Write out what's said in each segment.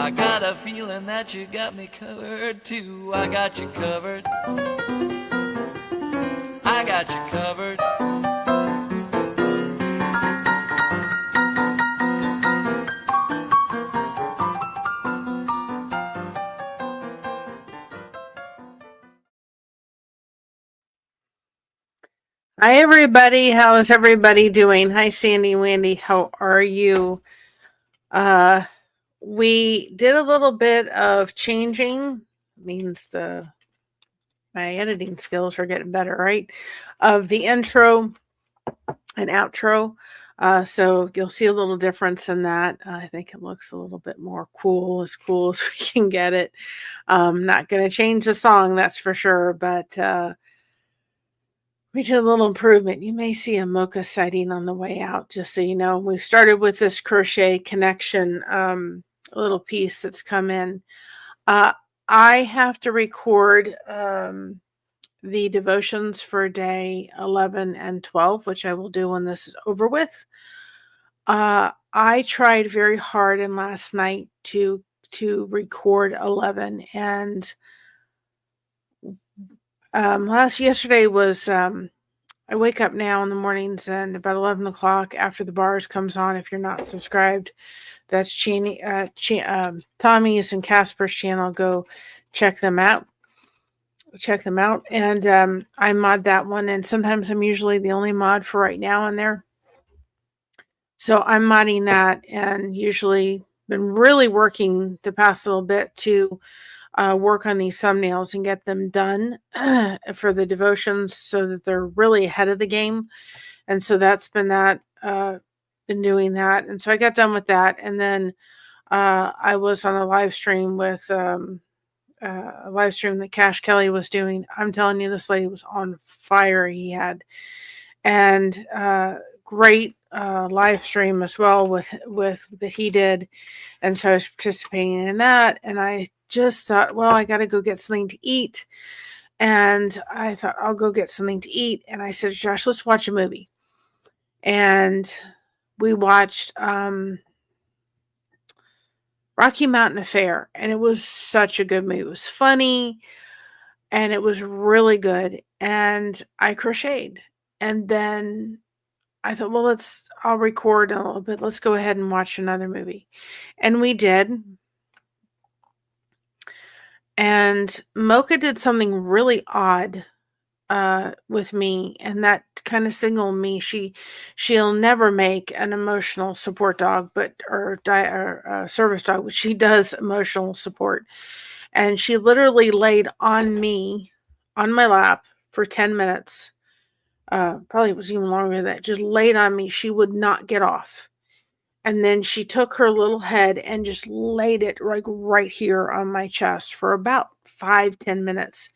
I got a feeling that you got me covered too. I got you covered. I got you covered. Hi, everybody. How is everybody doing? Hi, Sandy, Wendy. How are you? Uh, we did a little bit of changing. Means my editing skills are getting better, right? Of the intro and outro. So you'll see a little difference in that. I think it looks a little bit more cool as we can get it. Not going to change the song, that's for sure, but we did a little improvement. You may see a mocha sighting on the way out, just so you know. We've started with this crochet connection little piece that's come in. I have to record the devotions for day 11 and 12, which I will do when this is over with. I tried very hard and last night to record 11, and yesterday was I wake up now in the mornings, and about 11 o'clock after the bars comes on. If you're not subscribed, that's Tommy's and Casper's channel. Go check them out. And I mod that one, and sometimes I'm usually the only mod for right now in there. So I'm modding that, and usually been really working the past little bit to work on these thumbnails and get them done for the devotions so that they're really ahead of the game. And so that's been been doing that. And so I got done with that. And then I was on a live stream with a live stream that Cash Kelly was doing. I'm telling you, this lady was on fire. He had, and great live stream as well with that he did. And so I was participating in that. And I just thought, well, I got to go get something to eat. And I thought, I'll go get something to eat. And I said, Josh, let's watch a movie. And we watched Rocky Mountain Affair, and it was such a good movie. It was funny, and it was really good. And I crocheted, and then I thought, well, I'll record a little bit. Let's go ahead and watch another movie. And we did. And Mocha did something really odd with me, and that kind of signaled me she'll never make an emotional support dog, or service dog, but she does emotional support. And she literally laid on me on my lap for 10 minutes. Probably it was even longer than that. Just laid on me. She would not get off. And then she took her little head and just laid it right here on my chest for about 5-10 minutes.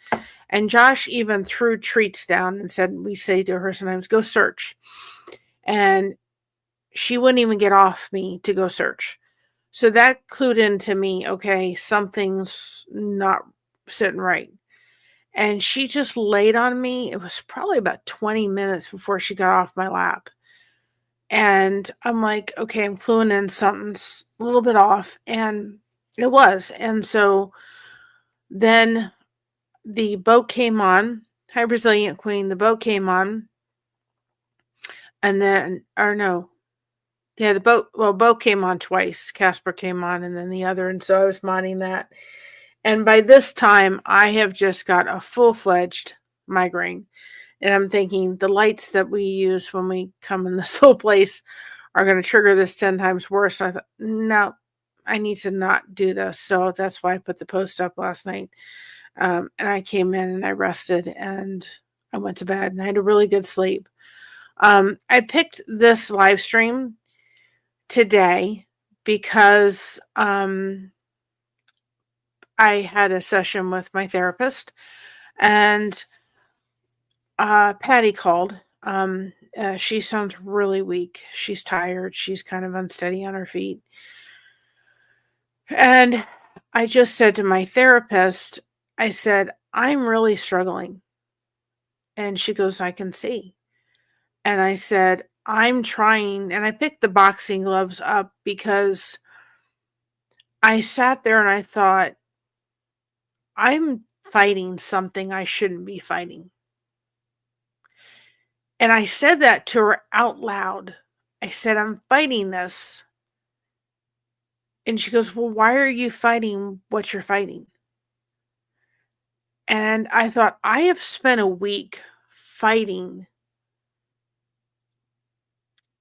And Josh even threw treats down and said, we say to her sometimes, go search. And she wouldn't even get off me to go search. So that clued into me, okay, something's not sitting right. And she just laid on me. It was probably about 20 minutes before she got off my lap. And I'm like, okay, I'm cluing in, something's a little bit off. And it was. And so then the boat came on. Hi, Resilient Queen. The boat came on. And then, or no. Yeah, boat came on twice. Casper came on, and then the other. And so I was modding that. And by this time, I have just got a full-fledged migraine. And I'm thinking the lights that we use when we come in this little place are going to trigger this 10 times worse. And I thought, no, I need to not do this. So that's why I put the post up last night. And I came in and I rested and I went to bed and I had a really good sleep. I picked this live stream today because I had a session with my therapist, and Patty called. She sounds really weak. She's tired. She's kind of unsteady on her feet. And I just said to my therapist, I said, I'm really struggling. And she goes, I can see. And I said, I'm trying. And I picked the boxing gloves up because I sat there and I thought, I'm fighting something I shouldn't be fighting. And I said that to her out loud. I said, I'm fighting this. And she goes, well, why are you fighting what you're fighting? And I thought, I have spent a week fighting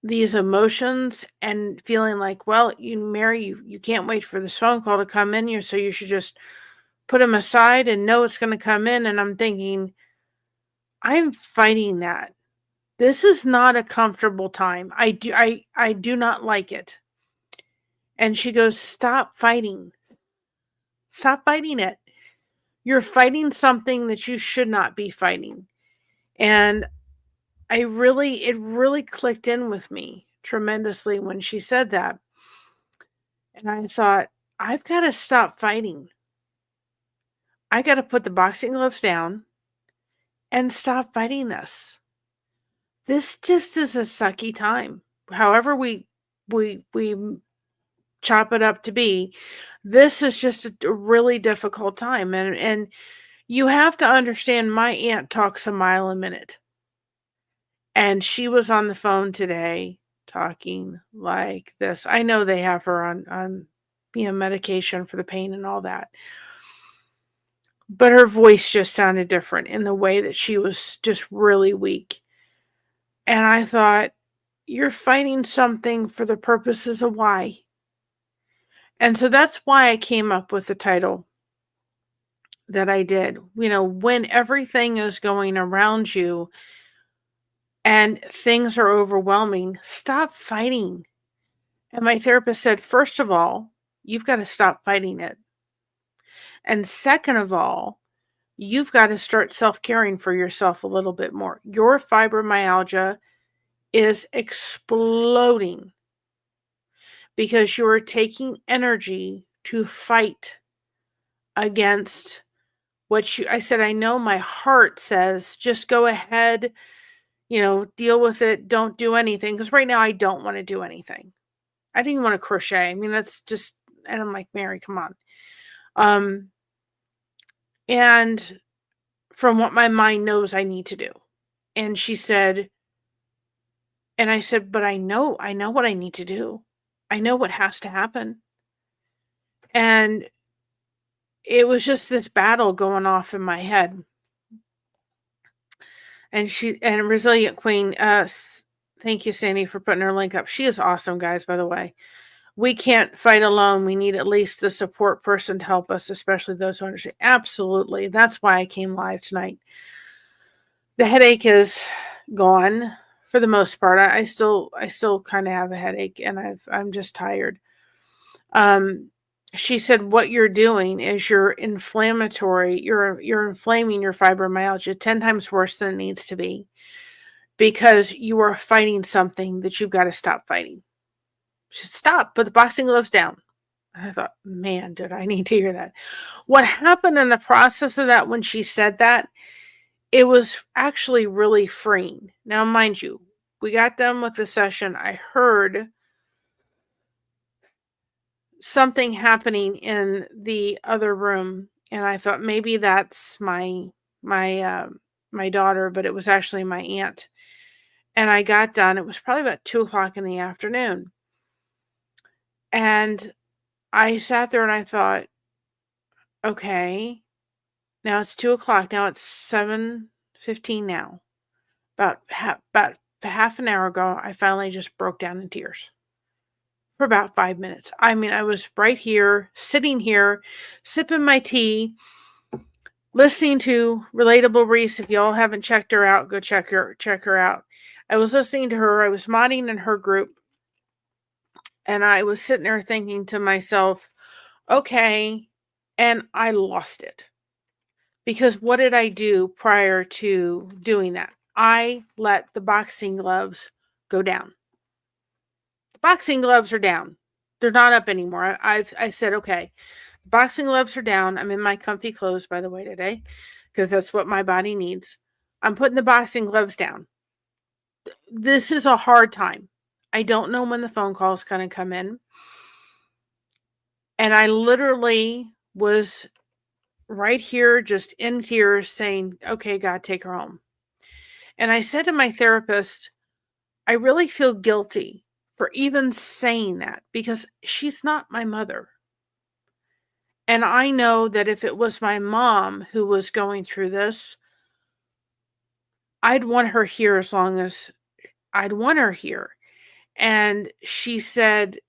these emotions and feeling like, well, Mary, you can't wait for this phone call to come in, so you should just put them aside and know it's going to come in. And I'm thinking, I'm fighting that. This is not a comfortable time. I do not like it. And she goes, stop fighting. Stop fighting it. You're fighting something that you should not be fighting. And it really clicked in with me tremendously when she said that. And I thought, I've got to stop fighting. I got to put the boxing gloves down and stop fighting this. This just is a sucky time. However we chop it up to be, this is just a really difficult time. And you have to understand, my aunt talks a mile a minute. And she was on the phone today talking like this. I know they have her on medication for the pain and all that. But her voice just sounded different in the way that she was just really weak. And I thought, you're fighting something for the purposes of why. And so that's why I came up with the title that I did. When everything is going around you and things are overwhelming, stop fighting. And my therapist said, first of all, you've got to stop fighting it. And second of all, you've got to start self-caring for yourself a little bit more. Your fibromyalgia is exploding because you're taking energy to fight against I said, I know my heart says, just go ahead, deal with it. Don't do anything. Because right now I don't want to do anything. I didn't even want to crochet. I mean, that's just, and I'm like, Mary, come on. And from what my mind knows I need to do. And she said, and I said, but I know what I need to do. I know what has to happen. And it was just this battle going off in my head. And Resilient Queen, thank you, Sandy, for putting her link up. She is awesome, guys, by the way. We can't fight alone. We need at least the support person to help us, especially those who understand. Absolutely. That's why I came live tonight. The headache is gone for the most part. I still kind of have a headache, and I'm just tired. She said, what you're doing is you're inflaming your fibromyalgia 10 times worse than it needs to be, because you are fighting something that you've got to stop fighting. She said, stop, put the boxing gloves down. And I thought, man, did I need to hear that. What happened in the process of that, when she said that, it was actually really freeing. Now, mind you, we got done with the session. I heard something happening in the other room, and I thought maybe that's my daughter, but it was actually my aunt. And I got done. It was probably about 2:00 in the afternoon. And I sat there and I thought, okay, now it's 2:00. Now it's 7:15 now. About half an hour ago, I finally just broke down in tears for about 5 minutes. I mean, I was right here, sitting here, sipping my tea, listening to Relatable Reese. If y'all haven't checked her out, go check her out. I was listening to her. I was modding in her group. And I was sitting there thinking to myself, okay, and I lost it. Because what did I do prior to doing that? I let the boxing gloves go down. The boxing gloves are down. They're not up anymore. I said, okay, boxing gloves are down. I'm in my comfy clothes, by the way, today, because that's what my body needs. I'm putting the boxing gloves down. This is a hard time. I don't know when the phone call is going to come in. And I literally was right here, just in tears, saying, okay, God, take her home. And I said to my therapist, I really feel guilty for even saying that because she's not my mother. And I know that if it was my mom who was going through this, I'd want her here as long as I'd want her here. And she said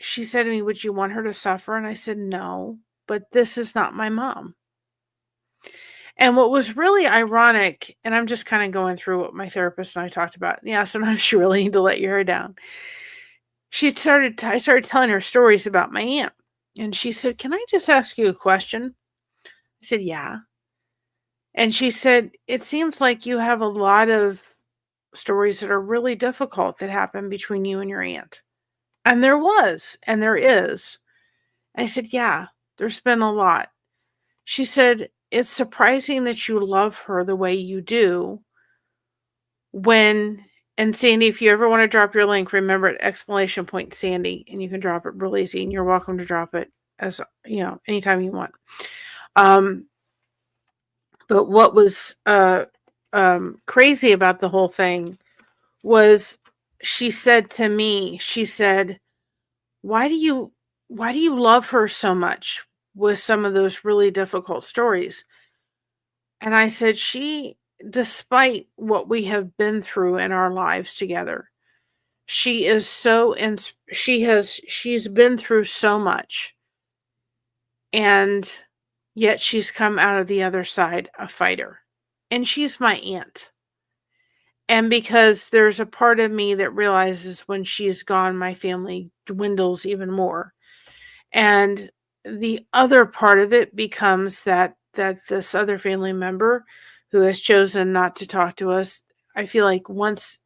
to me, would you want her to suffer? And I said, no, but this is not my mom. And what was really ironic, and I'm just kind of going through what my therapist and I talked about. Yeah, sometimes you really need to let your hair down. I started telling her stories about my aunt. And she said, can I just ask you a question? I said, yeah. And she said, it seems like you have a lot of stories that are really difficult that happen between you and your aunt. And there was, and there is. I said, yeah, there's been a lot. She said, it's surprising that you love her the way you do and Sandy, if you ever want to drop your link, remember at ! Sandy, and you can drop it real easy, and you're welcome to drop it as, anytime you want. But what was crazy about the whole thing was she said to me, why do you love her so much with some of those really difficult stories? And I said, despite what we have been through in our lives together, she's been through so much, and yet she's come out of the other side a fighter. And she's my aunt. And because there's a part of me that realizes when she's gone, my family dwindles even more. And the other part of it becomes that this other family member who has chosen not to talk to us, I feel like once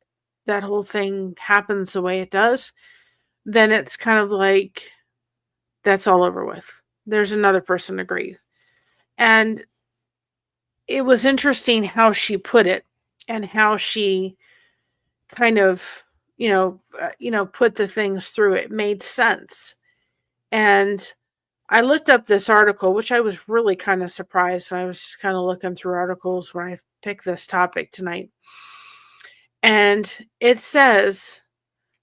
that whole thing happens the way it does, then it's kind of like that's all over with. There's another person to grieve. And it was interesting how she put it and how she kind of, put the things through. It made sense. And I looked up this article, which I was really kind of surprised when I was just kind of looking through articles when I picked this topic tonight. And it says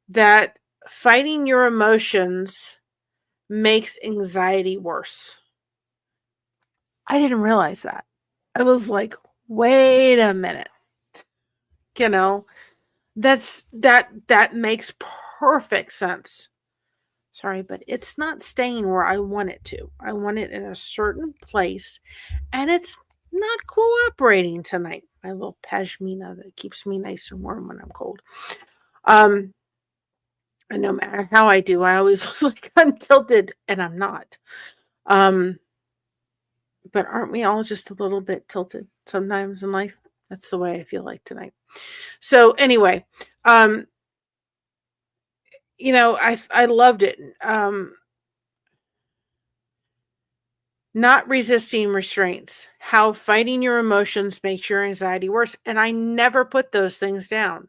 that fighting your emotions makes anxiety worse. I didn't realize that. I was like, wait a minute. That makes perfect sense. Sorry, but it's not staying where I want it to. I want it in a certain place, and it's not cooperating tonight. My little pashmina that keeps me nice and warm when I'm cold. And no matter how I do, I always look like I'm tilted, and I'm not. But aren't we all just a little bit tilted sometimes in life? That's the way I feel like tonight. So anyway, I loved it. Not resisting restraints, how fighting your emotions makes your anxiety worse. And I never put those things down.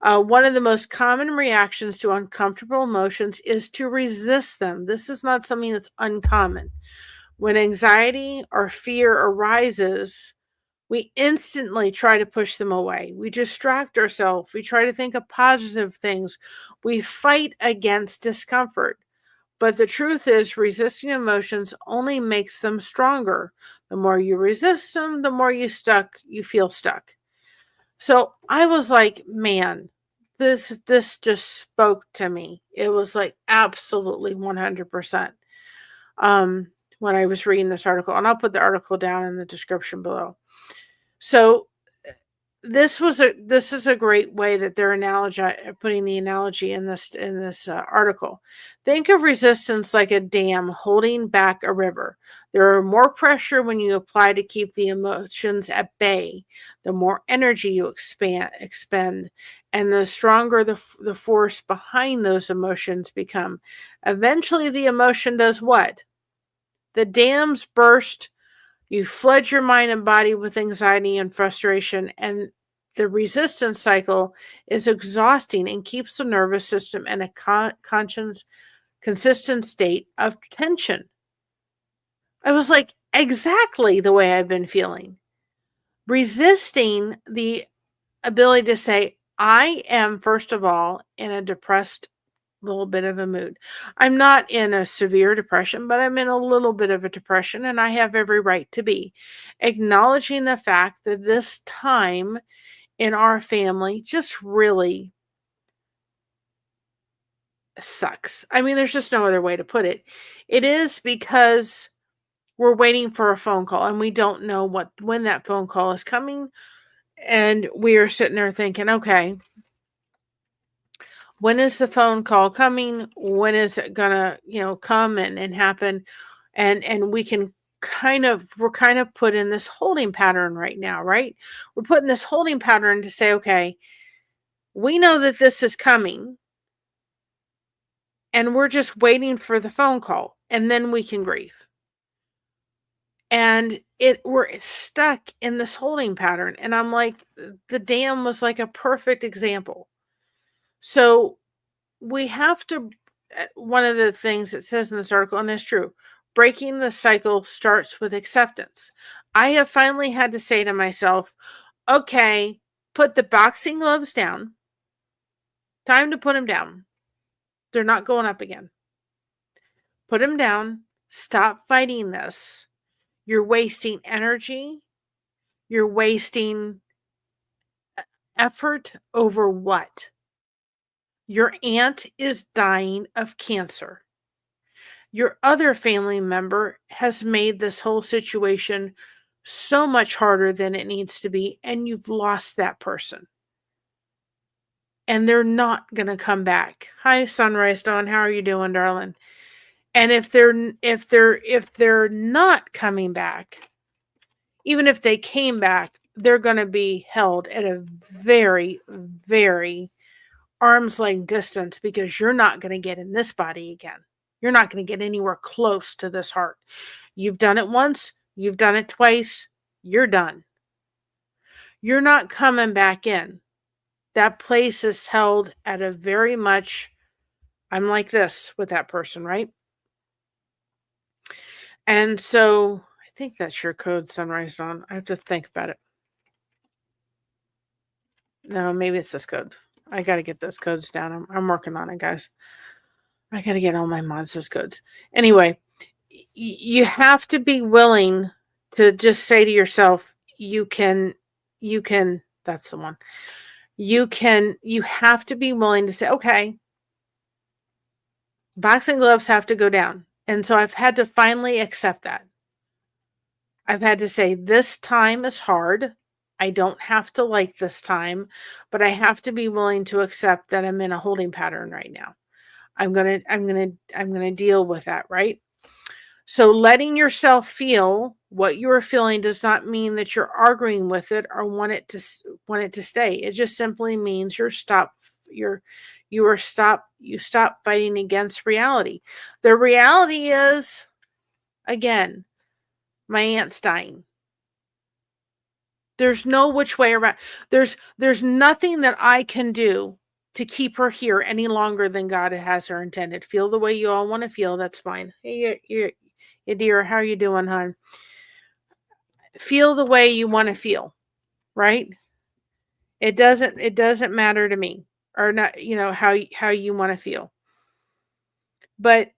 One of the most common reactions to uncomfortable emotions is to resist them. This is not something that's uncommon. When anxiety or fear arises, we instantly try to push them away. We distract ourselves. We try to think of positive things. We fight against discomfort. But the truth is, resisting emotions only makes them stronger. The more you resist them, the more you feel stuck. So I was like, man, this just spoke to me. It was like absolutely 100%. When I was reading this article, and I'll put the article down in the description below. So this is a great way that they're putting the analogy in this article. Think of resistance like a dam holding back a river. There are more pressure when you apply to keep the emotions at bay. The more energy you expend, and the stronger the force behind those emotions become. Eventually, the emotion does what? The dams burst. You flood your mind and body with anxiety and frustration, and the resistance cycle is exhausting and keeps the nervous system and a conscience consistent state of tension. I was like, exactly the way I've been feeling. Resisting the ability to say, I am, first of all, in a depressed little bit of a mood. I'm not in a severe depression, but I'm in a little bit of a depression, and I have every right to be. Acknowledging the fact that this time in our family just really sucks. I mean, there's just no other way to put it. It is because we're waiting for a phone call and we don't know when that phone call is coming. And we are sitting there thinking, okay, when is the phone call coming? When is it gonna, come and happen? And we're kind of put in this holding pattern right now, right? We're putting this holding pattern to say, okay, we know that this is coming and we're just waiting for the phone call and then we can grieve. And we're stuck in this holding pattern. And I'm like, the dam was like a perfect example. So we have to, one of the things it says in this article, and it's true, breaking the cycle starts with acceptance. I have finally had to say to myself, okay, put the boxing gloves down. Time to put them down. They're not going up again. Put them down. Stop fighting this. You're wasting energy. You're wasting effort over what? Your aunt is dying of cancer. Your other family member has made this whole situation so much harder than it needs to be, and you've lost that person. And they're not going to come back. Hi, Sunrise Dawn. How are you doing, darling? And if they're not coming back, even if they came back, they're going to be held at a very, very arm's length distance because you're not going to get in this body again. You're not going to get anywhere close to this heart. You've done it once. You've done it twice. You're done. You're not coming back in. That place is held at a very much, I'm like this with that person, right? And so I think that's your code, Sunrise Dawn. I have to think about it. No, maybe it's this code. I got to get those codes down. I'm working on it, guys. I got to get all my monsters codes. Anyway, you have to be willing to just say to yourself, you can, that's the one. You have to be willing to say, okay, boxing gloves have to go down. And so I've had to finally accept that. I've had to say, this time is hard. I don't have to like this time, but I have to be willing to accept that I'm in a holding pattern right now. I'm going to deal with that, right? So letting yourself feel what you are feeling does not mean that you're arguing with it or want it to stay. It just simply means you stop fighting against reality. The reality is, again, my aunt's dying. There's no which way around. There's nothing that I can do to keep her here any longer than God has her intended. Feel the way you all want to feel. That's fine. Hey, dear, how are you doing, hon? Feel the way you want to feel, right? It doesn't matter to me, or not, how you want to feel. But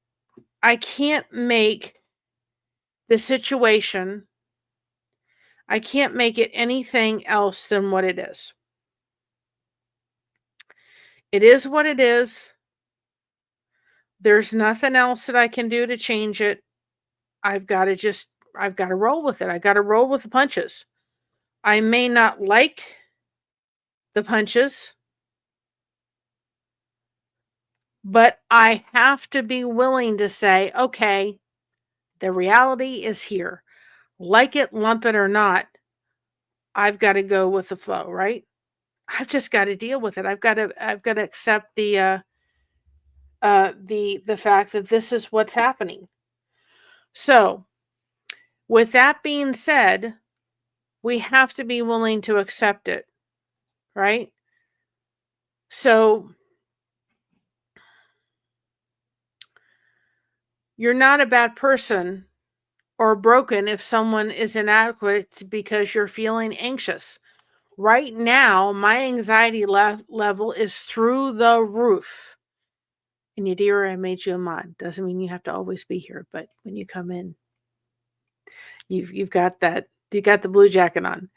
I can't make the situation, I can't make it anything else than what it is. It is what it is. There's nothing else that I can do to change it. I've got to roll with it. I got to roll with the punches. I may not like the punches, but I have to be willing to say, okay, the reality is here. Like it, lump it or not, I've got to go with the flow, right? I've just got to deal with it. I've got to accept the fact that this is what's happening. So, with that being said, we have to be willing to accept it, right? So, You're not a bad person or broken if someone is inadequate because you're feeling anxious. Right now, my anxiety level is through the roof. And Yadira, I made you a mod. Doesn't mean you have to always be here, but when you come in, you've got that. You got the blue jacket on.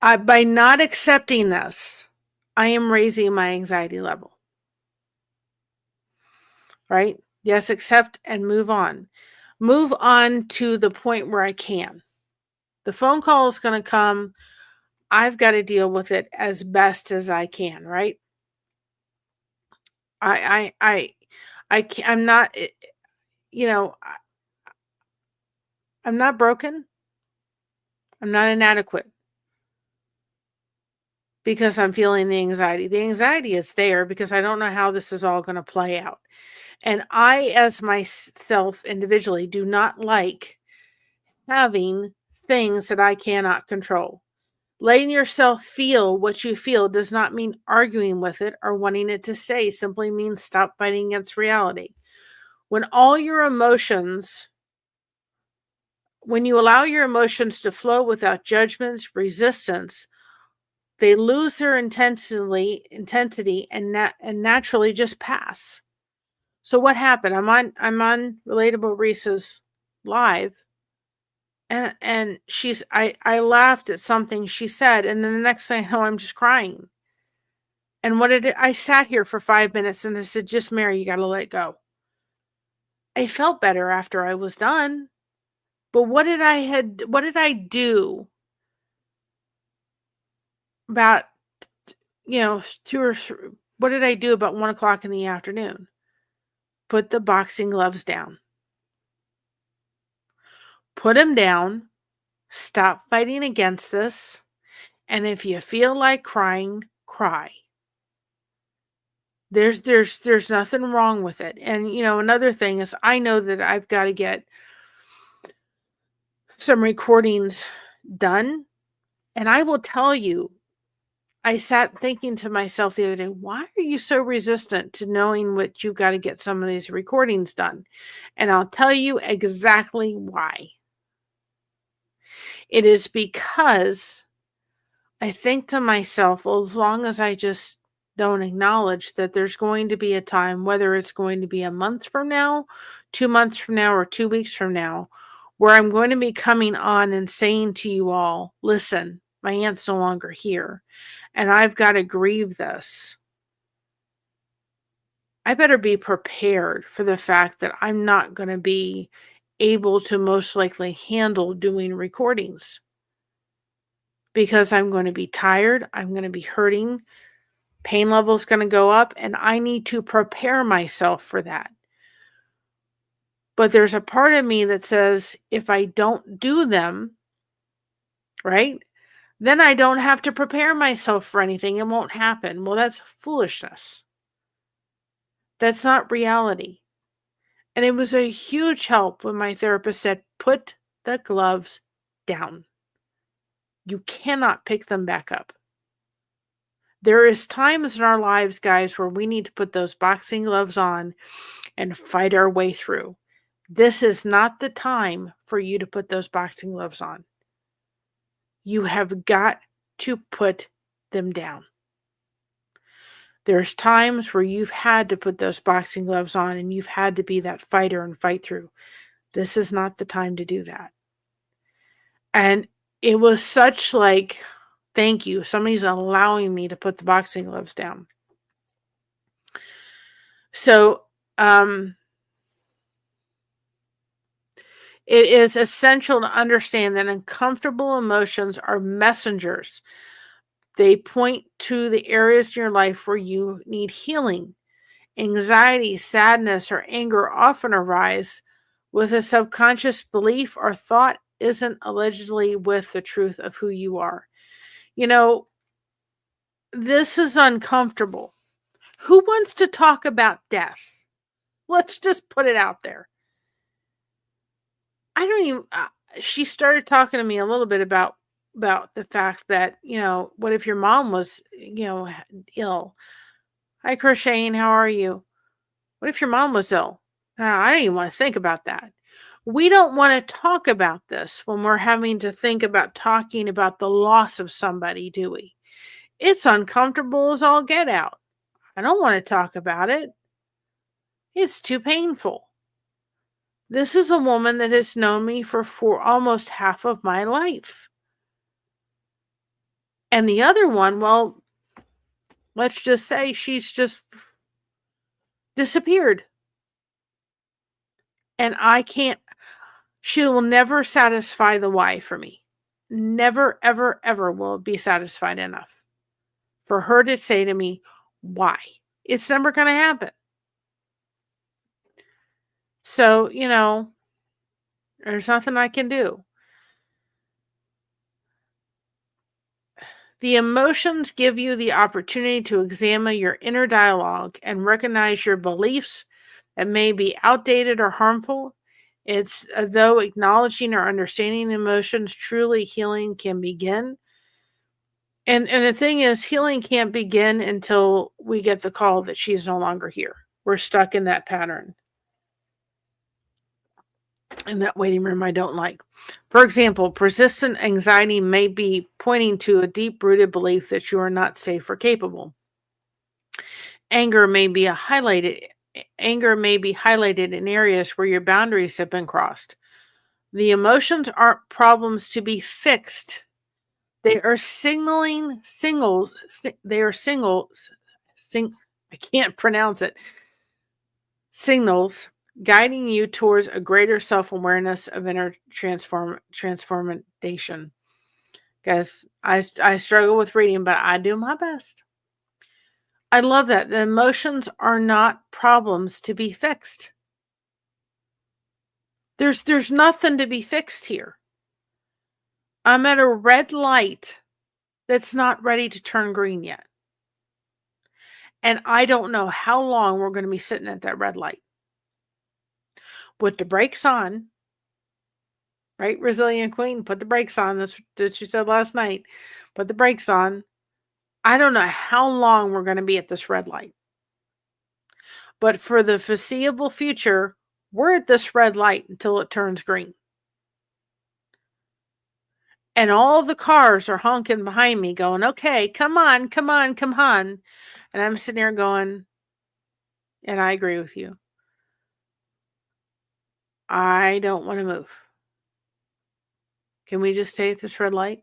By not accepting this, I am raising my anxiety level. Right? Yes, accept and move on. Move on to the point where I can. The phone call is going to come. I've got to deal with it as best as I can, right? I'm not, you know, I'm not broken. I'm not inadequate because I'm feeling the anxiety. The anxiety is there because I don't know how this is all going to play out. And I, as myself individually, do not like having things that I cannot control. Letting yourself feel what you feel does not mean arguing with it or wanting it to stay. Simply means stop fighting against reality. When all your emotions, when you allow your emotions to flow without judgments, resistance, they lose their intensity and naturally just pass. So what happened? I'm on Relatable Reese's live, and I laughed at something she said, and then the next thing I know, I'm just crying. And I sat here for 5 minutes and I said, just Mary, you got to let it go. I felt better after I was done. But what did I do about, what did I do about 1:00 in the afternoon? Put the boxing gloves down. Put them down. Stop fighting against this. And if you feel like crying, cry. There's nothing wrong with it. And another thing is I know that I've got to get some recordings done. And I will tell you, I sat thinking to myself the other day, why are you so resistant to knowing what you've got to get some of these recordings done? And I'll tell you exactly why. It is because I think to myself, well, as long as I just don't acknowledge that there's going to be a time, whether it's going to be a month from now, 2 months from now, or 2 weeks from now, where I'm going to be coming on and saying to you all, listen, my aunt's no longer here, and I've got to grieve this. I better be prepared for the fact that I'm not going to be able to most likely handle doing recordings. Because I'm going to be tired, I'm going to be hurting, pain level is going to go up, and I need to prepare myself for that. But there's a part of me that says, if I don't do them, right, then I don't have to prepare myself for anything. It won't happen. Well, that's foolishness. That's not reality. And it was a huge help when my therapist said, put the gloves down. You cannot pick them back up. There is times in our lives, guys, where we need to put those boxing gloves on and fight our way through. This is not the time for you to put those boxing gloves on. You have got to put them down. There's times where you've had to put those boxing gloves on and you've had to be that fighter and fight through. This is not the time to do that. And it was such like, thank you. Somebody's allowing me to put the boxing gloves down. So, it is essential to understand that uncomfortable emotions are messengers. They point to the areas in your life where you need healing. Anxiety, sadness, or anger often arise with a subconscious belief or thought isn't allegedly with the truth of who you are. This is uncomfortable. Who wants to talk about death? Let's just put it out there. I don't even, she started talking to me a little bit about the fact that, what if your mom was, ill? Hi, Crocheting, how are you? What if your mom was ill? I don't even want to think about that. We don't want to talk about this when we're having to think about talking about the loss of somebody, do we? It's uncomfortable as all get out. I don't want to talk about it. It's too painful. This is a woman that has known me for almost half of my life. And the other one, well, let's just say she's just disappeared. And she will never satisfy the why for me. Never, ever, ever will it be satisfied enough for her to say to me, why? It's never going to happen. So, there's nothing I can do. The emotions give you the opportunity to examine your inner dialogue and recognize your beliefs that may be outdated or harmful. It's as though acknowledging or understanding the emotions, truly healing can begin. And the thing is, healing can't begin until we get the call that she's no longer here. We're stuck in that pattern, in that waiting room I don't like. For example, persistent anxiety may be pointing to a deep-rooted belief that you are not safe or capable. Anger may be highlighted in areas where your boundaries have been crossed. The emotions aren't problems to be fixed. They are I can't pronounce it. Signals guiding you towards a greater self-awareness of inner transformation. Guys, I struggle with reading, but I do my best. I love that. The emotions are not problems to be fixed. There's nothing to be fixed here. I'm at a red light that's not ready to turn green yet. And I don't know how long we're going to be sitting at that red light. Put the brakes on. Right, Resilient Queen? Put the brakes on. That's what she said last night. Put the brakes on. I don't know how long we're going to be at this red light. But for the foreseeable future, we're at this red light until it turns green. And all the cars are honking behind me going, okay, come on, come on, come on. And I'm sitting there going, and I agree with you. I don't want to move. Can we just stay at this red light?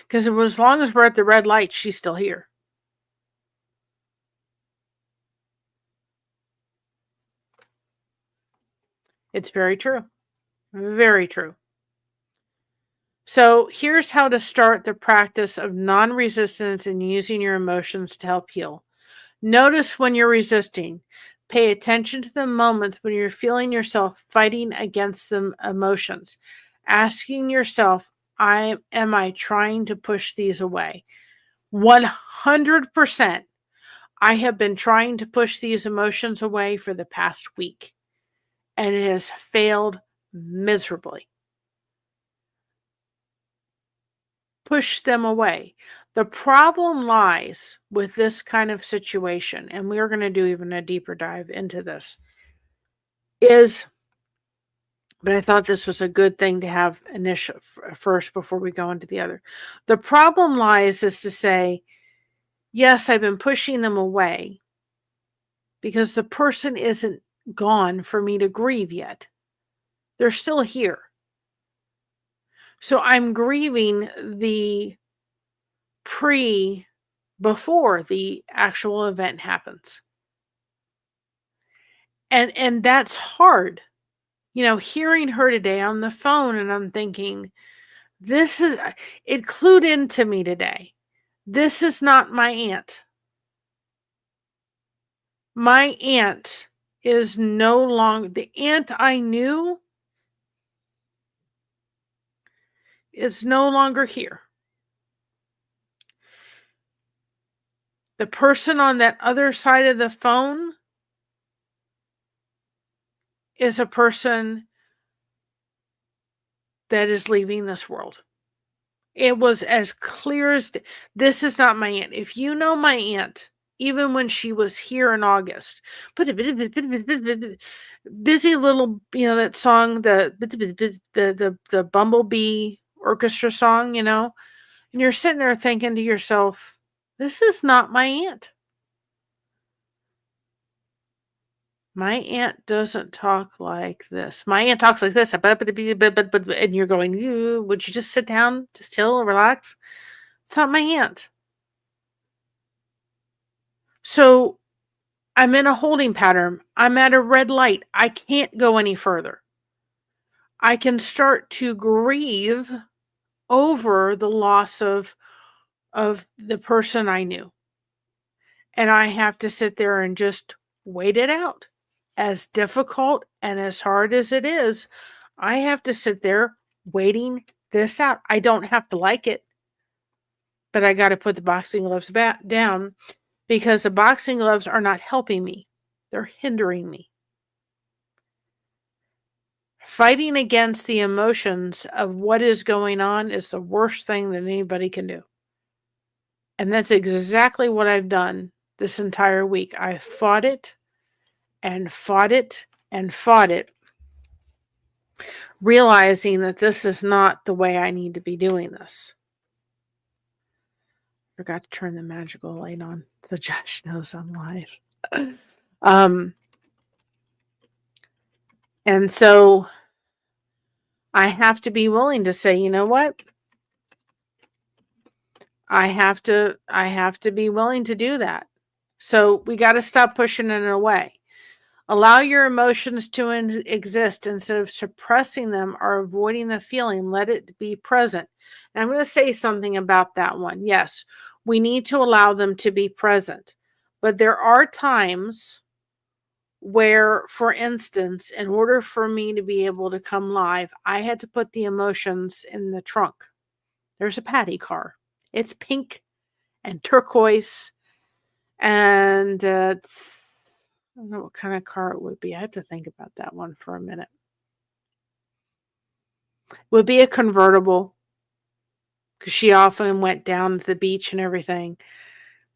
Because as long as we're at the red light, she's still here. It's very true. Very true. So here's how to start the practice of non-resistance and using your emotions to help heal. Notice when you're resisting. Pay attention to the moments when you're feeling yourself fighting against the emotions. Asking yourself, am I trying to push these away? 100%. I have been trying to push these emotions away for the past week, and it has failed miserably. Push them away. The problem lies with this kind of situation, and we're going to do even a deeper dive into this, but I thought this was a good thing to have initial first before we go into the other. The problem lies is to say, yes, I've been pushing them away because the person isn't gone for me to grieve yet. They're still here. So I'm grieving the before the actual event happens. And that's hard. Hearing her today on the phone, and I'm thinking, it clued into me today. This is not my aunt. My aunt is no longer, the aunt I knew is no longer here. The person on that other side of the phone is a person that is leaving this world. It was as clear as this is not my aunt. If you know my aunt, even when she was here in August. Busy little, that song, the Bumblebee orchestra song, and you're sitting there thinking to yourself, this is not my aunt. My aunt doesn't talk like this. My aunt talks like this. And you're going, would you just sit down, just chill, relax? It's not my aunt. So I'm in a holding pattern. I'm at a red light. I can't go any further. I can start to grieve over the loss of the person I knew. And I have to sit there and just wait it out. As difficult and as hard as it is, I have to sit there waiting this out. I don't have to like it, but I got to put the boxing gloves back down, because the boxing gloves are not helping me. They're hindering me. Fighting against the emotions of what is going on is the worst thing that anybody can do. And that's exactly what I've done this entire week. I fought it and fought it and fought it, realizing that this is not the way I need to be doing this. Forgot to turn the magical light on so Josh knows I'm live. And so I have to be willing to say, you know what? I have to be willing to do that. So we got to stop pushing it away. Allow your emotions to exist instead of suppressing them or avoiding the feeling. Let it be present. And I'm going to say something about that one. Yes, we need to allow them to be present. But there are times where, for instance, in order for me to be able to come live, I had to put the emotions in the trunk. There's a Patty car. It's pink and turquoise, and I don't know what kind of car it would be. I have to think about that one for a minute. It would be a convertible, because she often went down to the beach and everything.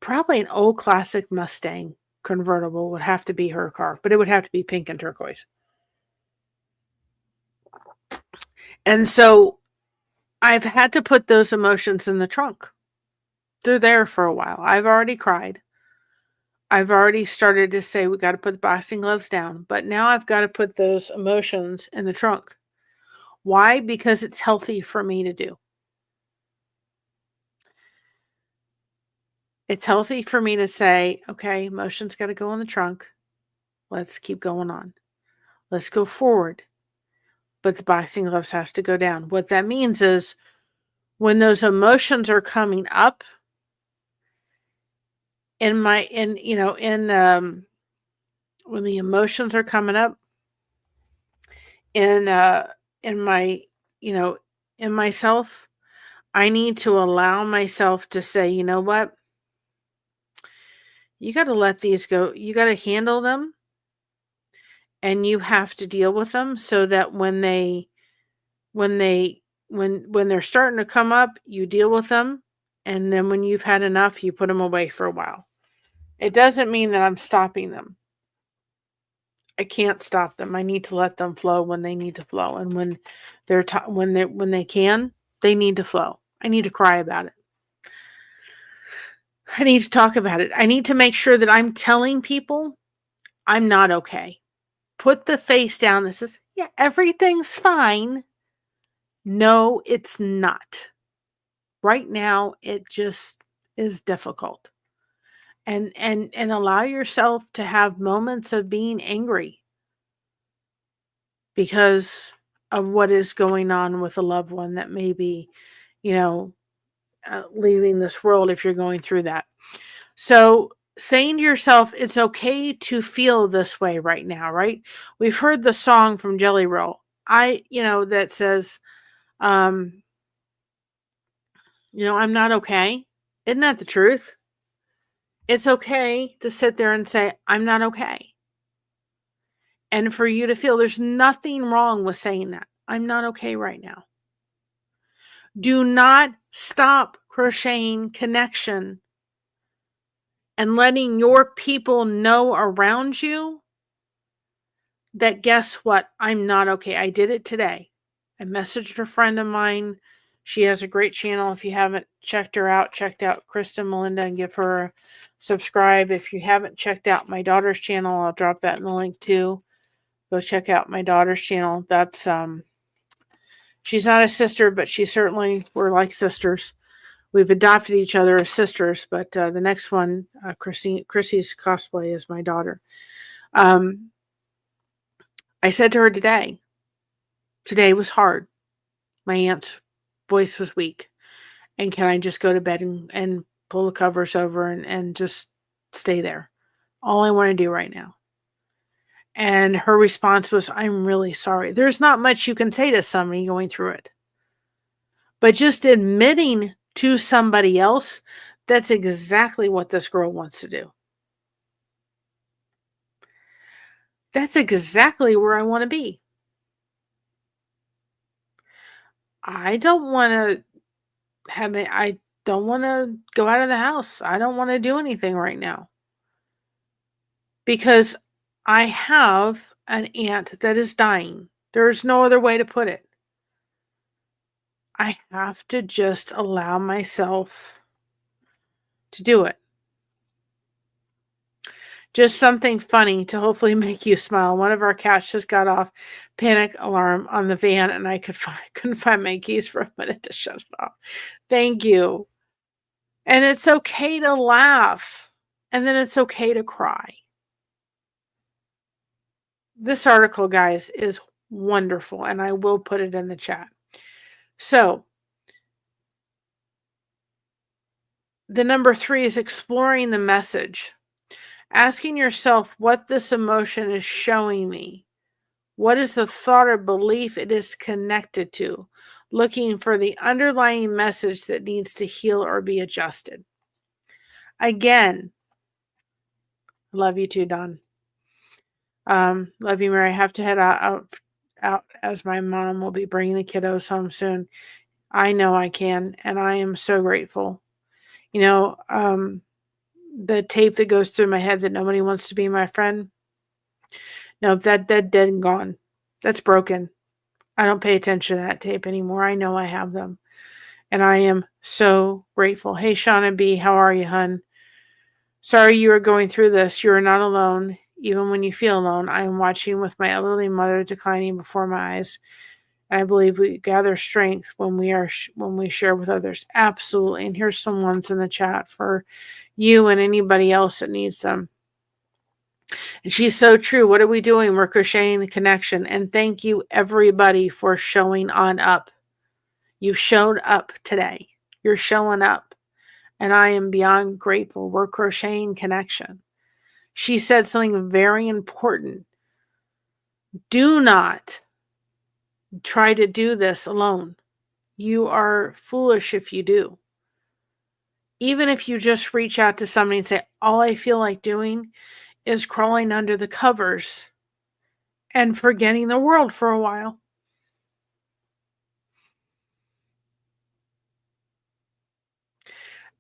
Probably an old classic Mustang convertible would have to be her car, but it would have to be pink and turquoise. And so I've had to put those emotions in the trunk. They're there for a while. I've already cried. I've already started to say we got to put the boxing gloves down, but now I've got to put those emotions in the trunk. Why? Because it's healthy for me to do. It's healthy for me to say, okay, emotions got to go in the trunk. Let's keep going on. Let's go forward. But the boxing gloves have to go down. What that means is when those emotions are coming up when the emotions are coming up in my, in myself, I need to allow myself to say, you know what? You got to let these go. You got to handle them, and you have to deal with them so that when they're starting to come up, you deal with them, and then when you've had enough, you put them away for a while. It doesn't mean that I'm stopping them. I can't stop them. I need to let them flow when they need to flow, and when they can, they need to flow. I need to cry about it. I need to talk about it. I need to make sure that I'm telling people I'm not okay. Put the face down that says, yeah, everything's fine. No, it's not. Right now, it just is difficult. And allow yourself to have moments of being angry because of what is going on with a loved one that may be, leaving this world if you're going through that. So saying to yourself, it's okay to feel this way right now, right? We've heard the song from Jelly Roll. That says, I'm not okay. Isn't that the truth? It's okay to sit there and say, I'm not okay. And for you to feel there's nothing wrong with saying that. I'm not okay right now. Do not stop crocheting connection and letting your people know around you that guess what? I'm not okay. I did it today. I messaged a friend of mine. She has a great channel. If you haven't checked out Kristen Melinda and give her a subscribe. If you haven't checked out my daughter's channel, I'll drop that in the link too. Go check out my daughter's channel. That's she's not a sister, but we're like sisters. We've adopted each other as sisters, but the next one, Chrissy's cosplay is my daughter. I said to her today was hard. My aunt's voice was weak. And can I just go to bed and pull the covers over and just stay there? All I want to do right now. And her response was, I'm really sorry. There's not much you can say to somebody going through it. But just admitting to somebody else, that's exactly what this girl wants to do. That's exactly where I want to be. I don't want to I don't want to go out of the house. I don't want to do anything right now. Because I have an aunt that is dying. There's no other way to put it. I have to just allow myself to do it. Just something funny to hopefully make you smile. One of our cats just got off panic alarm on the van, and I couldn't find my keys for a minute to shut it off. Thank you. And it's okay to laugh, and then it's okay to cry. This article, guys, is wonderful, and I will put it in the chat. So, the number 3 is exploring the message. Asking yourself what this emotion is showing me. What is the thought or belief it is connected to? Looking for the underlying message that needs to heal or be adjusted. Again, love you too, Don. Love you, Mary. I have to head out as my mom will be bringing the kiddos home soon. I know I can, and I am so grateful. You know, the tape that goes through my head that nobody wants to be my friend. No, that dead and gone. That's broken. I don't pay attention to that tape anymore. I know I have them. And I am so grateful. Hey, Shauna B., how are you, hun? Sorry you are going through this. You are not alone. Even when you feel alone, I am watching with my elderly mother declining before my eyes. And I believe we gather strength when we share with others. Absolutely. And here's some ones in the chat for you and anybody else that needs them. And she's so true. What are we doing? We're crocheting the connection. And thank you, everybody, for showing on up. You showed up today. You're showing up. And I am beyond grateful. We're crocheting connection. She said something very important. Do not try to do this alone. You are foolish if you do. Even if you just reach out to somebody and say, all I feel like doing is crawling under the covers and forgetting the world for a while.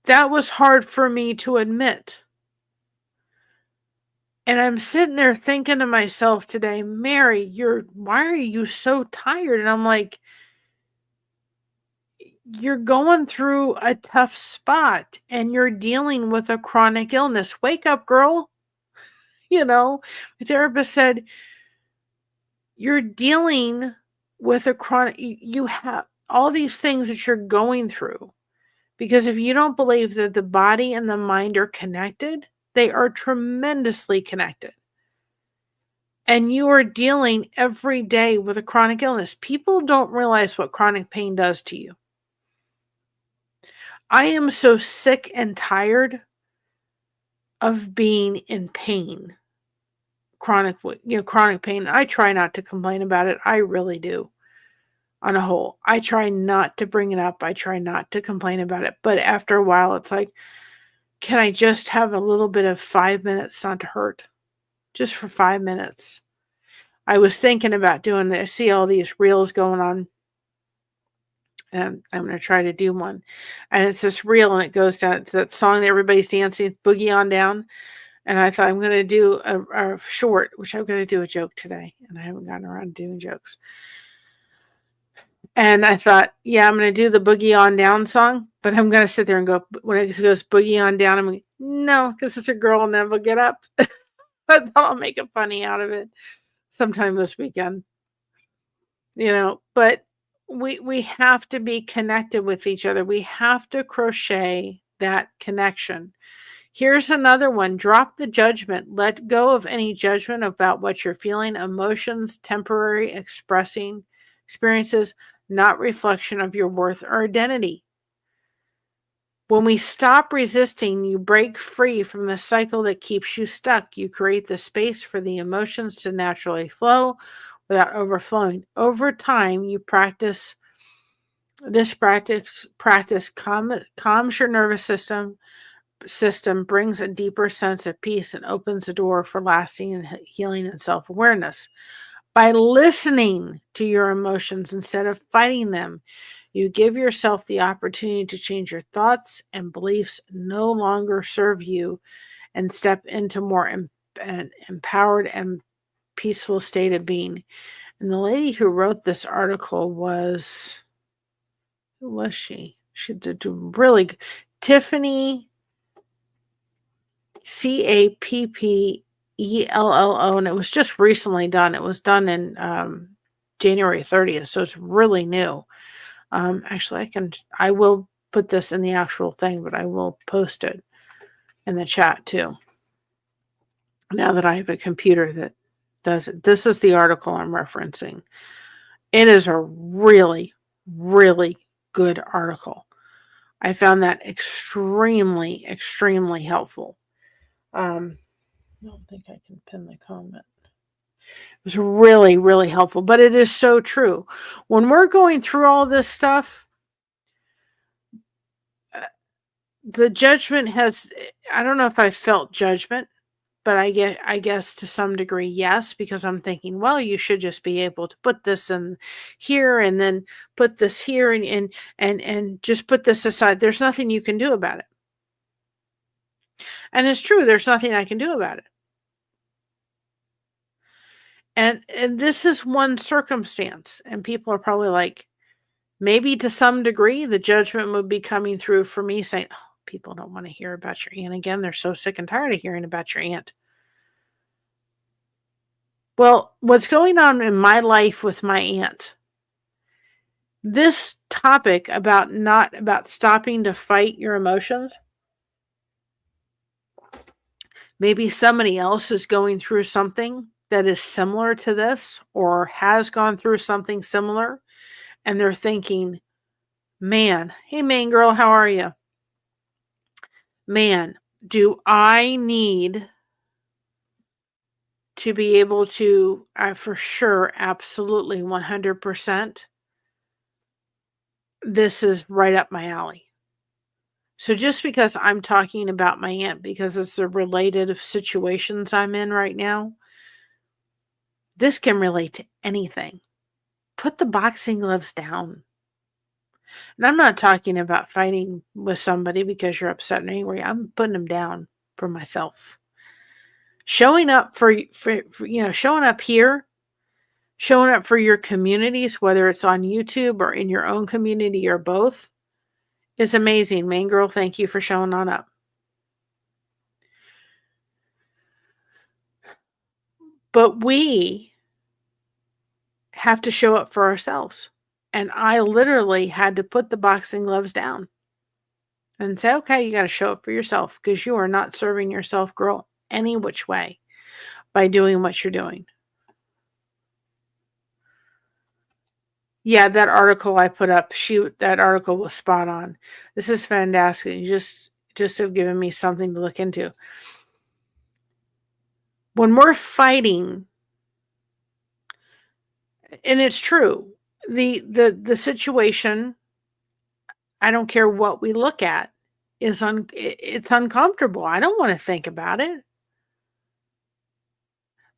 That was hard for me to admit. And I'm sitting there thinking to myself today, Mary, why are you so tired? And I'm like, you're going through a tough spot and you're dealing with a chronic illness. Wake up, girl. You know, the therapist said, you're dealing with a chronic, you have all these things that you're going through. Because if you don't believe that the body and the mind are connected, they are tremendously connected. And you are dealing every day with a chronic illness. People don't realize what chronic pain does to you. I am so sick and tired of being in pain. Chronic pain. I try not to complain about it. I really do. On a whole, I try not to bring it up. I try not to complain about it. But after a while, it's like, can I just have a little bit of 5 minutes not to hurt? Just for 5 minutes. I was thinking about doing this. I see all these reels going on And I'm going to try to do one. And it's this reel, and it goes down to that song that everybody's dancing, Boogie on Down. And I thought I'm going to do a short, which I'm going to do a joke today. And I haven't gotten around to doing jokes. And I thought, yeah, I'm going to do the Boogie on Down song, but I'm going to sit there and go, when it goes Boogie on Down, I'm going, no, because it's a girl and then we'll get up. But I'll make a funny out of it sometime this weekend. But we have to be connected with each other. We have to crochet that connection. Here's another one. Drop the judgment. Let go of any judgment about what you're feeling. Emotions, temporary experiences, not reflection of your worth or identity. When we stop resisting, you break free from the cycle that keeps you stuck. You create the space for the emotions to naturally flow without overflowing. Over time, you practice calms your nervous system, brings a deeper sense of peace, and opens the door for lasting healing and self-awareness. By listening to your emotions instead of fighting them, you give yourself the opportunity to change your thoughts and beliefs no longer serve you and step into more empowered and peaceful state of being. And the lady who wrote this article was, who was she? She did really good. Tiffany Cappiello, and it was just recently done. It was done in January 30th, so it's really new. Actually, I will put this in the actual thing, but I will post it in the chat too. Now that I have a computer that does it. This is the article I'm referencing. It is a really, really good article. I found that extremely, extremely helpful. I don't think I can pin the comment. It was really, really helpful, but it is so true. When we're going through all this stuff, the judgment I don't know if I felt judgment, but I guess to some degree, yes, because I'm thinking, well, you should just be able to put this in here and then put this here and just put this aside. There's nothing you can do about it. And it's true, there's nothing I can do about it. And this is one circumstance, and people are probably like, maybe to some degree, the judgment would be coming through for me saying, oh, people don't want to hear about your aunt again. They're so sick and tired of hearing about your aunt. Well, what's going on in my life with my aunt, this topic about stopping to fight your emotions, maybe somebody else is going through something that is similar to this or has gone through something similar, and they're thinking, man, hey, main girl, how are you? Man, do I need to be able to, for sure, absolutely 100%, this is right up my alley. So just because I'm talking about my aunt, because it's the related situations I'm in right now, this can relate to anything. Put the boxing gloves down. And I'm not talking about fighting with somebody because you're upset and angry. I'm putting them down for myself. Showing up for showing up here, showing up for your communities, whether it's on YouTube or in your own community or both, is amazing. Main girl, thank you for showing on up. But we have to show up for ourselves. And I literally had to put the boxing gloves down and say, okay, you got to show up for yourself because you are not serving yourself, girl, any which way by doing what you're doing. Yeah, that article I put up, that article was spot on. This is fantastic. You just have given me something to look into. When we're fighting, and it's true, the situation, I don't care what we look at, it's uncomfortable. I don't want to think about it.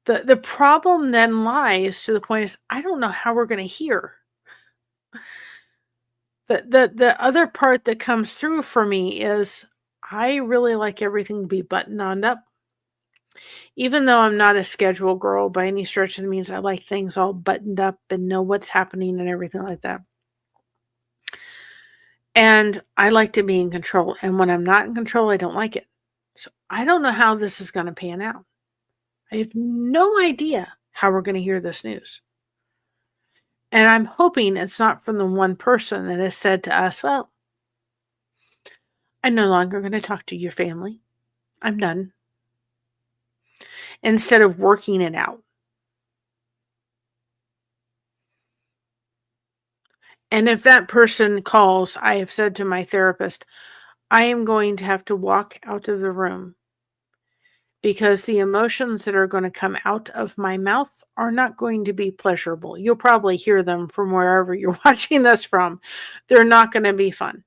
The problem then lies to the point is, I don't know how we're going to hear. The other part that comes through for me is I really like everything to be buttoned up. Even though I'm not a schedule girl by any stretch of the means, I like things all buttoned up and know what's happening and everything like that. And I like to be in control. And when I'm not in control, I don't like it. So I don't know how this is going to pan out. I have no idea how we're going to hear this news. And I'm hoping it's not from the one person that has said to us, well, I'm no longer going to talk to your family. I'm done. Instead of working it out. And if that person calls, I have said to my therapist, I am going to have to walk out of the room because the emotions that are going to come out of my mouth are not going to be pleasurable. You'll probably hear them from wherever you're watching this from. They're not going to be fun.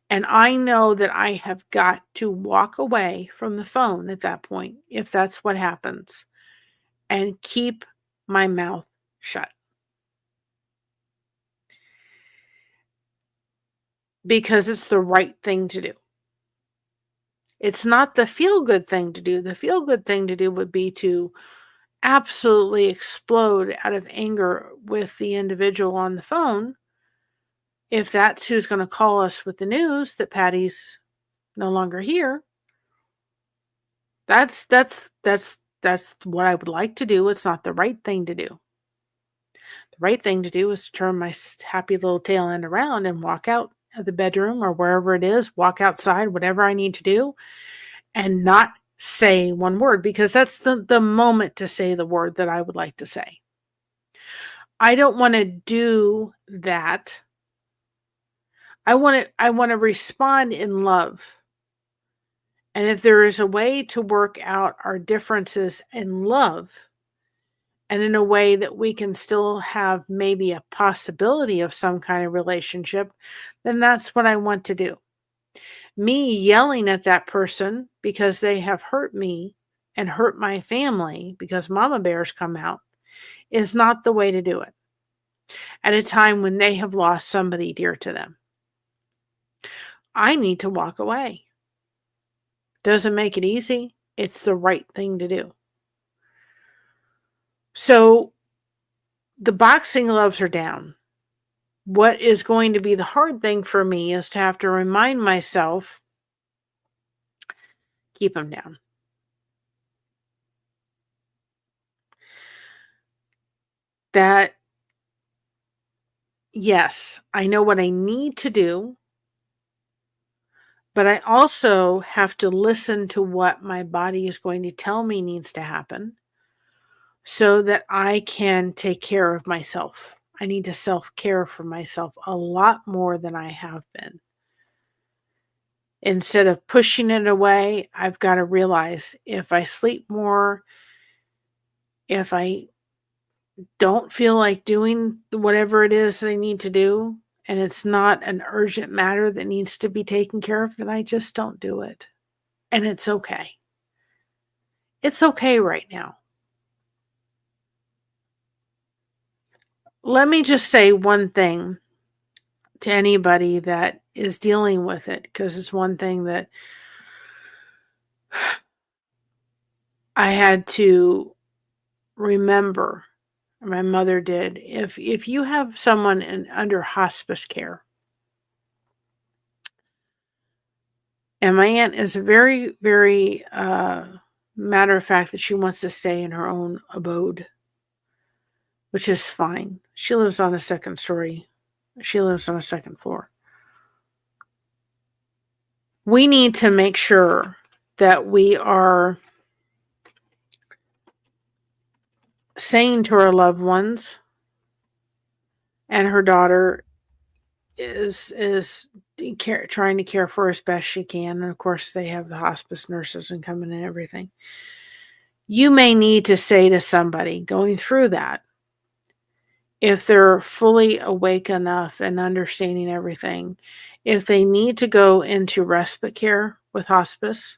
And I know that I have got to walk away from the phone at that point, if that's what happens, and keep my mouth shut. Because it's the right thing to do. It's not the feel-good thing to do. The feel-good thing to do would be to absolutely explode out of anger with the individual on the phone. If that's who's going to call us with the news that Patty's no longer here, that's what I would like to do. It's not the right thing to do. The right thing to do is to turn my happy little tail end around and walk out of the bedroom or wherever it is, walk outside, whatever I need to do, and not say one word, because that's the moment to say the word that I would like to say. I don't want to do that. I want to respond in love. And if there is a way to work out our differences in love, and in a way that we can still have maybe a possibility of some kind of relationship, then that's what I want to do. Me yelling at that person because they have hurt me and hurt my family because mama bears come out is not the way to do it at a time when they have lost somebody dear to them. I need to walk away. Doesn't make it easy. It's the right thing to do. So the boxing gloves are down. What is going to be the hard thing for me is to have to remind myself, keep them down. That, yes, I know what I need to do, but I also have to listen to what my body is going to tell me needs to happen so that I can take care of myself. I need to self-care for myself a lot more than I have been. Instead of pushing it away, I've got to realize if I sleep more, if I don't feel like doing whatever it is that I need to do, and it's not an urgent matter that needs to be taken care of, then I just don't do it. And it's okay. It's okay right now. Let me just say one thing to anybody that is dealing with it, because it's one thing that I had to remember. My mother did. If you have someone under hospice care, and my aunt is very, very matter of fact that she wants to stay in her own abode, which is fine. She lives on a second story. She lives on a second floor. We need to make sure that we are saying to our loved ones, and her daughter is trying to care for her as best she can. And of course, they have the hospice nurses and coming and everything. You may need to say to somebody going through that, if they're fully awake enough and understanding everything, if they need to go into respite care with hospice,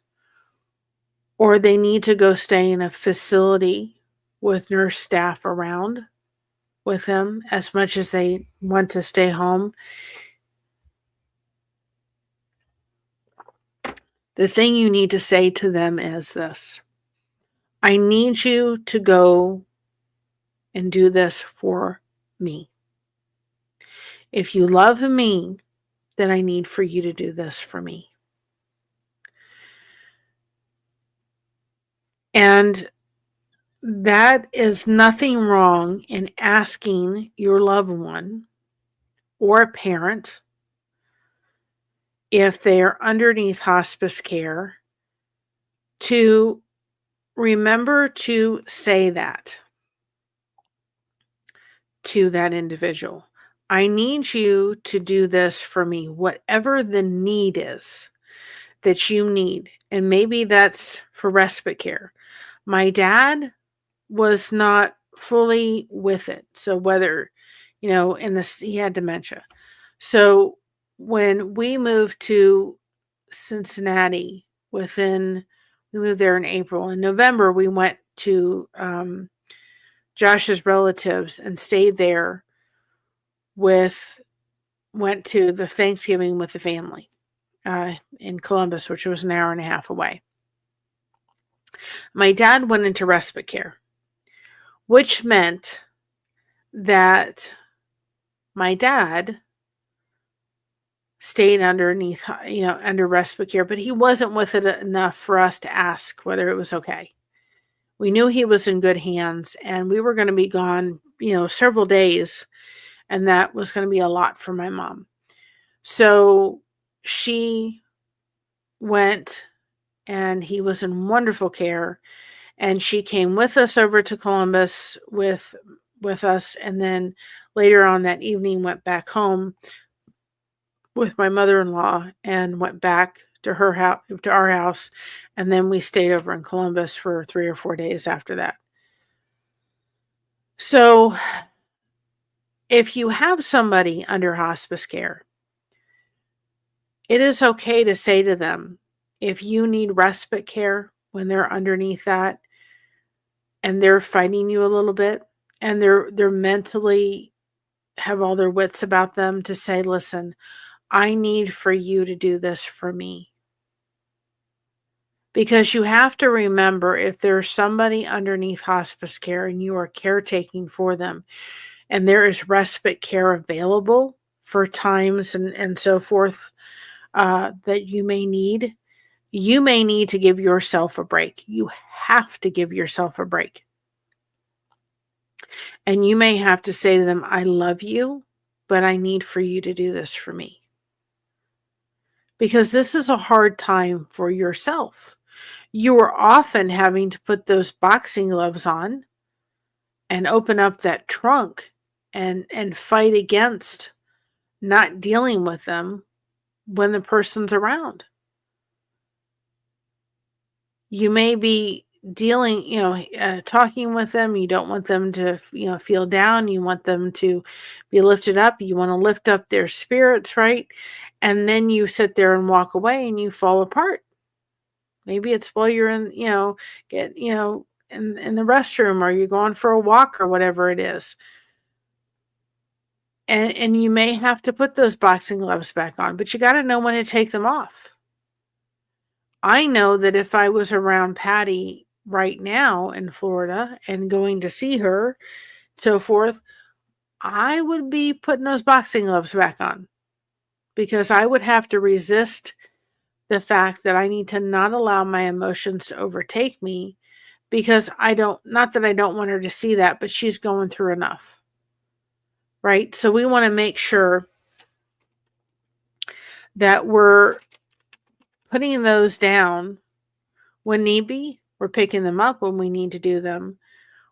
or they need to go stay in a facility with nurse staff around, with them as much as they want to stay home. The thing you need to say to them is this: I need you to go and do this for me. If you love me, then I need for you to do this for me. And that is nothing wrong in asking your loved one or a parent, if they are underneath hospice care, to remember to say that to that individual. I need you to do this for me, whatever the need is that you need. And maybe that's for respite care. My dad was not fully with it. So whether, he had dementia. So when we moved to Cincinnati, we moved there in April. In November, we went to Josh's relatives and stayed there went to the Thanksgiving with the family in Columbus, which was an hour and a half away. My dad went into respite care, which meant that my dad stayed under respite care, but he wasn't with it enough for us to ask whether it was okay. We knew he was in good hands, and we were going to be gone, several days, and that was going to be a lot for my mom. So she went, and he was in wonderful care, and she came with us over to Columbus with us, and then later on that evening went back home with my mother-in-law and went back to our house, and then we stayed over in Columbus for 3 or 4 days after that. So if you have somebody under hospice care, it is okay to say to them, if you need respite care when they're underneath that and they're fighting you a little bit and they're mentally have all their wits about them, to say, listen, I need for you to do this for me. Because you have to remember, if there's somebody underneath hospice care and you are caretaking for them and there is respite care available for times and so forth that you may need to give yourself a break. You have to give yourself a break. And you may have to say to them, I love you, but I need for you to do this for me. Because this is a hard time for yourself. You are often having to put those boxing gloves on and open up that trunk and fight against not dealing with them when the person's around. You may be talking with them. You don't want them to, feel down. You want them to be lifted up. You want to lift up their spirits, right? And then you sit there and walk away and you fall apart. Maybe it's while you're in, in the restroom, or you're going for a walk or whatever it is. And you may have to put those boxing gloves back on, but you got to know when to take them off. I know that if I was around Patty right now in Florida and going to see her, so forth, I would be putting those boxing gloves back on, because I would have to resist the fact that I need to not allow my emotions to overtake me, because not that I don't want her to see that, but she's going through enough, right? So we want to make sure that we're putting those down when need be. We're picking them up when we need to do them.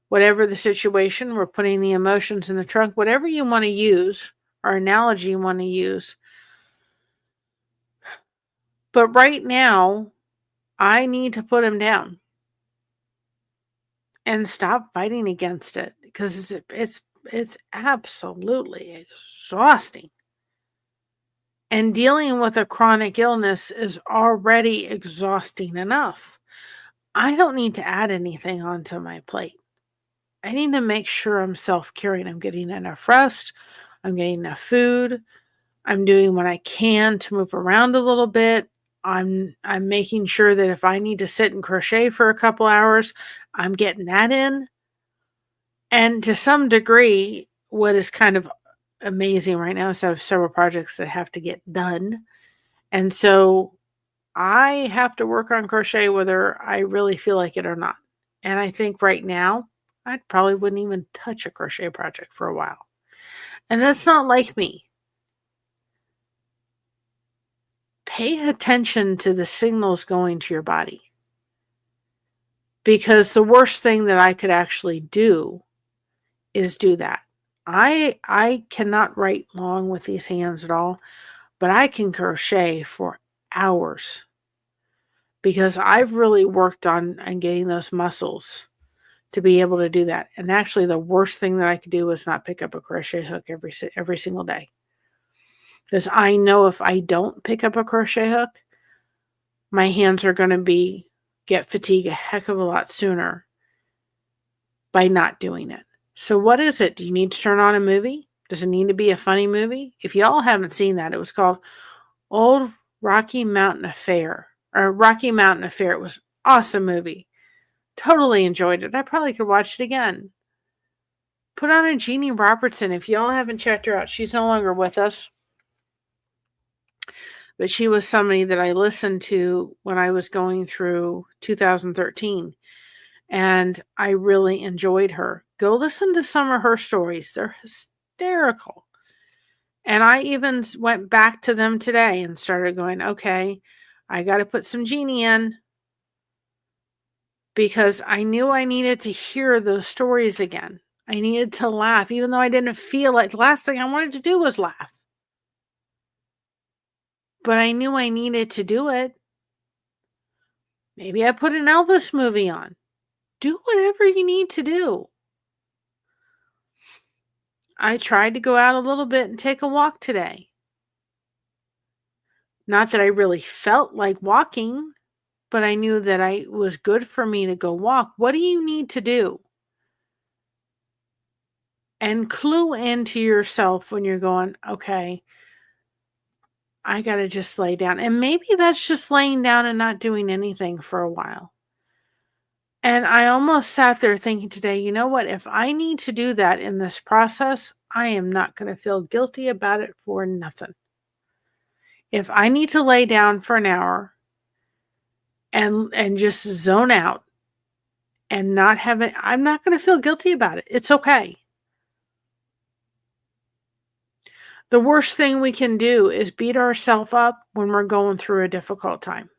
Whatever the situation, we're putting the emotions in the trunk, whatever you want to use, or analogy you want to use. But right now, I need to put them down and stop fighting against it, because it's absolutely exhausting. And dealing with a chronic illness is already exhausting enough. I don't need to add anything onto my plate. I need to make sure I'm self-caring. I'm getting enough rest. I'm getting enough food. I'm doing what I can to move around a little bit. I'm making sure that if I need to sit and crochet for a couple hours, I'm getting that in. And to some degree, what is kind of amazing right now is I have several projects that have to get done. And so I have to work on crochet whether I really feel like it or not. And I think right now, I probably wouldn't even touch a crochet project for a while. And that's not like me. Pay attention to the signals going to your body. Because the worst thing that I could actually do is do that. I cannot write long with these hands at all, but I can crochet for hours because I've really worked on getting those muscles to be able to do that. And actually, the worst thing that I could do is not pick up a crochet hook every single day. Because I know if I don't pick up a crochet hook, my hands are going to get fatigued a heck of a lot sooner by not doing it. So what is it? Do you need to turn on a movie? Does it need to be a funny movie? If y'all haven't seen that, it was called Old Rocky Mountain Affair. Or Rocky Mountain Affair. It was an awesome movie. Totally enjoyed it. I probably could watch it again. Put on a Jeannie Robertson. If y'all haven't checked her out, she's no longer with us. But she was somebody that I listened to when I was going through 2013. And I really enjoyed her. Go listen to some of her stories. They're hysterical. And I even went back to them today and started going, okay, I got to put some Jeannie in. Because I knew I needed to hear those stories again. I needed to laugh, even though I didn't feel like the last thing I wanted to do was laugh. But I knew I needed to do it. Maybe I put an Elvis movie on. Do whatever you need to do. I tried to go out a little bit and take a walk today. Not that I really felt like walking, but I knew that it was good for me to go walk. What do you need to do? And clue into yourself when you're going, okay, I got to just lay down. And maybe that's just laying down and not doing anything for a while. And I almost sat there thinking today, you know what? If I need to do that in this process, I am not going to feel guilty about it for nothing. If I need to lay down for an hour and just zone out and not have it, I'm not going to feel guilty about it. It's okay. The worst thing we can do is beat ourselves up when we're going through a difficult time.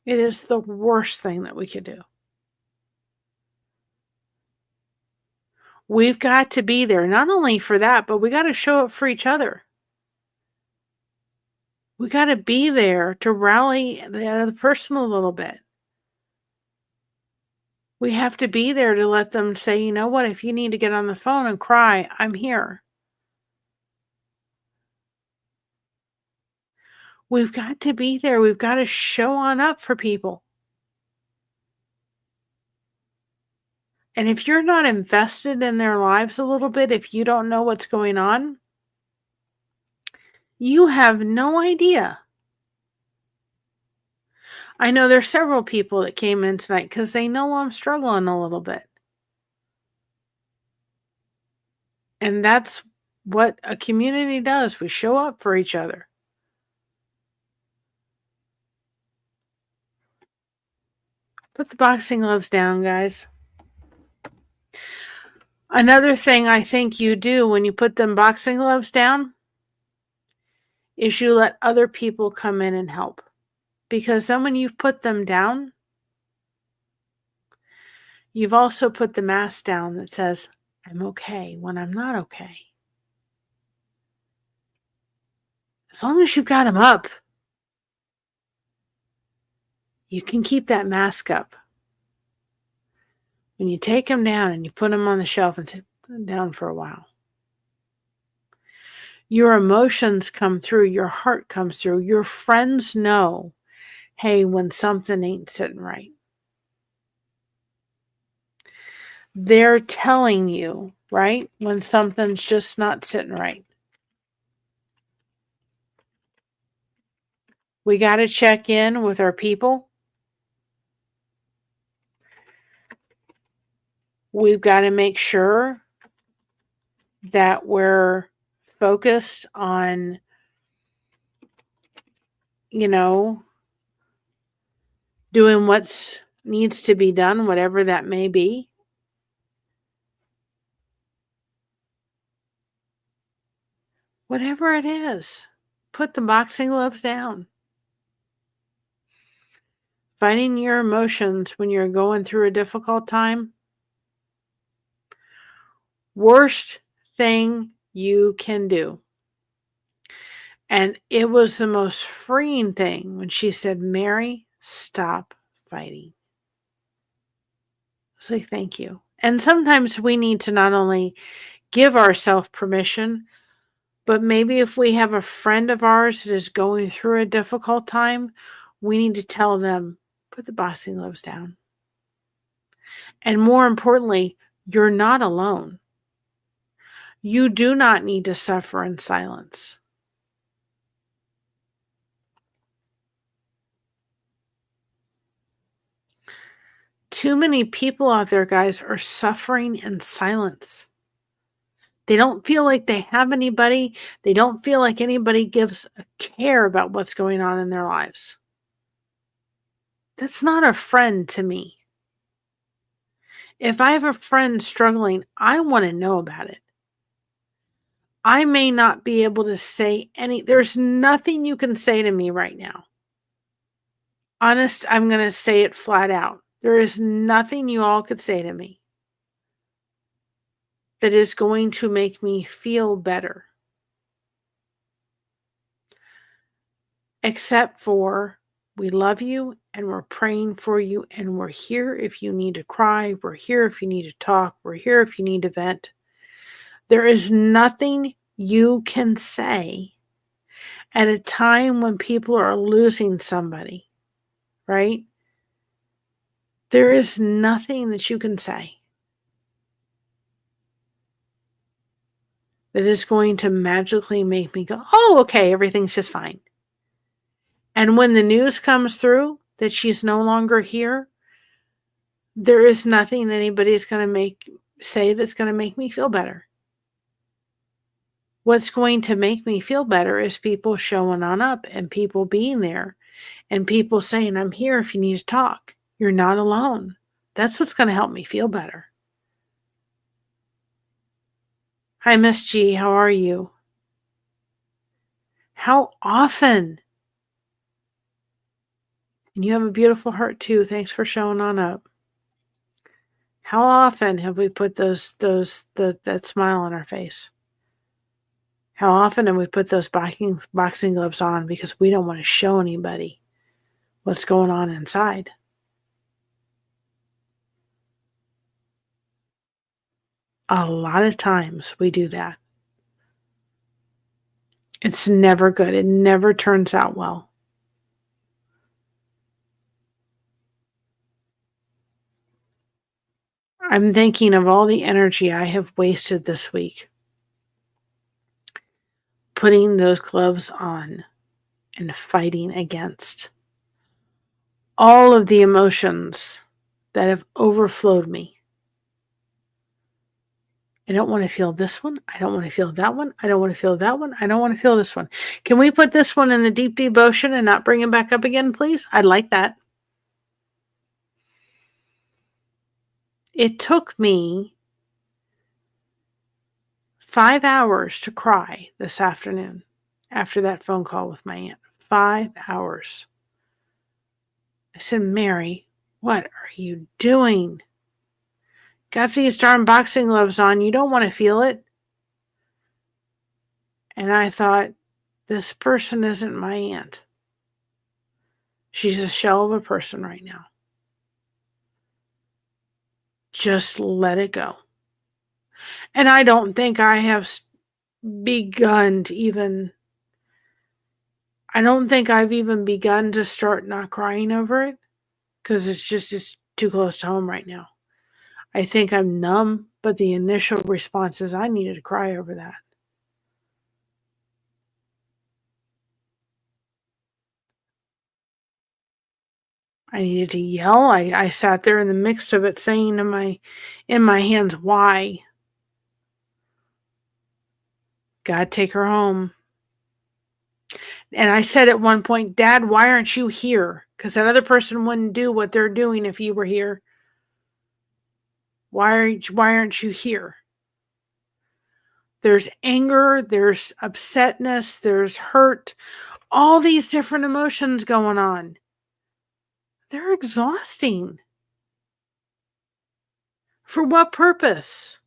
It is the worst thing that we could do. We've got to be there, not only for that, but we got to show up for each other. We got to be there to rally the other person a little bit. We have to be there to let them say, you know what, if you need to get on the phone and cry, I'm here. We've got to be there. We've got to show on up for people. And if you're not invested in their lives a little bit, if you don't know what's going on, you have no idea. I know there's several people that came in tonight because they know I'm struggling a little bit. And that's what a community does. We show up for each other. Put the boxing gloves down, guys. Another thing I think you do when you put them boxing gloves down is you let other people come in and help. Because then when you've put them down, you've also put the mask down that says, I'm okay when I'm not okay. As long as you've got them up, you can keep that mask up. When you take them down and you put them on the shelf and sit down for a while, your emotions come through, your heart comes through, your friends know, hey, when something ain't sitting right. They're telling you, right, when something's just not sitting right. We got to check in with our people. We've got to make sure that we're focused on, doing what's needs to be done, whatever that may be. Whatever it is, put the boxing gloves down. Fighting your emotions when you're going through a difficult time, worst thing you can do. And it was the most freeing thing when she said, Mary, stop fighting. I was like, thank you. And sometimes we need to not only give ourselves permission, but maybe if we have a friend of ours that is going through a difficult time, we need to tell them, put the boxing gloves down. And more importantly, you're not alone. You do not need to suffer in silence. Too many people out there, guys, are suffering in silence. They don't feel like they have anybody. They don't feel like anybody gives a care about what's going on in their lives. That's not a friend to me. If I have a friend struggling, I want to know about it. I may not be able to say there's nothing you can say to me right now. Honest, I'm going to say it flat out. There is nothing you all could say to me that is going to make me feel better. Except for, we love you and we're praying for you and we're here if you need to cry. We're here if you need to talk. We're here if you need to vent. There is nothing you can say at a time when people are losing somebody, right? There is nothing that you can say that is going to magically make me go, oh, okay, everything's just fine. And when the news comes through that she's no longer here, there is nothing anybody's going to say that's going to make me feel better. What's going to make me feel better is people showing on up and people being there and people saying, I'm here if you need to talk. You're not alone. That's what's going to help me feel better. Hi, Miss G. How are you? How often? And you have a beautiful heart too. Thanks for showing on up. How often have we put that smile on our face? How often have we put those boxing gloves on because we don't want to show anybody what's going on inside? A lot of times we do that. It's never good. It never turns out well. I'm thinking of all the energy I have wasted this week putting those gloves on and fighting against all of the emotions that have overflowed me. I don't want to feel this one. I don't want to feel that one. I don't want to feel that one. I don't want to feel this one. Can we put this one in the deep, deep ocean and not bring it back up again, please? I'd like that. It took me 5 hours to cry this afternoon after that phone call with my aunt. 5 hours. I said, Mary, what are you doing? Got these darn boxing gloves on. You don't want to feel it. And I thought, this person isn't my aunt. She's a shell of a person right now. Just let it go. And I don't think I have begun to even, I don't think I've even begun to start not crying over it because it's too close to home right now. I think I'm numb, but the initial response is I needed to cry over that. I needed to yell. I sat there in the midst of it saying in my hands, why? God, take her home. And I said at one point, Dad, why aren't you here? Because that other person wouldn't do what they're doing if you were here. Why aren't you here? There's anger, there's upsetness, there's hurt, all these different emotions going on. They're exhausting. For what purpose?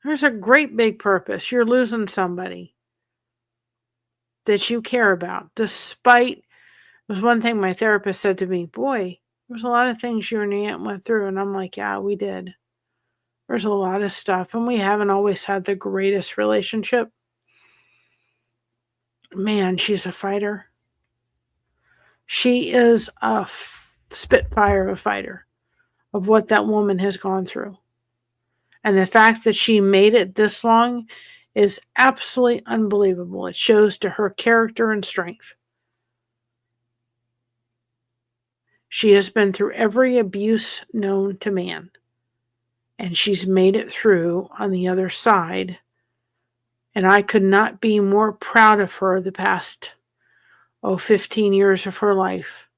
There's a great big purpose. You're losing somebody that you care about. Despite, it was one thing my therapist said to me, boy, there's a lot of things you and your aunt went through. And I'm like, yeah, we did. There's a lot of stuff. And we haven't always had the greatest relationship. Man, she's a fighter. She is a spitfire of a fighter of what that woman has gone through. And the fact that she made it this long is absolutely unbelievable. It shows to her character and strength. She has been through every abuse known to man. And she's made it through on the other side. And I could not be more proud of her the past, 15 years of her life.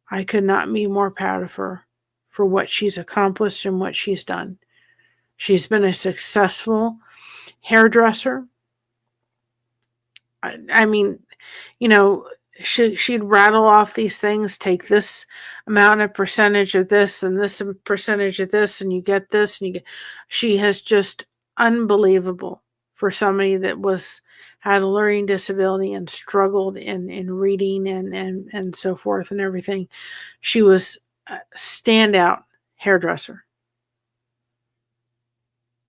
I could not be more proud of her for what she's accomplished and what she's done. She's been a successful hairdresser. I mean, you know, she'd rattle off these things, take this amount of percentage of this and this percentage of this, and you get this, and you get. She has just unbelievable for somebody that had a learning disability and struggled in reading and so forth and everything. She was a standout hairdresser.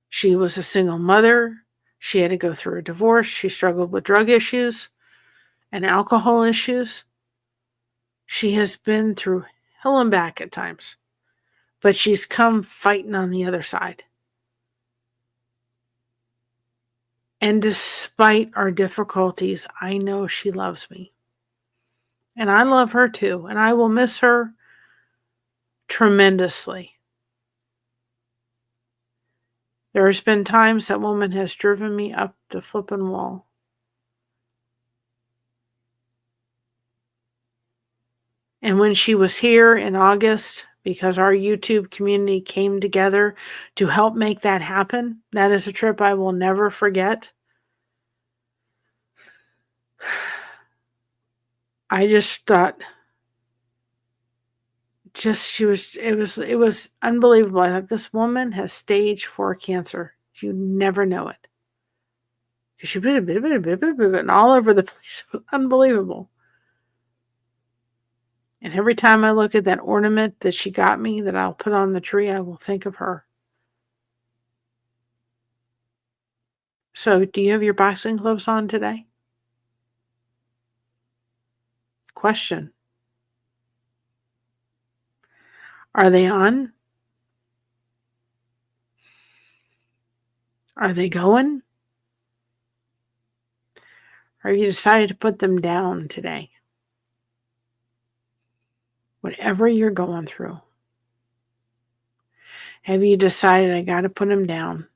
She was a single mother. She had to go through a divorce. She struggled with drug issues and alcohol issues. She has been through hell and back at times, but she's come fighting on the other side. And despite our difficulties, I know she loves me. And I love her too. And I will miss her tremendously. There's been times that woman has driven me up the flippin' wall. And when she was here in August, because our YouTube community came together to help make that happen, that is a trip I will never forget. I just thought, it was unbelievable. I thought, this woman has stage 4 cancer. You never know it. She and all over the place. It was unbelievable. And every time I look at that ornament that she got me that I'll put on the tree, I will think of her. So, do you have your boxing gloves on today? Question. Are they on? Are they going? Or have you decided to put them down today? Whatever you're going through, have you decided I got to put them down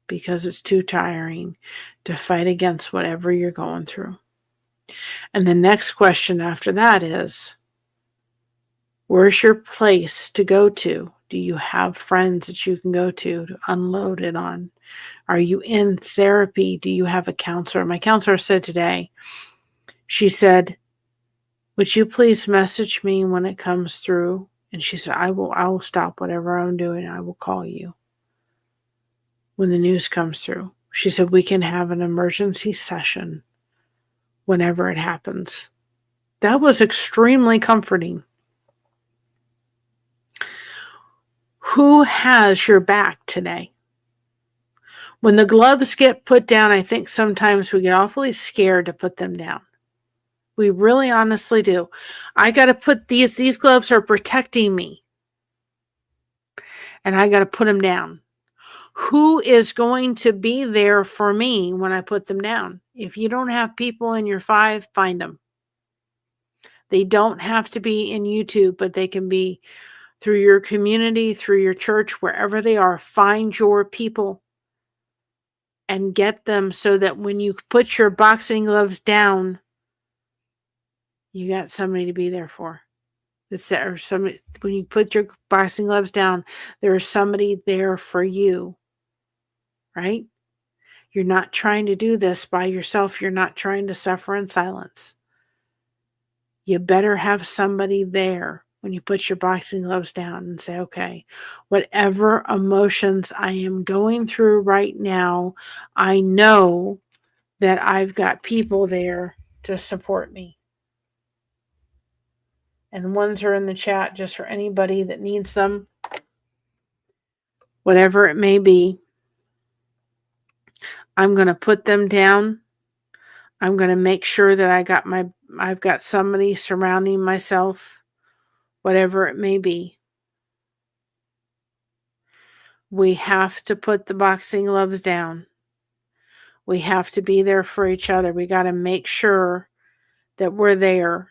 because it's too tiring to fight against whatever you're going through? And the next question after that is, where's your place to go to? Do you have friends that you can go to unload it on? Are you in therapy? Do you have a counselor? My counselor said today, she said, would you please message me when it comes through? And she said, I will stop whatever I'm doing. I will call you when the news comes through. She said, we can have an emergency session whenever it happens. That was extremely comforting. Who has your back today? When the gloves get put down, I think sometimes we get awfully scared to put them down. We really honestly do. I got to put these gloves are protecting me. and I got to put them down. Who is going to be there for me when I put them down? If you don't have people in your 5, find them. They don't have to be in YouTube, but they can be through your community, through your church, wherever they are. Find your people and get them so that when you put your boxing gloves down, you got somebody to be there for. When you put your boxing gloves down, there is somebody there for you, right? You're not trying to do this by yourself. You're not trying to suffer in silence. You better have somebody there when you put your boxing gloves down and say, okay, whatever emotions I am going through right now, I know that I've got people there to support me. And ones are in the chat just for anybody that needs them, whatever it may be. I'm going to put them down. I'm going to make sure that I've got somebody surrounding myself, whatever it may be. We have to put the boxing gloves down. We have to be there for each other. We got to make sure that we're there,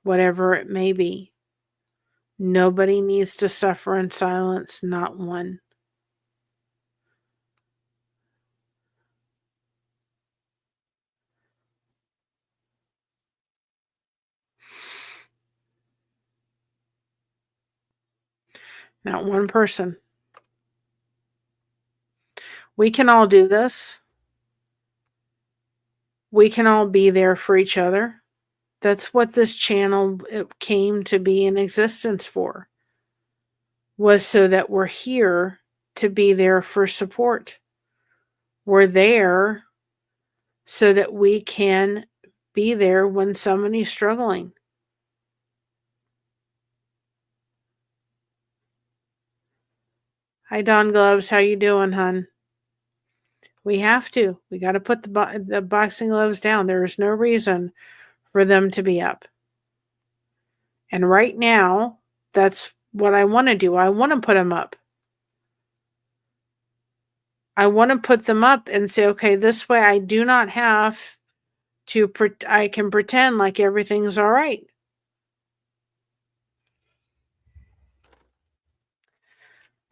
whatever it may be. Nobody needs to suffer in silence, not one. Not one person. We can all do this. We can all be there for each other. That's what this channel came to be in existence for. Was so that we're here to be there for support. We're there so that we can be there when somebody's struggling. Hi, Dawn Gloves. How you doing, hun? We have to. We got to put the boxing gloves down. There is no reason for them to be up. And right now, that's what I want to do. I want to put them up. I want to put them up and say, okay, this way I do not have to, I can pretend like everything's all right.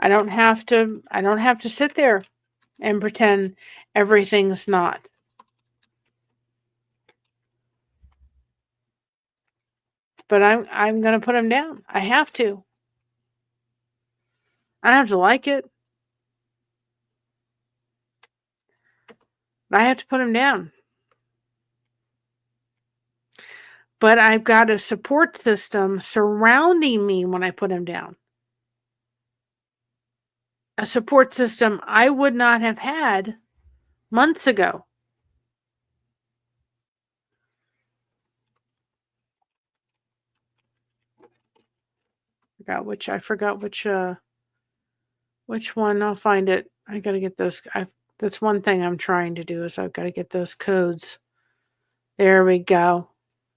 I don't have to sit there and pretend everything's not. But I'm going to put them down. I have to. I don't have to like it. But I have to put them down. But I've got a support system surrounding me when I put them down. A support system I would not have had months ago. I forgot which one. I'll find it. I got to get those. That's one thing I'm trying to do is I've got to get those codes. There we go.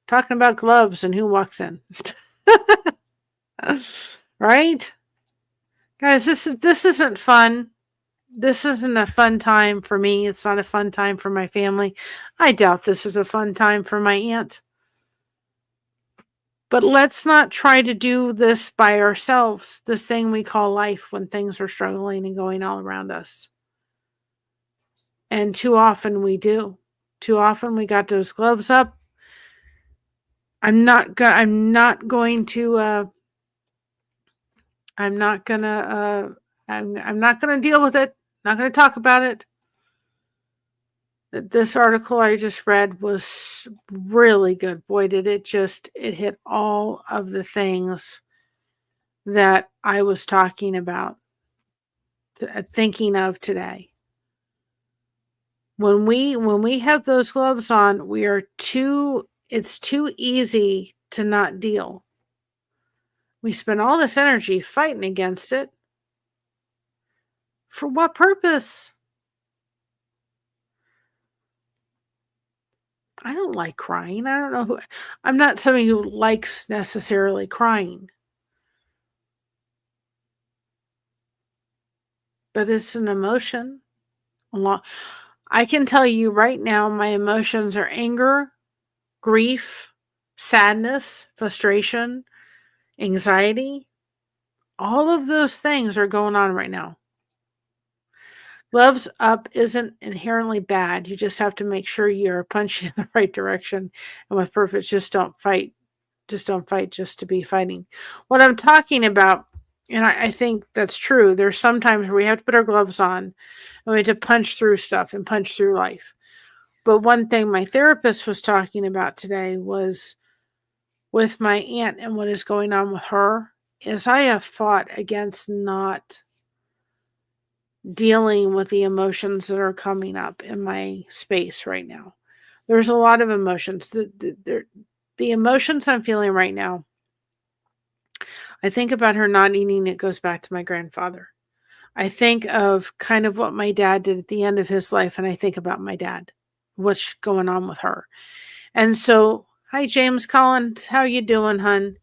Talking about gloves and who walks in. Right? Guys, this isn't fun. This isn't a fun time for me. It's not a fun time for my family. I doubt this is a fun time for my aunt. But let's not try to do this by ourselves, this thing we call life when things are struggling and going all around us. And too often we do. Too often we got those gloves up. I'm not going to deal with it. Not going to talk about it. This article I just read was really good. Boy, did it hit all of the things that I was talking about, thinking of today. When we have those gloves on, it's too easy to not deal. We spend all this energy fighting against it. For what purpose? I don't like crying. I don't know I'm not somebody who likes necessarily crying. but it's an emotion. I can tell you right now, my emotions are anger, grief, sadness, frustration, anxiety. All of those things are going on right now. Gloves up isn't inherently bad. You just have to make sure you're punching in the right direction. And with purpose, just don't fight. Just don't fight just to be fighting. What I'm talking about, and I think that's true, there's sometimes where we have to put our gloves on and we have to punch through stuff and punch through life. But one thing my therapist was talking about today was with my aunt and what is going on with her is I have fought against not dealing with the emotions that are coming up in my space right now. There's a lot of emotions. The emotions I'm feeling right now, I think about her not eating, it goes back to my grandfather. I think of kind of what my dad did at the end of his life, and I think about my dad, what's going on with her. And so, hi James Collins, how you doing, hun?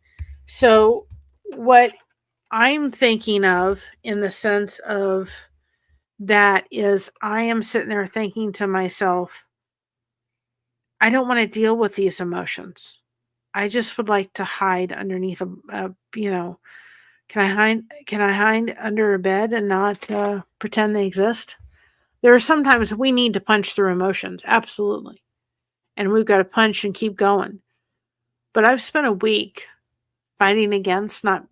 So what I'm thinking of in the sense of that is I am sitting there thinking to myself, I don't want to deal with these emotions. I just would like to hide underneath can I hide under a bed and not pretend they exist? There are sometimes we need to punch through emotions, absolutely. And we've got to punch and keep going. But I've spent a week fighting against not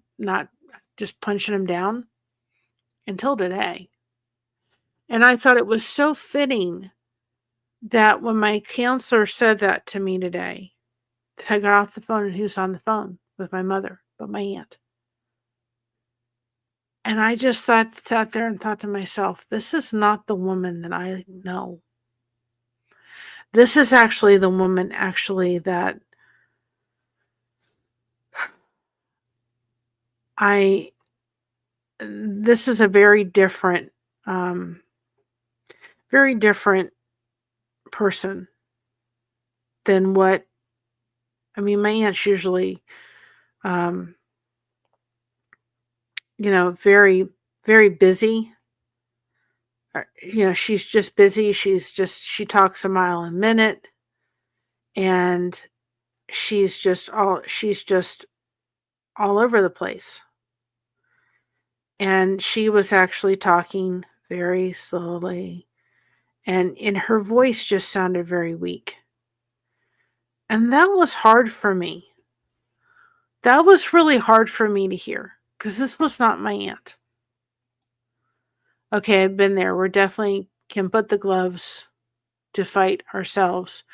just punching them down until today. And I thought it was so fitting that when my counselor said that to me today, that I got off the phone and he was on the phone with my mother, but my aunt. And I just sat there and thought to myself, this is not the woman that I know. This is actually the woman that this is a very different person than what, I mean, my aunt's usually, very, very busy. She's just busy. She talks a mile a minute and she's just all over the place. And she was actually talking very slowly and her voice just sounded very weak. And that was hard for me. That was really hard for me to hear because this was not my aunt. Okay, I've been there. We definitely can put the gloves to fight ourselves.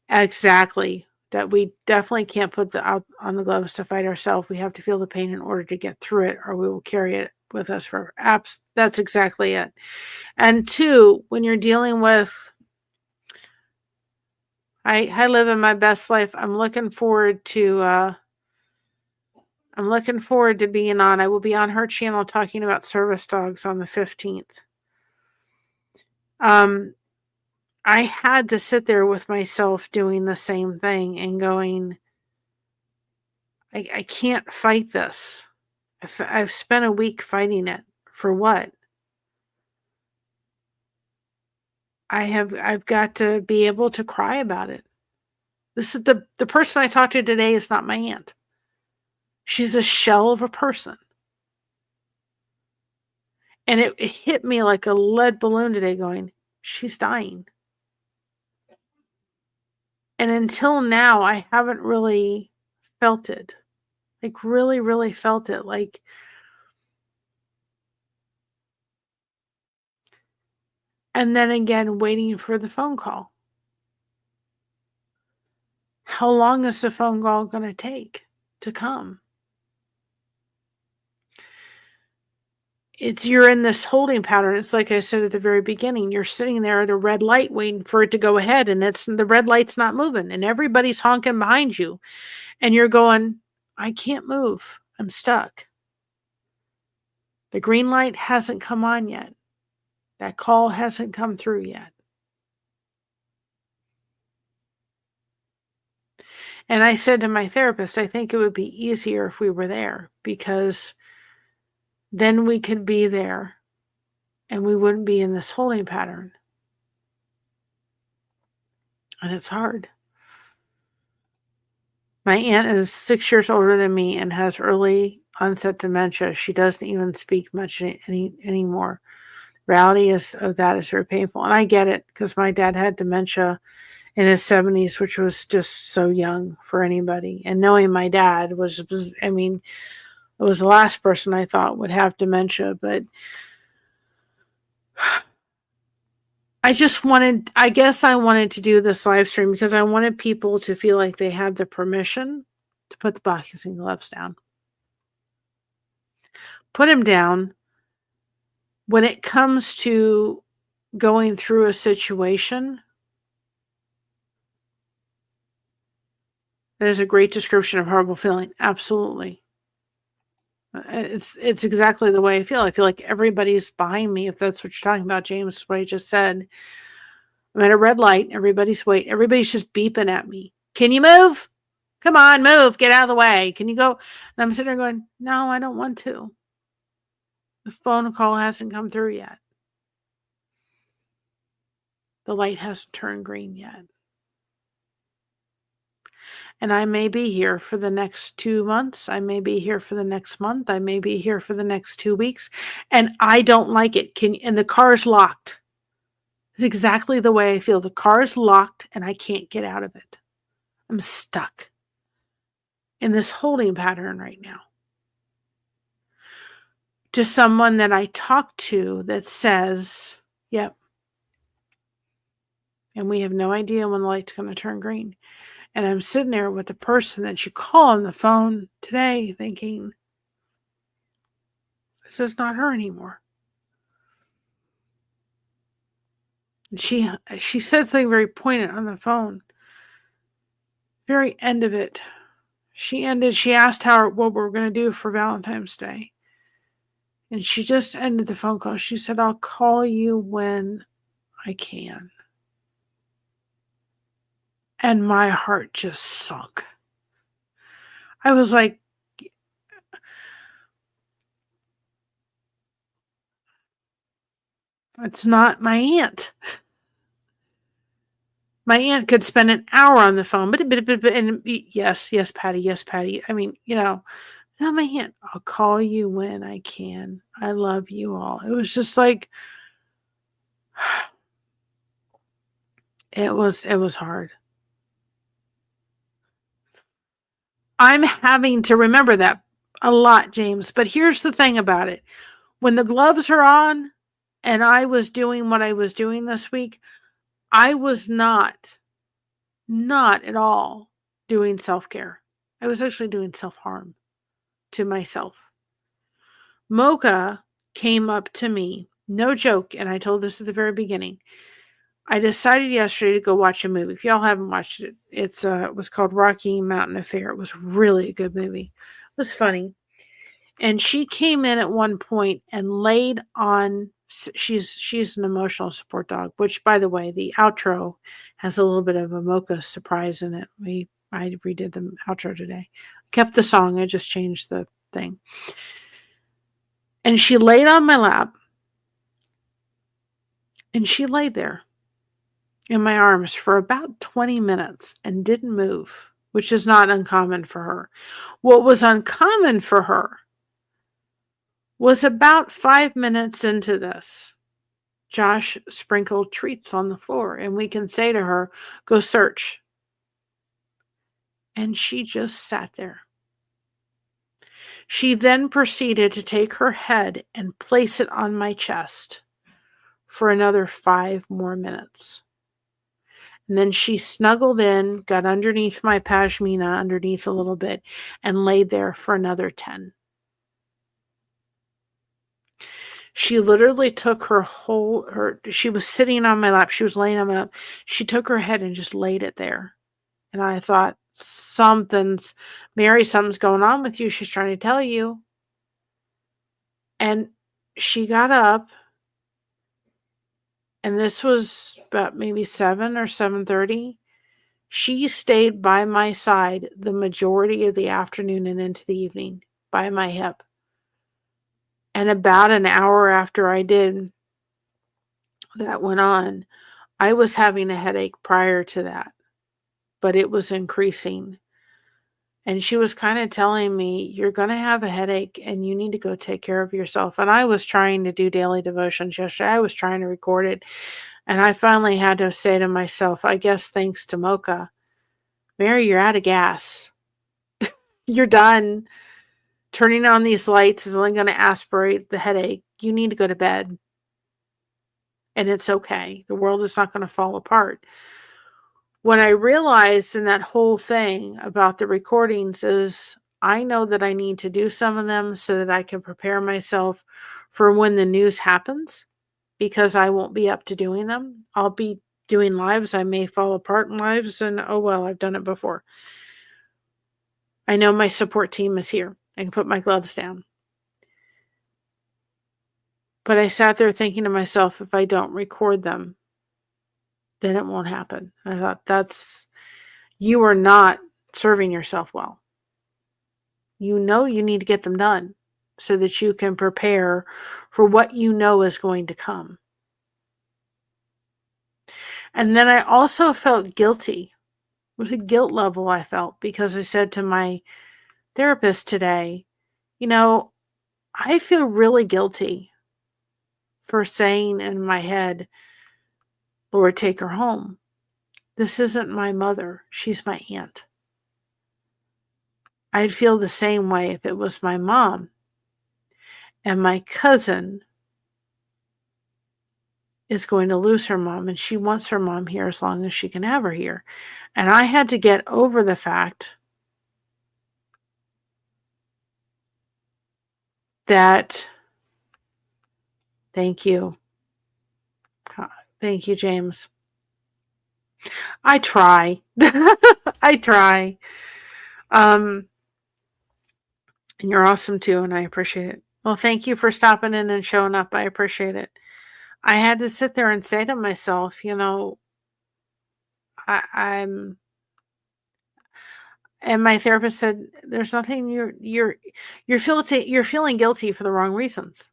Exactly. That we definitely can't put on the gloves to fight ourselves. We have to feel the pain in order to get through it, or we will carry it with us for apps. That's exactly it. And two, when you're dealing with, I live in my best life. I'm looking forward to being on. I will be on her channel talking about service dogs on the 15th. I had to sit there with myself doing the same thing and going, I can't fight this. I've spent a week fighting it. For what? I've got to be able to cry about it. This is the person I talked to today is not my aunt. She's a shell of a person. And it hit me like a lead balloon today going, she's dying. And until now, I haven't really felt it. Like really, really felt it. Like, and then again, waiting for the phone call. How long is the phone call going to take to come? You're in this holding pattern. It's like I said at the very beginning, you're sitting there at a red light waiting for it to go ahead and the red light's not moving and everybody's honking behind you and you're going, I can't move. I'm stuck. The green light hasn't come on yet. That call hasn't come through yet. And I said to my therapist, I think it would be easier if we were there because then we could be there and we wouldn't be in this holding pattern. And it's hard. My aunt is 6 years older than me and has early onset dementia. She doesn't even speak much anymore. Reality of that is very painful. And I get it, because my dad had dementia in his 70s, which was just so young for anybody. And knowing my dad it was the last person I thought would have dementia. But I guess I wanted to do this live stream because I wanted people to feel like they had the permission to put the boxing gloves down. Put them down. When it comes to going through a situation, there's a great description of horrible feeling. Absolutely. It's exactly the way I feel. I feel like everybody's behind me. If that's what you're talking about, James, what I just said. I'm at a red light. Everybody's waiting. Everybody's just beeping at me. Can you move? Come on, move. Get out of the way. Can you go? And I'm sitting there going, no, I don't want to. The phone call hasn't come through yet. The light hasn't turned green yet. And I may be here for the next 2 months. I may be here for the next month. I may be here for the next 2 weeks. And I don't like it. And the car's locked. It's exactly the way I feel. The car's locked and I can't get out of it. I'm stuck in this holding pattern right now. To someone that I talk to that says, yep. And we have no idea when the light's going to turn green. And I'm sitting there with the person that you call on the phone today thinking, this is not her anymore. And she said something very poignant on the phone. Very end of it. She asked what we were going to do for Valentine's Day. And she just ended the phone call. She said, I'll call you when I can. And my heart just sunk. I was like, it's not my aunt. My aunt could spend an hour on the phone, and yes, Patty. I mean, not my aunt. I'll call you when I can. I love you all. It was just like, it was hard. I'm having to remember that a lot, James. But here's the thing about it. When the gloves are on and I was doing what I was doing this week, I was not at all doing self-care. I was actually doing self-harm to myself. Mocha came up to me, no joke, and I told this at the very beginning. I decided yesterday to go watch a movie. If y'all haven't watched it, it was called Rocky Mountain Affair. It was really a good movie. It was funny. And she came in at one point and laid on, she's an emotional support dog, which, by the way, the outro has a little bit of a Mocha surprise in it. I redid the outro today. Kept the song, I just changed the thing. And she laid on my lap, and she laid there in my arms for about 20 minutes and didn't move, which is not uncommon for her. What was uncommon for her was about 5 minutes into this, Josh sprinkled treats on the floor, and we can say to her, go search. And she just sat there. She then proceeded to take her head and place it on my chest for another 5 more minutes. And then she snuggled in, got underneath my pashmina, underneath a little bit, and laid there for another 10. She literally took she was sitting on my lap. She was laying on my lap. She took her head and just laid it there. And I thought, Mary, something's going on with you. She's trying to tell you. And she got up. And this was about maybe 7 or 7:30. She stayed by my side the majority of the afternoon and into the evening by my hip. And about an hour after I did, that went on, I was having a headache prior to that, but it was increasing. And she was kind of telling me, you're going to have a headache and you need to go take care of yourself. And I was trying to do daily devotions yesterday. I was trying to record it. And I finally had to say to myself, I guess thanks to Mocha, Mary, you're out of gas. You're done. Turning on these lights is only going to aspirate the headache. You need to go to bed. And it's okay. The world is not going to fall apart. What I realized in that whole thing about the recordings is I know that I need to do some of them so that I can prepare myself for when the news happens, because I won't be up to doing them. I'll be doing lives. I may fall apart in lives, and oh well, I've done it before. I know my support team is here. I can put my gloves down. But I sat there thinking to myself, if I don't record them, then it won't happen. I thought, you are not serving yourself well. You know you need to get them done so that you can prepare for what you know is going to come. And then I also felt guilty. It was a guilt level I felt, because I said to my therapist today, I feel really guilty for saying in my head, Lord, take her home. This isn't my mother. She's my aunt. I'd feel the same way if it was my mom. And my cousin is going to lose her mom, and she wants her mom here as long as she can have her here. And I had to get over the fact that, thank you. Thank you, James. I try. I try. And you're awesome too, and I appreciate it. Well, thank you for stopping in and showing up. I appreciate it. I had to sit there and say to myself, I'm, and my therapist said, there's nothing you're feeling guilty for the wrong reasons.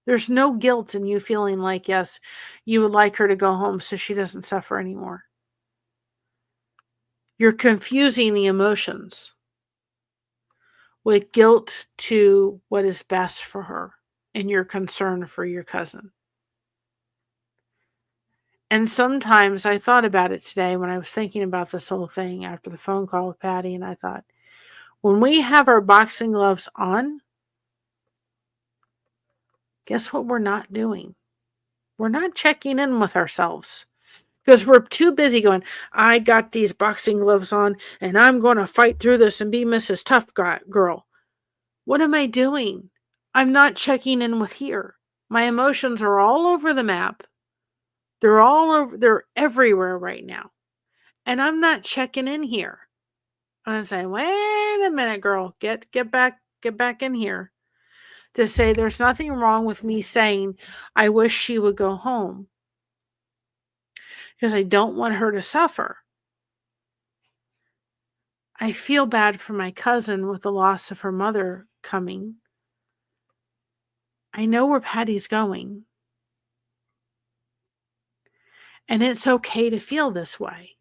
There's no guilt in you feeling like, yes, you would like her to go home so she doesn't suffer anymore. You're confusing the emotions with guilt to what is best for her and your concern for your cousin. And sometimes I thought about it today when I was thinking about this whole thing after the phone call with Patty, and I thought, when we have our boxing gloves on, guess what we're not doing? We're not checking in with ourselves, because we're too busy going, I got these boxing gloves on and I'm going to fight through this and be Mrs. Tough Girl. What am I doing? I'm not checking in with here. My emotions are all over the map. They're everywhere right now. And I'm not checking in here. And I say, wait a minute, girl, get back in here. To say there's nothing wrong with me saying I wish she would go home, because I don't want her to suffer. I feel bad for my cousin with the loss of her mother coming. I know where Patty's going. And it's okay to feel this way.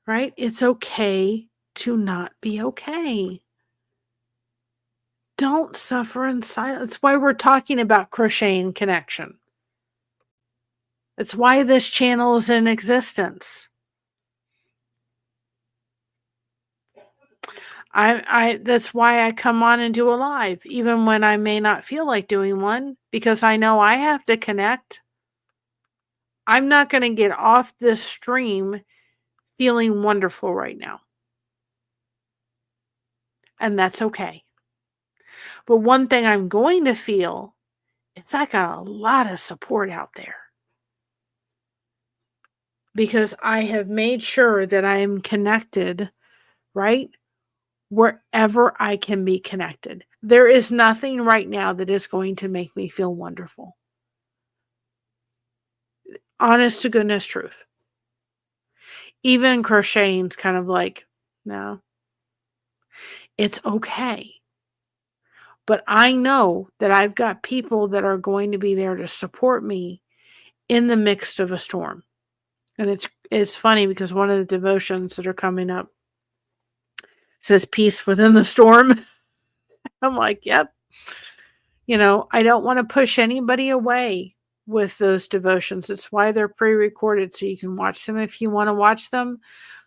Right? It's okay to not be okay. Don't suffer in silence. That's why we're talking about crocheting connection. It's why this channel is in existence. That's why I come on and do a live, even when I may not feel like doing one, because I know I have to connect. I'm not going to get off this stream feeling wonderful right now. And that's okay. But one thing I'm going to feel, it's I got a lot of support out there. Because I have made sure that I am connected, right? Wherever I can be connected. There is nothing right now that is going to make me feel wonderful. Honest to goodness truth. Even crocheting's kind of like, no. It's okay. But I know that I've got people that are going to be there to support me in the midst of a storm. And it's funny because one of the devotions that are coming up says peace within the storm. I'm like, yep. I don't want to push anybody away with those devotions. It's why they're pre-recorded so you can watch them if you want to watch them.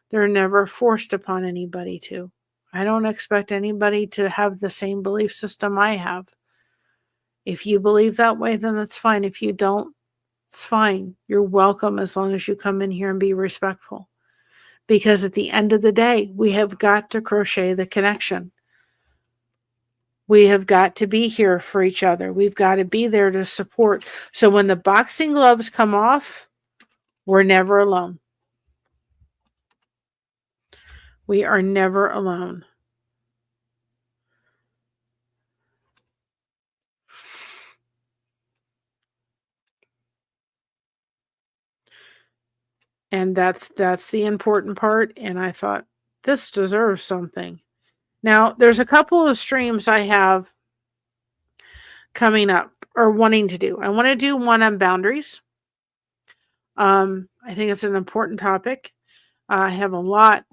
They're never forced upon anybody to. I don't expect anybody to have the same belief system I have. If you believe that way, then that's fine. If you don't, it's fine. You're welcome as long as you come in here and be respectful. Because at the end of the day, we have got to crochet the connection. We have got to be here for each other. We've got to be there to support. So when the boxing gloves come off, we're never alone. We are never alone. And that's the important part. And I thought, this deserves something. Now, there's a couple of streams I have coming up or wanting to do. I want to do one on boundaries. I think it's an important topic. I have a lot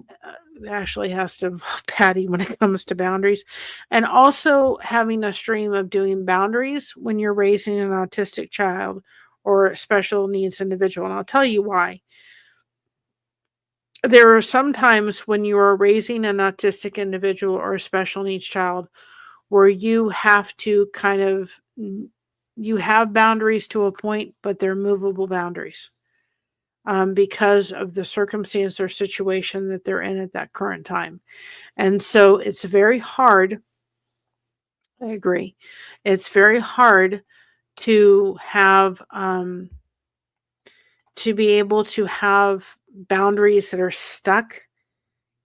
that actually has to involve Patty when it comes to boundaries. And also having a stream of doing boundaries when you're raising an autistic child or a special needs individual. And I'll tell you why. There are some times when you are raising an autistic individual or a special needs child where you have to you have boundaries to a point, but they're movable boundaries because of the circumstance or situation that they're in at that current time. And so it's very hard. I agree. It's very hard to have, to be able to have boundaries that are stuck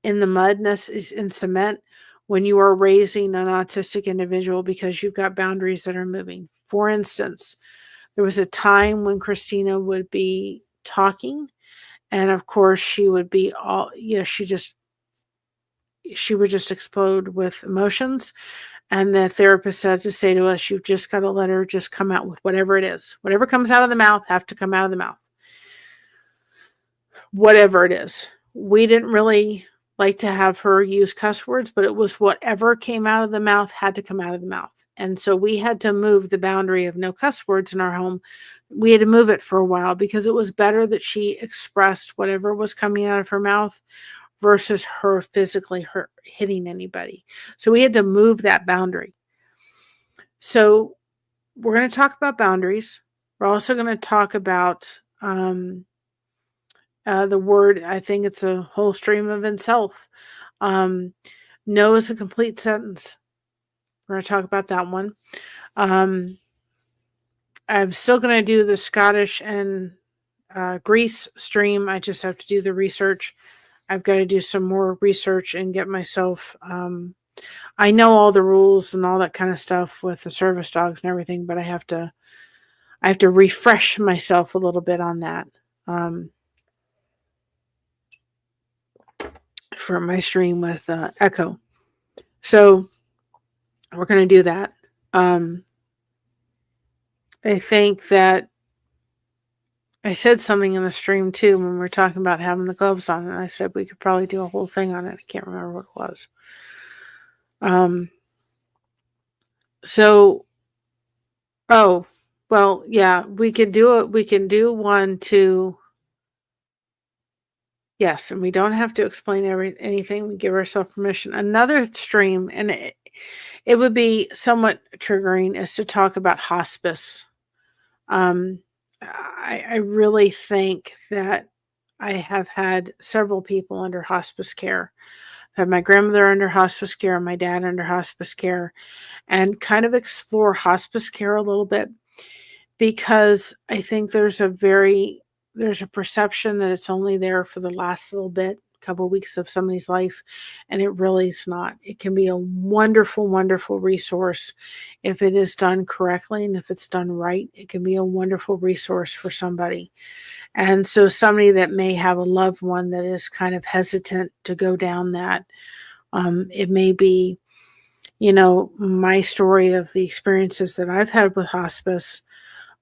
in the mudness in cement when you are raising an autistic individual because you've got boundaries that are moving. For instance, there was a time when Christina would be talking, and of course she would be she would just explode with emotions. And the therapist said to say to us, you've just got to let her just come out with whatever it is. Whatever comes out of the mouth have to come out of the mouth. Whatever it is. We didn't really like to have her use cuss words, but it was whatever came out of the mouth had to come out of the mouth. And so we had to move the boundary of no cuss words in our home. We had to move it for a while because it was better that she expressed whatever was coming out of her mouth versus her physically hitting anybody. So we had to move that boundary. So we're going to talk about boundaries. We're also going to talk about the word. I think it's a whole stream of itself. No is a complete sentence. We're going to talk about that one. I'm still going to do the Scottish and Greece stream. I just have to do the research. I've got to do some more research and get myself. I know all the rules and all that kind of stuff with the service dogs and everything, but I have to refresh myself a little bit on that for my stream with Echo. So we're going to do that. I think that I said something in the stream too when we were talking about having the gloves on, and I said we could probably do a whole thing on it. I can't remember what it was. Yeah, we could do it. We can do one to, yes, and we don't have to explain anything. We give ourselves permission. Another stream, and it would be somewhat triggering, is to talk about hospice. I really think that I have had several people under hospice care. I had my grandmother under hospice care, my dad under hospice care, and kind of explore hospice care a little bit because I think there's a perception that it's only there for the last little bit, couple of weeks of somebody's life, and it really is not. It can be a wonderful, wonderful resource if it is done correctly, and if it's done right, it can be a wonderful resource for somebody. And so somebody that may have a loved one that is kind of hesitant to go down that, it may be, my story of the experiences that I've had with hospice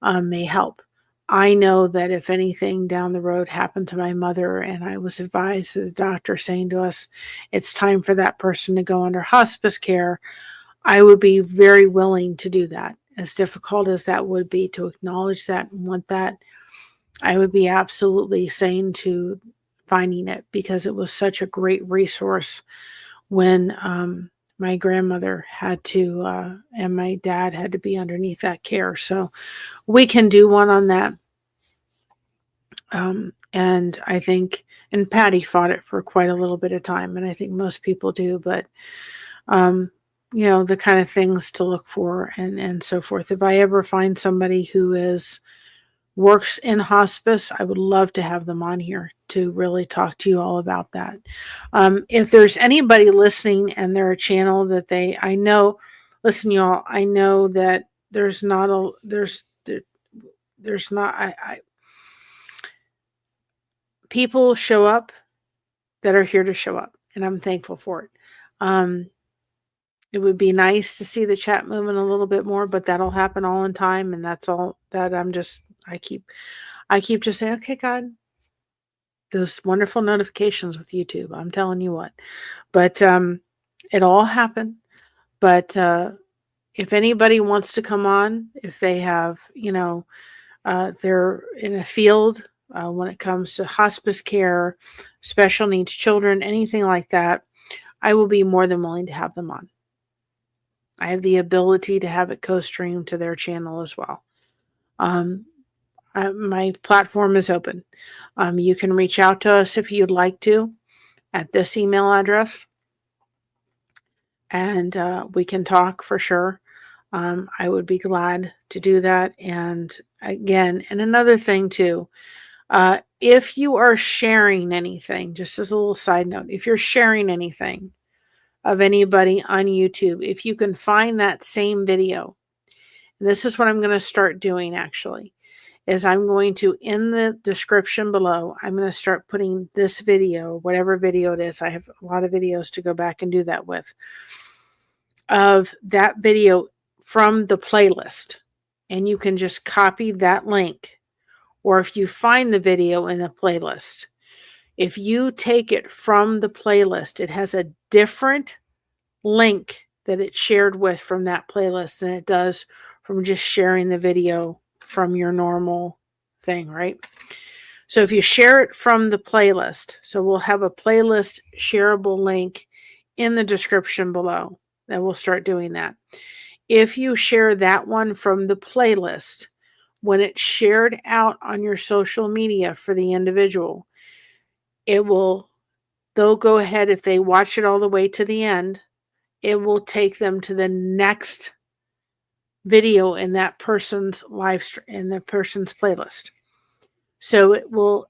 may help. I know that if anything down the road happened to my mother and I was advised the doctor saying to us, it's time for that person to go under hospice care, I would be very willing to do that. As difficult as that would be to acknowledge that and want that, I would be absolutely sane to finding it because it was such a great resource when my grandmother had to, and my dad had to be underneath that care. So we can do one on that. And I think, and Patty fought it for quite a little bit of time, and I think most people do, but the kind of things to look for and so forth. If I ever find somebody who works in hospice, I would love to have them on here to really talk to you all about that. If there's anybody listening and they're a channel that I know, listen, y'all, I know that there's not people show up that are here to show up, and I'm thankful for it. It would be nice to see the chat moving a little bit more, but that'll happen all in time, and that's all that I keep just saying, okay, God, those wonderful notifications with YouTube, I'm telling you what. But it all happened. But if anybody wants to come on, if they have, they're in a field when it comes to hospice care, special needs children, anything like that, I will be more than willing to have them on. I have the ability to have it co-stream to their channel as well. My platform is open. You can reach out to us if you'd like to at this email address, and we can talk for sure. I would be glad to do that. And again, and another thing too, if you are sharing anything, just as a little side note, if you're sharing anything of anybody on YouTube, if you can find that same video, and this is what I'm going to start doing actually, is I'm going to, in the description below, I'm going to start putting this video, whatever video it is. I have a lot of videos to go back and do that with, of that video from the playlist. And you can just copy that link. Or if you find the video in the playlist, if you take it from the playlist, it has a different link that it's shared with from that playlist than it does from just sharing the video from your normal thing, right? So if you share it from the playlist, so we'll have a playlist shareable link in the description below, and we'll start doing that. If you share that one from the playlist, when it's shared out on your social media for the individual, they'll go ahead, if they watch it all the way to the end, it will take them to the next video in that person's live stream, in the person's playlist. So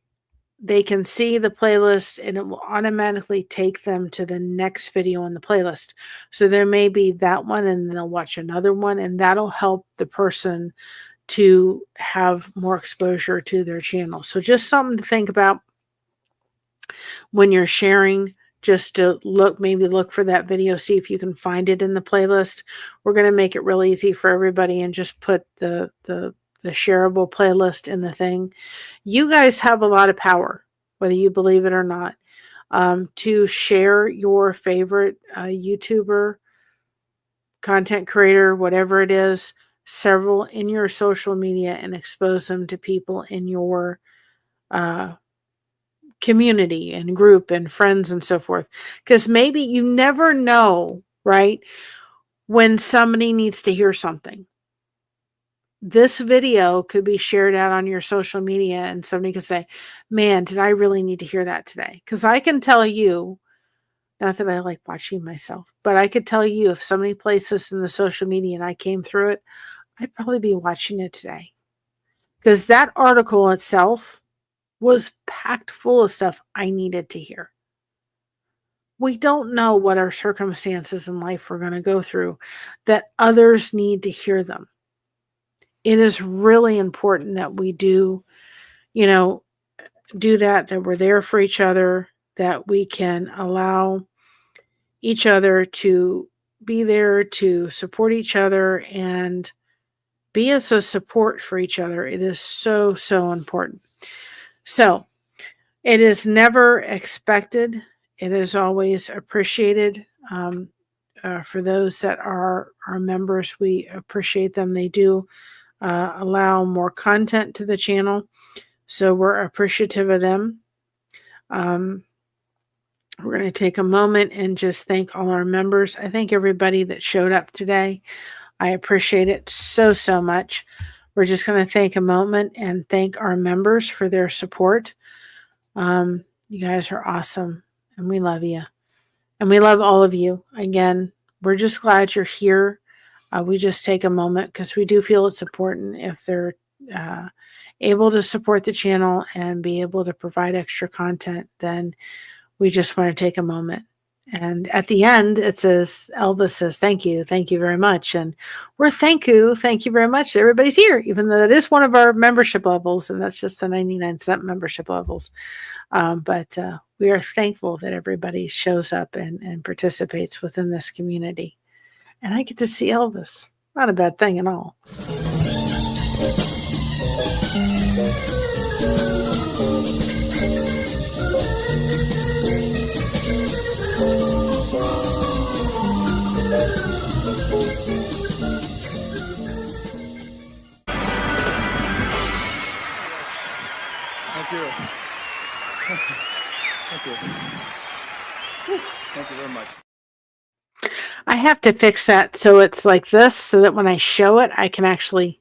they can see the playlist and it will automatically take them to the next video in the playlist. So there may be that one and they'll watch another one, and that'll help the person to have more exposure to their channel. So just something to think about when you're sharing, just to look for that video, see if you can find it in the playlist. We're going to make it real easy for everybody and just put the shareable playlist in the thing. You guys have a lot of power, whether you believe it or not, to share your favorite YouTuber, content creator, whatever it is, several in your social media and expose them to people in your community and group and friends and so forth. Because maybe you never know, right, when somebody needs to hear something. This video could be shared out on your social media and somebody could say, man, did I really need to hear that today? Because I can tell you, not that I like watching myself, but I could tell you if somebody placed this in the social media and I came through it, I'd probably be watching it today. Because that article itself was packed full of stuff I needed to hear. We don't know what our circumstances in life we're going to go through, that others need to hear them. It is really important that we do that we're there for each other, that we can allow each other to be there to support each other and be as a support for each other. It is so, so important. So it is never expected. It is always appreciated. For those that are our members, we appreciate them. They do allow more content to the channel, so we're appreciative of them. We're going to take a moment and just thank all our members. I thank everybody that showed up today. I appreciate it so, so much. We're just going to take a moment and thank our members for their support. You guys are awesome, and we love you. And we love all of you. Again, we're just glad you're here. We just take a moment because we do feel it's important if they're able to support the channel and be able to provide extra content, then we just want to take a moment. And at the end, it says, Elvis says, thank you very much. And we're thank you very much. Everybody's here, even though that is one of our membership levels, and that's just the 99-cent membership levels. But we are thankful that everybody shows up and participates within this community. And I get to see Elvis. Not a bad thing at all. Thank you. Thank you. Thank you very much. I have to fix that so it's like this, so that when I show it, I can actually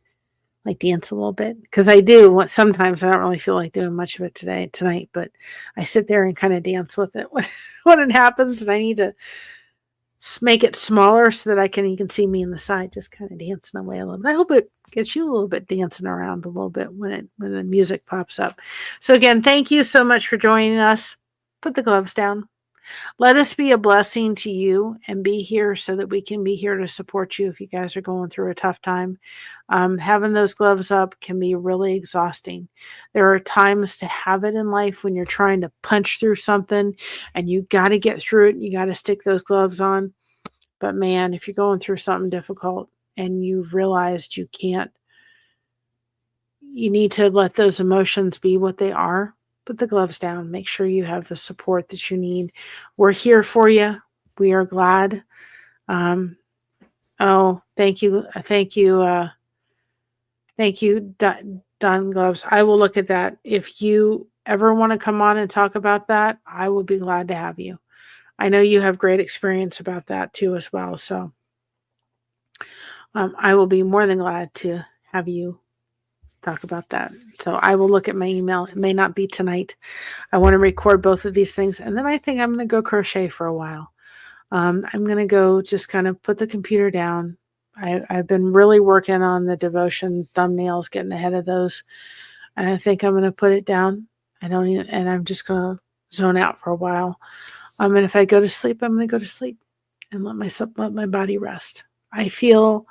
like dance a little bit. Because I do. Sometimes I don't really feel like doing much of it tonight, but I sit there and kind of dance with it when it happens, and I need to make it smaller so that you can see me in the side, just kind of dancing away a little bit. I hope it gets you a little bit dancing around a little bit when the music pops up. So again, thank you so much for joining us. Put the gloves down. Let us be a blessing to you and be here so that we can be here to support you if you guys are going through a tough time. Having those gloves up can be really exhausting. There are times to have it in life when you're trying to punch through something and you got to get through it. You got to stick those gloves on. But man, if you're going through something difficult and you've realized you can't, you need to let those emotions be what they are. Put the gloves down. Make sure you have the support that you need. We're here for you. We are glad. Thank you. Thank you, Don Gloves. I will look at that. If you ever want to come on and talk about that, I will be glad to have you. I know you have great experience about that too as well. So I will be more than glad to have you talk about that. So I will look at my email. It may not be tonight. I want to record both of these things. And then I think I'm going to go crochet for a while. I'm going to go just kind of put the computer down. I've been really working on the devotion thumbnails, getting ahead of those. And I think I'm going to put it down. And I'm just going to zone out for a while. And if I go to sleep, I'm going to go to sleep and let my body rest. I feel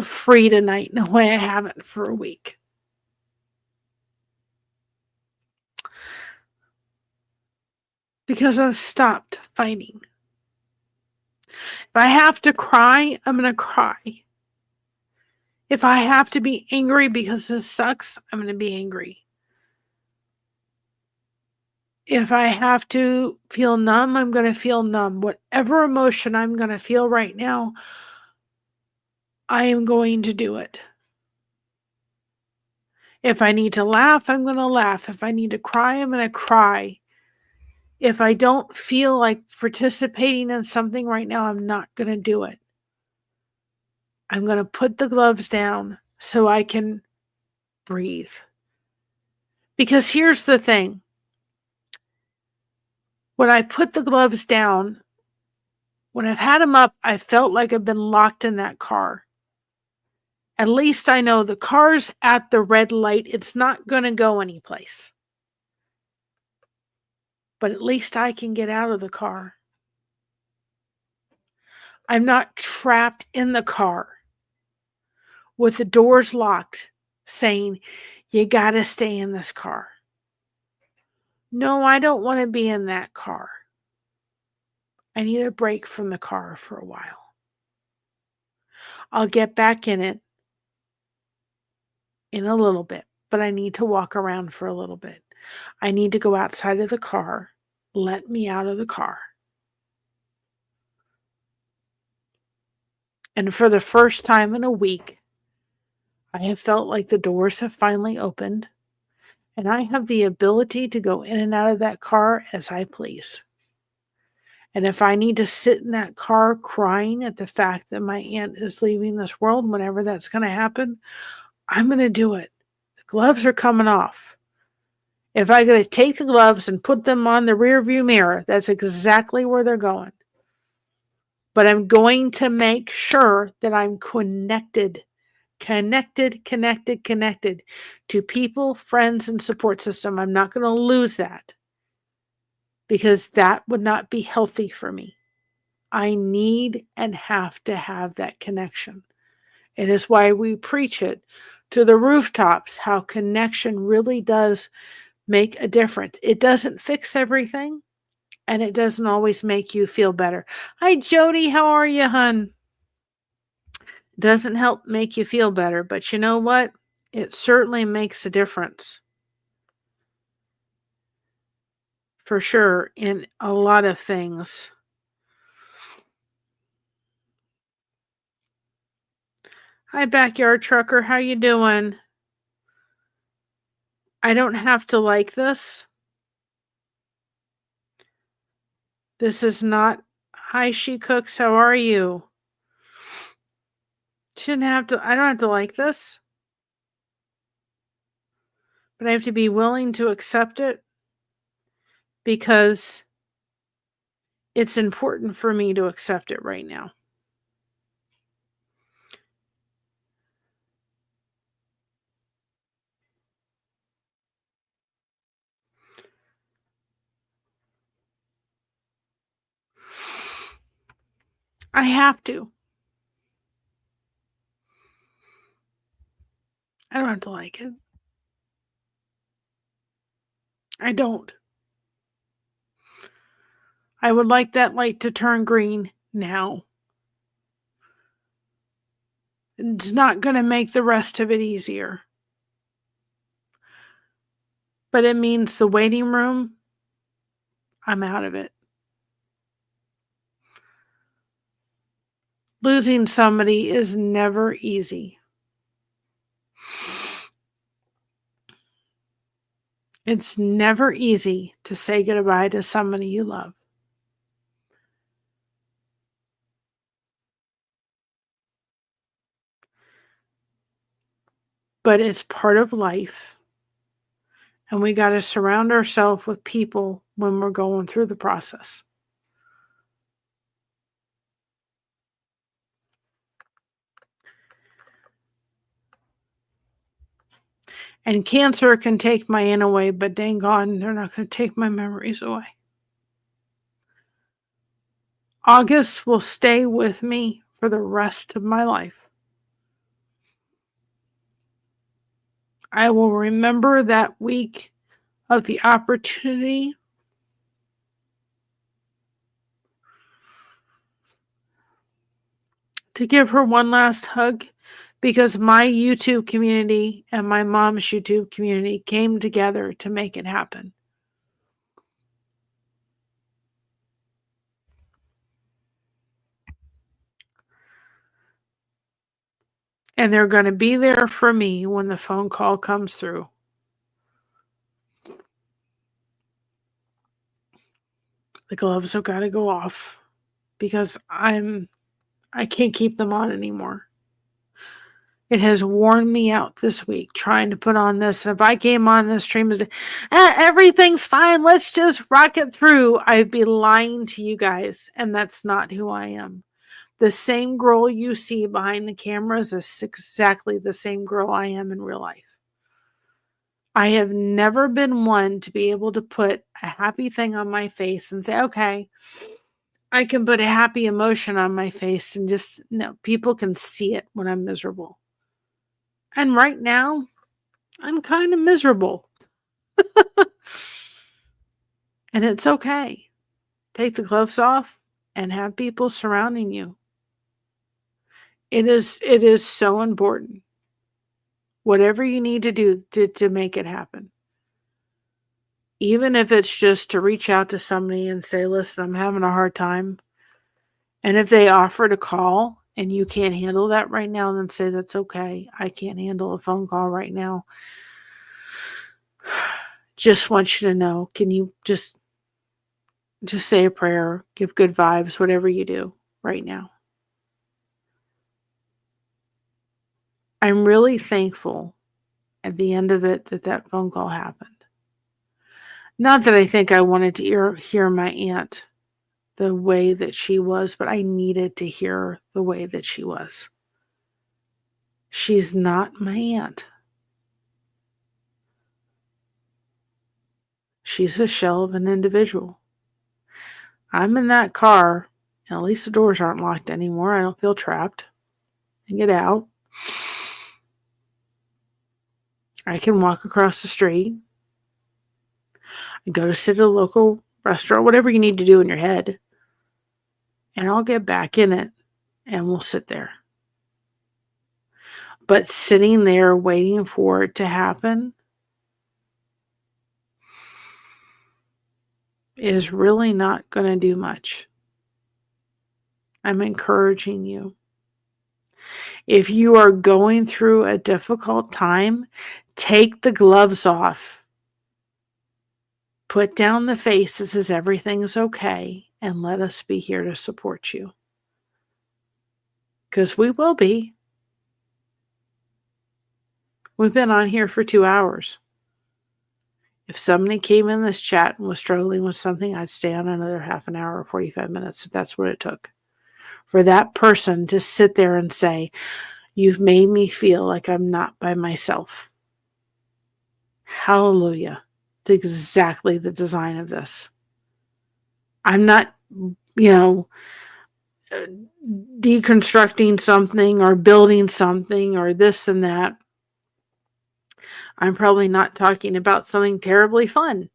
free tonight in a way I haven't for a week. Because I've stopped fighting. If I have to cry, I'm going to cry. If I have to be angry because this sucks, I'm going to be angry. If I have to feel numb, I'm going to feel numb. Whatever emotion I'm going to feel right now, I am going to do it. If I need to laugh, I'm going to laugh. If I need to cry, I'm going to cry. If I don't feel like participating in something right now, I'm not going to do it. I'm going to put the gloves down so I can breathe. Because here's the thing. When I put the gloves down, when I've had them up, I felt like I've been locked in that car. At least I know the car's at the red light. It's not going to go anyplace. But at least I can get out of the car. I'm not trapped in the car with the doors locked saying, you got to stay in this car. No, I don't want to be in that car. I need a break from the car for a while. I'll get back in it in a little bit, but I need to walk around for a little bit. I need to go outside of the car. Let me out of the car. And for the first time in a week, I have felt like the doors have finally opened, and I have the ability to go in and out of that car as I please. And if I need to sit in that car crying at the fact that my aunt is leaving this world, whenever that's going to happen, I'm going to do it. The gloves are coming off. If I got to take the gloves and put them on the rear view mirror, that's exactly where they're going. But I'm going to make sure that I'm connected to people, friends, and support system. I'm not going to lose that because that would not be healthy for me. I need and have to have that connection. It is why we preach it to the rooftops, how connection really does make a difference. It doesn't fix everything, and it doesn't always make you feel better. Hi, Jody. How are you, hun? Doesn't help make you feel better, but you know what? It certainly makes a difference. For sure, in a lot of things. Hi, Backyard Trucker. How you doing? I don't have to like this. This is not... Hi, She Cooks. How are you? Shouldn't have to... I don't have to like this. But I have to be willing to accept it because it's important for me to accept it right now. I have to. I don't have to like it. I don't. I would like that light to turn green now. It's not going to make the rest of it easier. But it means the waiting room, I'm out of it. Losing somebody is never easy. It's never easy to say goodbye to somebody you love. But it's part of life. And we got to surround ourselves with people when we're going through the process. And cancer can take my aunt away, but dang gone, they're not going to take my memories away. August will stay with me for the rest of my life. I will remember that week of the opportunity to give her one last hug because my YouTube community and my mom's YouTube community came together to make it happen. And they're going to be there for me when the phone call comes through. The gloves have got to go off because I can't keep them on anymore. It has worn me out this week trying to put on this. And if I came on this stream as everything's fine, let's just rock it through, I'd be lying to you guys. And that's not who I am. The same girl you see behind the cameras is exactly the same girl I am in real life. I have never been one to be able to put a happy thing on my face and say, okay, I can put a happy emotion on my face and just, no, people can see it when I'm miserable. And right now, I'm kind of miserable. And it's okay. Take the gloves off and have people surrounding you. It is so important. Whatever you need to do to make it happen. Even if it's just to reach out to somebody and say, listen, I'm having a hard time. And if they offer to call and you can't handle that right now, then say, that's okay. I can't handle a phone call right now. Just want you to know, can you just say a prayer, give good vibes, whatever you do right now. I'm really thankful at the end of it that phone call happened. Not that I think I wanted to hear my aunt the way that she was, but I needed to hear the way that she was. She's not my aunt. She's a shell of an individual. I'm in that car, and at least the doors aren't locked anymore. I don't feel trapped. I get out. I can walk across the street. I go to sit at a local restaurant, whatever you need to do in your head. And I'll get back in it, and we'll sit there. But sitting there waiting for it to happen is really not going to do much. I'm encouraging you. If you are going through a difficult time, take the gloves off. Put down the face that says everything's okay, and let us be here to support you. Because we will be. We've been on here for 2 hours. If somebody came in this chat and was struggling with something, I'd stay on another half an hour or 45 minutes if that's what it took. For that person to sit there and say, you've made me feel like I'm not by myself. Hallelujah. It's exactly the design of this. I'm not, deconstructing something or building something or this and that. I'm probably not talking about something terribly fun.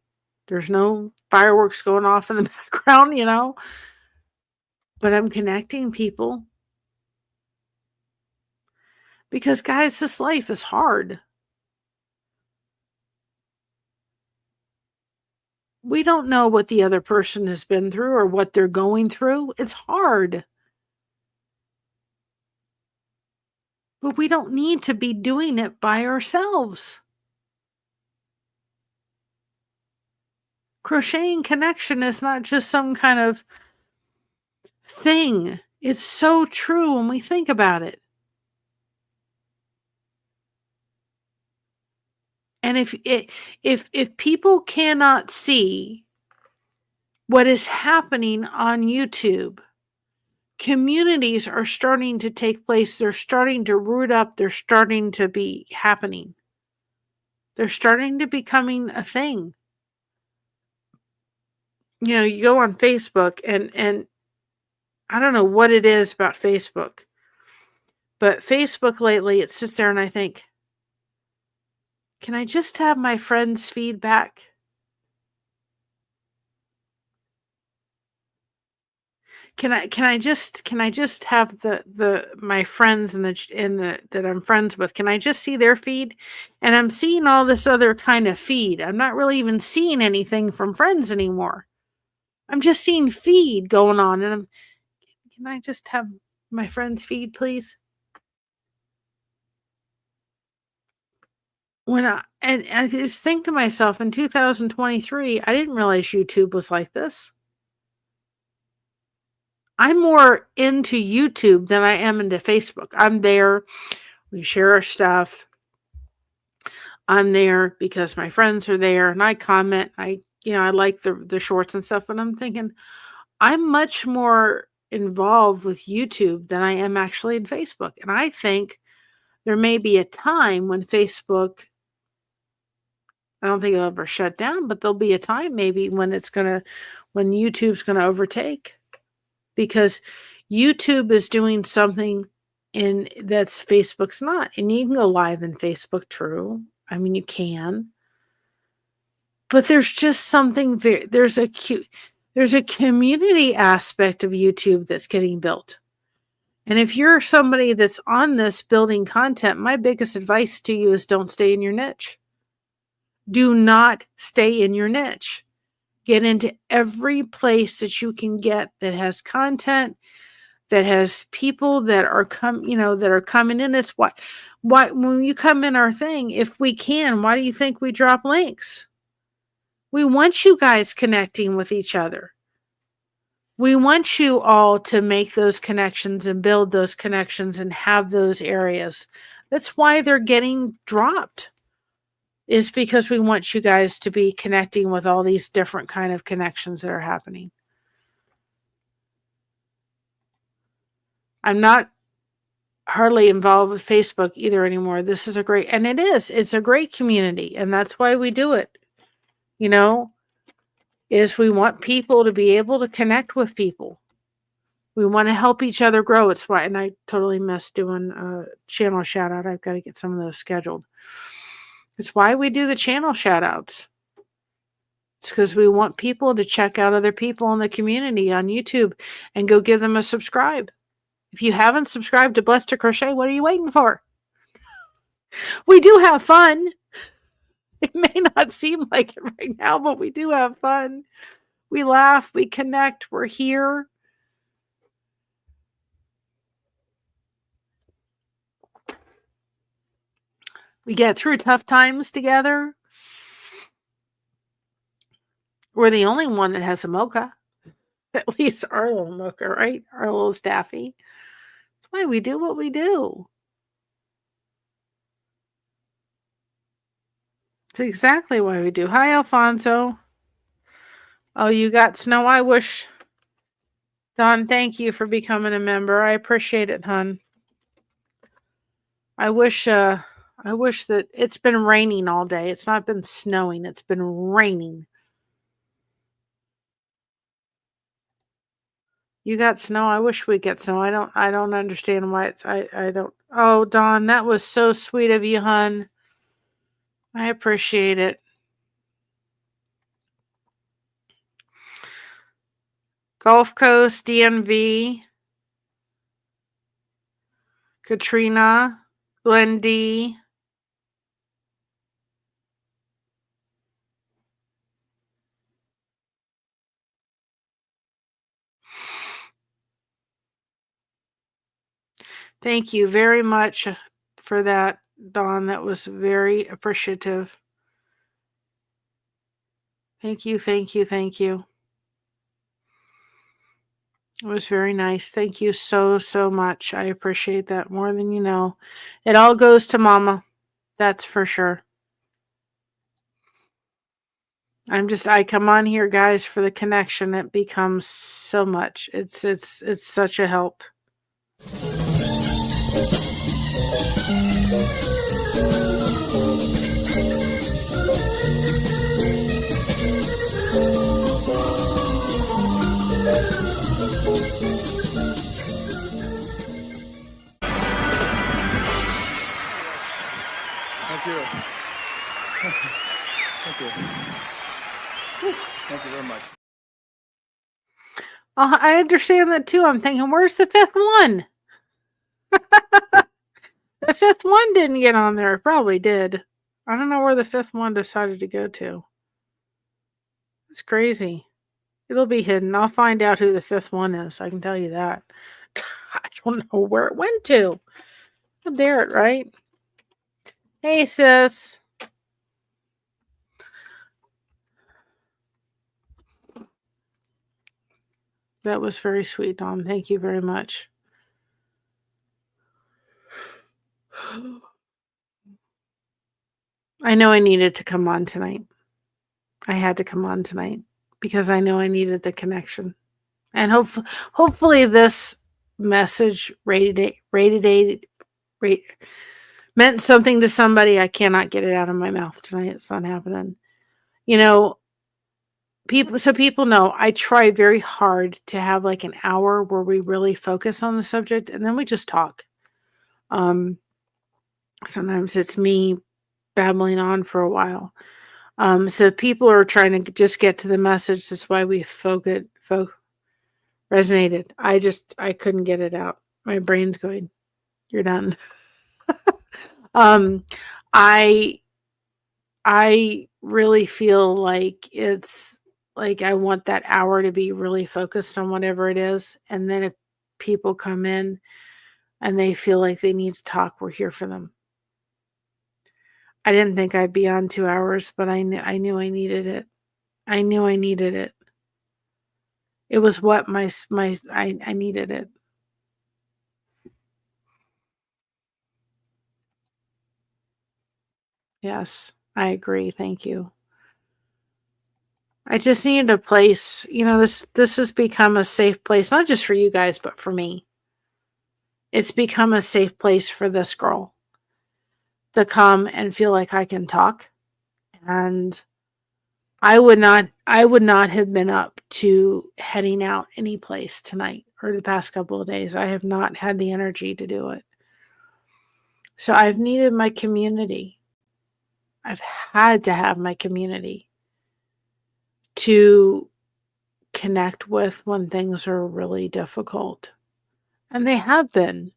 There's no fireworks going off in the background, But I'm connecting people. Because, guys, this life is hard. We don't know what the other person has been through or what they're going through. It's hard. But we don't need to be doing it by ourselves. Crocheting connection is not just some kind of thing. It's so true when we think about it. And if people cannot see what is happening on YouTube, communities are starting to take place. They're starting to root up. They're starting to be happening. They're starting to becoming a thing. You go on Facebook and I don't know what it is about Facebook, but Facebook lately, it sits there and I think, can I just have my friends' feedback? Can I just have my friends that I'm friends with? Can I just see their feed? And I'm seeing all this other kind of feed. I'm not really even seeing anything from friends anymore. I'm just seeing feed going on, and can I just have my friends' feed, please? And I just think to myself, in 2023, I didn't realize YouTube was like this. I'm more into YouTube than I am into Facebook. I'm there. We share our stuff. I'm there because my friends are there and I comment. I like the shorts and stuff, but I'm thinking I'm much more involved with YouTube than I am actually in Facebook. And I think there may be a time when Facebook, I don't think it'll ever shut down, but there'll be a time maybe when YouTube's going to overtake. Because YouTube is doing something that's Facebook's not. And you can go live in Facebook, true. I mean, you can. But there's just something there's a community aspect of YouTube that's getting built. And if you're somebody that's on this building content, my biggest advice to you is don't stay in your niche. Do not stay in your niche. Get into every place that you can get that has content, that has people that are coming in. It's why when you come in our thing, if we can, why do you think we drop links? We want you guys connecting with each other. We want you all to make those connections and build those connections and have those areas. That's why they're getting dropped, is because we want you guys to be connecting with all these different kind of connections that are happening. I'm not hardly involved with Facebook either anymore. This is it's a great community, and that's why we do it. Is we want people to be able to connect with people. We want to help each other grow. It's why, and I totally missed doing a channel shout out. I've got to get some of those scheduled. It's why we do the channel shout outs. It's because we want people to check out other people in the community on YouTube and go give them a subscribe. If you haven't subscribed to Blessed to Crochet, what are you waiting for? We do have fun. It may not seem like it right now, but we do have fun. We laugh, we connect, we're here. We get through tough times together. We're the only one that has a mocha. At least our little mocha, right? Our little staffy. That's why we do what we do. It's exactly why we do. Hi, Alfonso. Oh, you got snow? I wish. Don, thank you for becoming a member. I appreciate it, hon. I wish that it's been raining all day. It's not been snowing. It's been raining. You got snow? I wish we get snow. I don't understand why I don't. Oh, Dawn, that was so sweet of you, hon. I appreciate it. Gulf Coast, DMV, Katrina, Glen D. Thank you very much for that, Dawn. That was very appreciative. Thank you, thank you, thank you. It was very nice. Thank you so, so much. I appreciate that more than you know. It all goes to Mama. That's for sure. I come on here, guys, for the connection. It becomes so much. It's such a help. Thank you. Thank you. Thank you very much. I understand that too. I'm thinking, where's the fifth one? The fifth one didn't get on there. It probably did. I don't know where the fifth one decided to go to. It's crazy. It'll be hidden. I'll find out who the fifth one is. I can tell you that. I don't know where it went to. How dare it, right? Hey, sis. That was very sweet, Dawn. Thank you very much. I know I needed to come on tonight. I had to come on tonight because I know I needed the connection. And hopefully this message meant something to somebody. I cannot get it out of my mouth tonight. It's not happening. People know I try very hard to have like an hour where we really focus on the subject and then we just talk. Sometimes it's me babbling on for a while. So people are trying to just get to the message. That's why we resonated. I couldn't get it out. My brain's going, you're done. I really feel like it's like I want that hour to be really focused on whatever it is. And then if people come in and they feel like they need to talk, we're here for them. I didn't think I'd be on 2 hours, but I knew I needed it. I knew I needed it. It was what I needed it. Yes, I agree. Thank you. I just needed a place, this has become a safe place, not just for you guys, but for me. It's become a safe place for this girl to come and feel like I can talk. And I would not have been up to heading out any place tonight or the past couple of days. I have not had the energy to do it. So I've needed my community. I've had to have my community to connect with when things are really difficult. And they have been.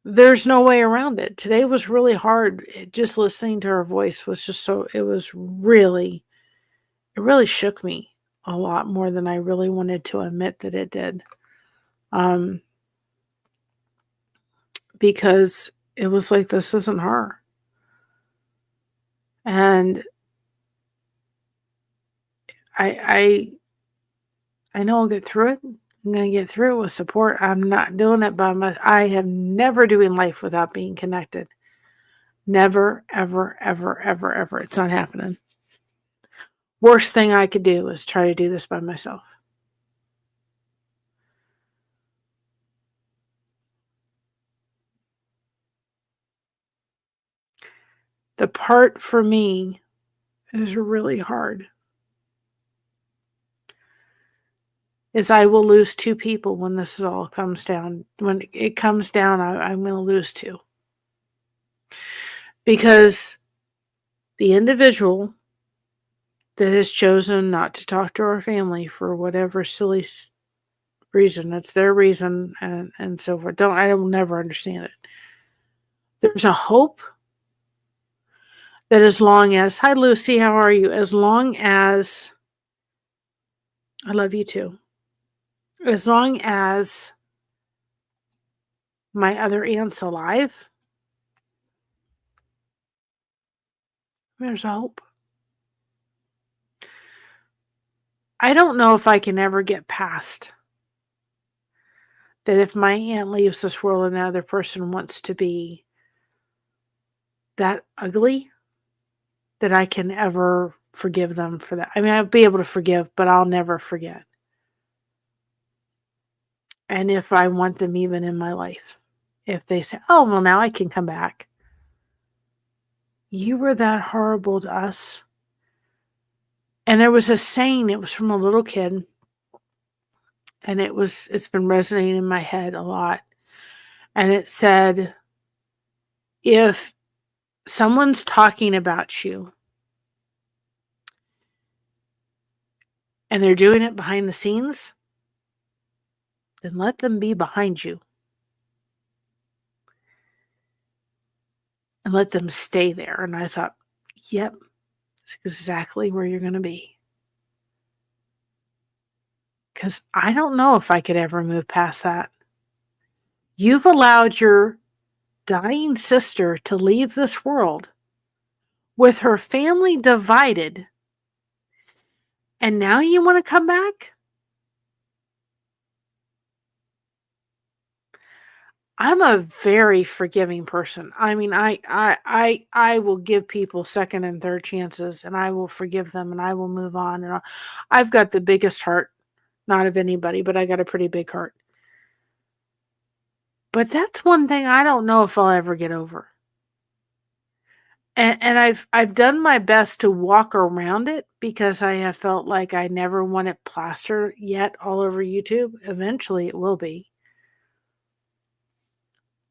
There's no way around it. Today was really hard. Just listening to her voice was just it really shook me a lot more than I really wanted to admit that it did. Because it was like, this isn't her. And I know I'll get through it. I'm going to get through it with support. I'm not doing it by myself. I have never doing life without being connected. Never, ever, ever, ever, ever. It's not happening. Worst thing I could do is try to do this by myself. The part for me is really hard. Is I will lose 2 people when this all comes down. When it comes down, I'm going to lose 2. Because the individual that has chosen not to talk to our family for whatever silly reason, it's their reason, and so forth. I will never understand it. There's a hope that as long as, hi Lucy, how are you? As long as, I love you too. As long as my other aunt's alive, there's hope. I don't know if I can ever get past that if my aunt leaves this world and the other person wants to be that ugly, that I can ever forgive them for that. I mean, I'll be able to forgive, but I'll never forget. And if I want them even in my life, if they say, oh, well, now I can come back. You were that horrible to us. And there was a saying, it was from a little kid. And it's been resonating in my head a lot. And it said, if someone's talking about you and they're doing it behind the scenes, then let them be behind you. And let them stay there. And I thought, yep, that's exactly where you're going to be. Because I don't know if I could ever move past that. You've allowed your dying sister to leave this world with her family divided. And now you want to come back? I'm a very forgiving person. I mean, I will give people second and third chances, and I will forgive them, and I will move on. And I've got the biggest heart, not of anybody, but I got a pretty big heart. But that's one thing I don't know if I'll ever get over. And I've done my best to walk around it because I have felt like I never want it plastered yet all over YouTube. Eventually it will be.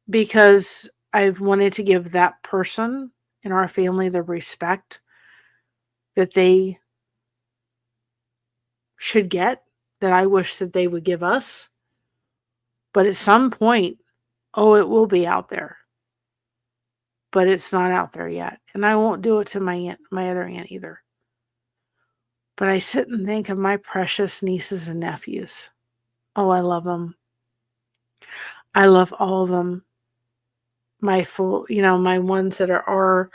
Because I've wanted to give that person in our family the respect that they should get, that I wish that they would give us. But at some point, it will be out there. But it's not out there yet. And I won't do it to my other aunt either. But I sit and think of my precious nieces and nephews. Oh, I love them. I love all of them. My my ones that are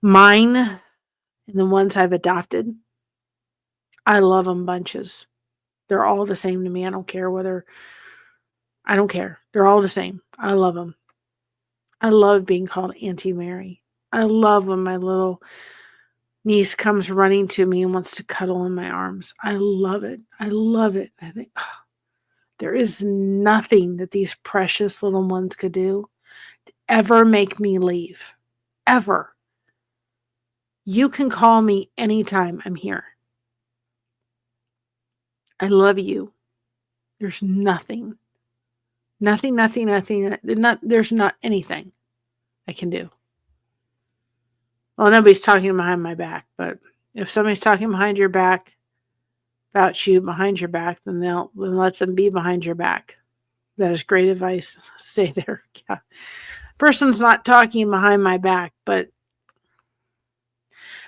mine and the ones I've adopted. I love them bunches. They're all the same to me. I don't care. They're all the same. I love them. I love being called Auntie Mary. I love when my little niece comes running to me and wants to cuddle in my arms. I love it. I love it. I think, there is nothing that these precious little ones could do to ever make me leave. Ever. You can call me anytime. I'm here. I love you. There's nothing. Nothing. There's not anything I can do. Well, nobody's talking behind my back, but if somebody's talking behind your back about you behind your back, then let them be behind your back. That is great advice. Say there. Yeah. Person's not talking behind my back, but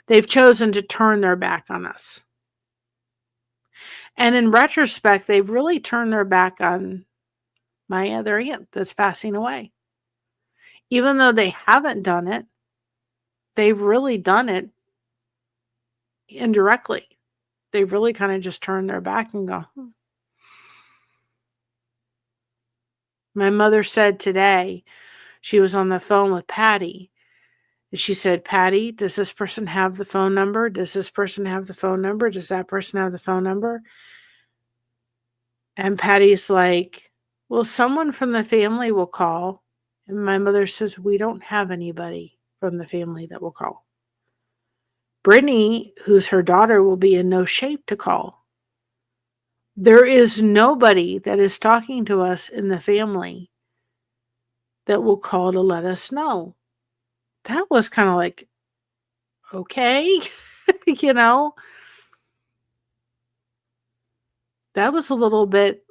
they've chosen to turn their back on us. And in retrospect, they've really turned their back on my other aunt that's passing away. Even though they haven't done it, they've really done it indirectly. They really kind of just turn their back and go. My mother said today, she was on the phone with Patty. And she said, Patty, does this person have the phone number? Does this person have the phone number? Does that person have the phone number? And Patty's like, well, someone from the family will call. And my mother says, we don't have anybody from the family that will call. Brittany, who's her daughter, will be in no shape to call. There is nobody that is talking to us in the family that will call to let us know. That was kind of like, okay, that was a little bit.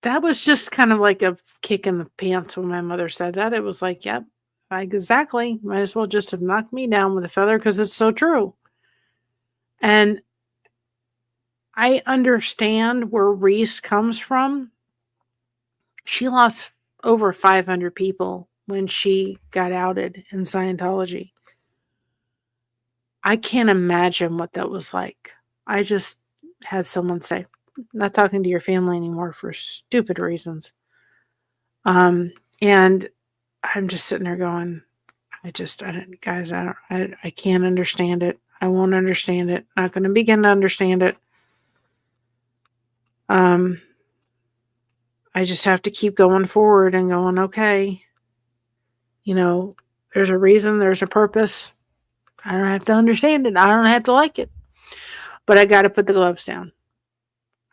That was just kind of like a kick in the pants when my mother said that. It was like, yep, exactly. Might as well just have knocked me down with a feather because it's so true. And I understand where Reese comes from. She lost over 500 people when she got outed in Scientology. I can't imagine what that was like. I just had someone say, not talking to your family anymore for stupid reasons. And I'm just sitting there going, I can't understand it. I won't understand it. Not going to begin to understand it. I just have to keep going forward and going, okay, there's a reason, there's a purpose. I don't have to understand it. I don't have to like it, but I got to put the gloves down.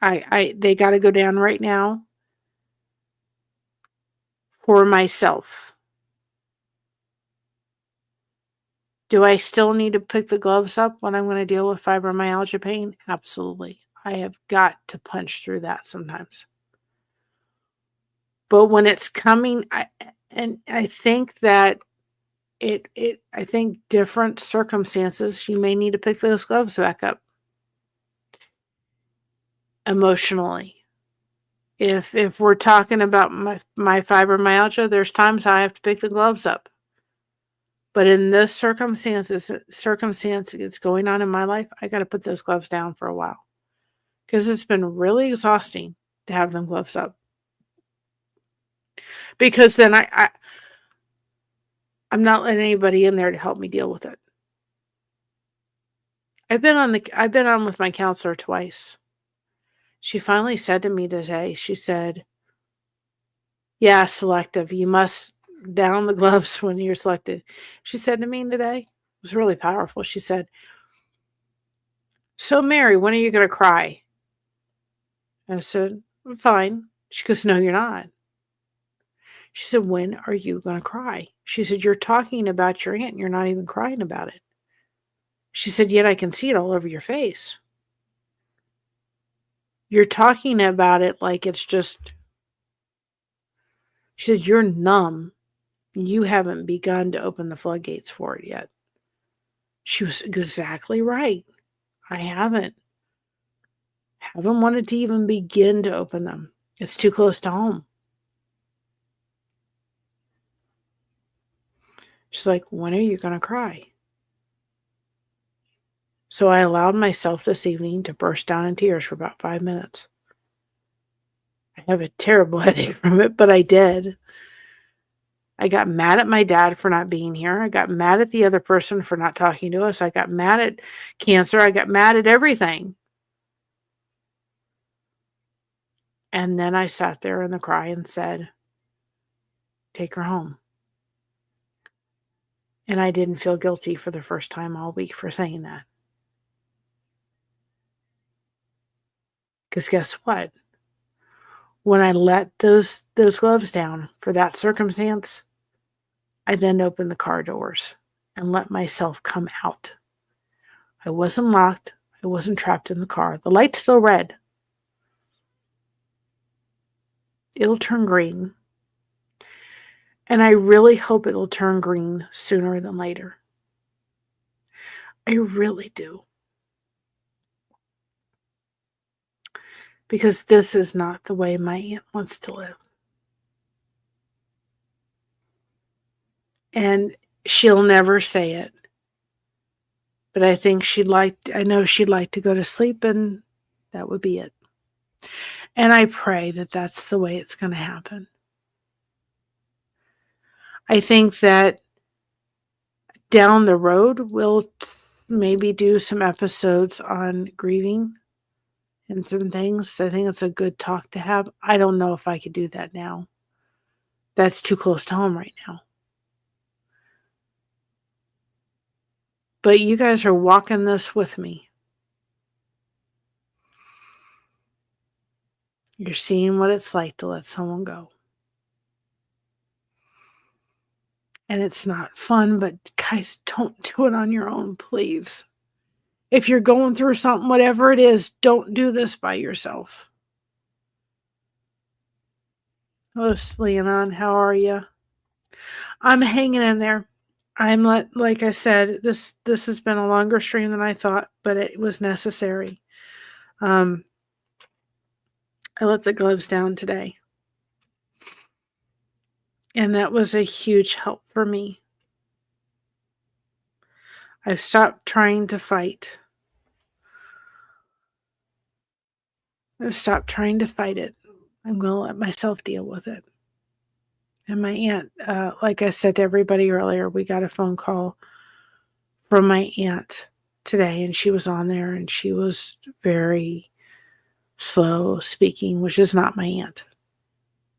They got to go down right now for myself. Do I still need to pick the gloves up when I'm going to deal with fibromyalgia pain? Absolutely. I have got to punch through that sometimes. But when it's coming, I think that I think different circumstances, you may need to pick those gloves back up. Emotionally. If we're talking about my fibromyalgia, there's times I have to pick the gloves up. But in this circumstance that's going on in my life, I got to put those gloves down for a while. Because it's been really exhausting to have them gloves up. Because then I'm not letting anybody in there to help me deal with it. I've been on with my counselor twice. She finally said to me today, she said, yeah, selective. You must down the gloves when you're selected. She said to me today, it was really powerful. She said, so Mary, when are you going to cry? I said, I'm fine. She goes, no, you're not. She said, when are you going to cry? She said, you're talking about your aunt and you're not even crying about it. She said, yet I can see it all over your face. You're talking about it like it's just, she said, you're numb. You haven't begun to open the floodgates for it yet. She was exactly right. I haven't wanted to even begin to open them. It's too close to home. She's like, when are you going to cry? So I allowed myself this evening to burst down in tears for about 5 minutes. I have a terrible headache from it, but I did. I got mad at my dad for not being here. I got mad at the other person for not talking to us. I got mad at cancer. I got mad at everything. And then I sat there in the cry and said, take her home. And I didn't feel guilty for the first time all week for saying that. Because guess what? When I let those gloves down for that circumstance, I then opened the car doors and let myself come out. I wasn't locked. I wasn't trapped in the car. The light's still red. It'll turn green. And I really hope it'll turn green sooner than later. I really do. Because this is not the way my aunt wants to live. And she'll never say it. But I think I know she'd like to go to sleep, and that would be it. And I pray that that's the way it's going to happen. I think that down the road, we'll maybe do some episodes on grieving and some things. I think it's a good talk to have. I don't know if I could do that now. That's too close to home right now. But you guys are walking this with me. You're seeing what it's like to let someone go. And it's not fun, but guys, don't do it on your own, please. If you're going through something, whatever it is, don't do this by yourself. Hello, Leonon. How are you? I'm hanging in there. Like I said, this has been a longer stream than I thought, but it was necessary. I let the gloves down today. And that was a huge help for me. I've stopped trying to fight. I've stopped trying to fight it. I'm going to let myself deal with it. And my aunt, like I said to everybody earlier, we got a phone call from my aunt today, and she was on there, and she was very slow speaking, which is not my aunt.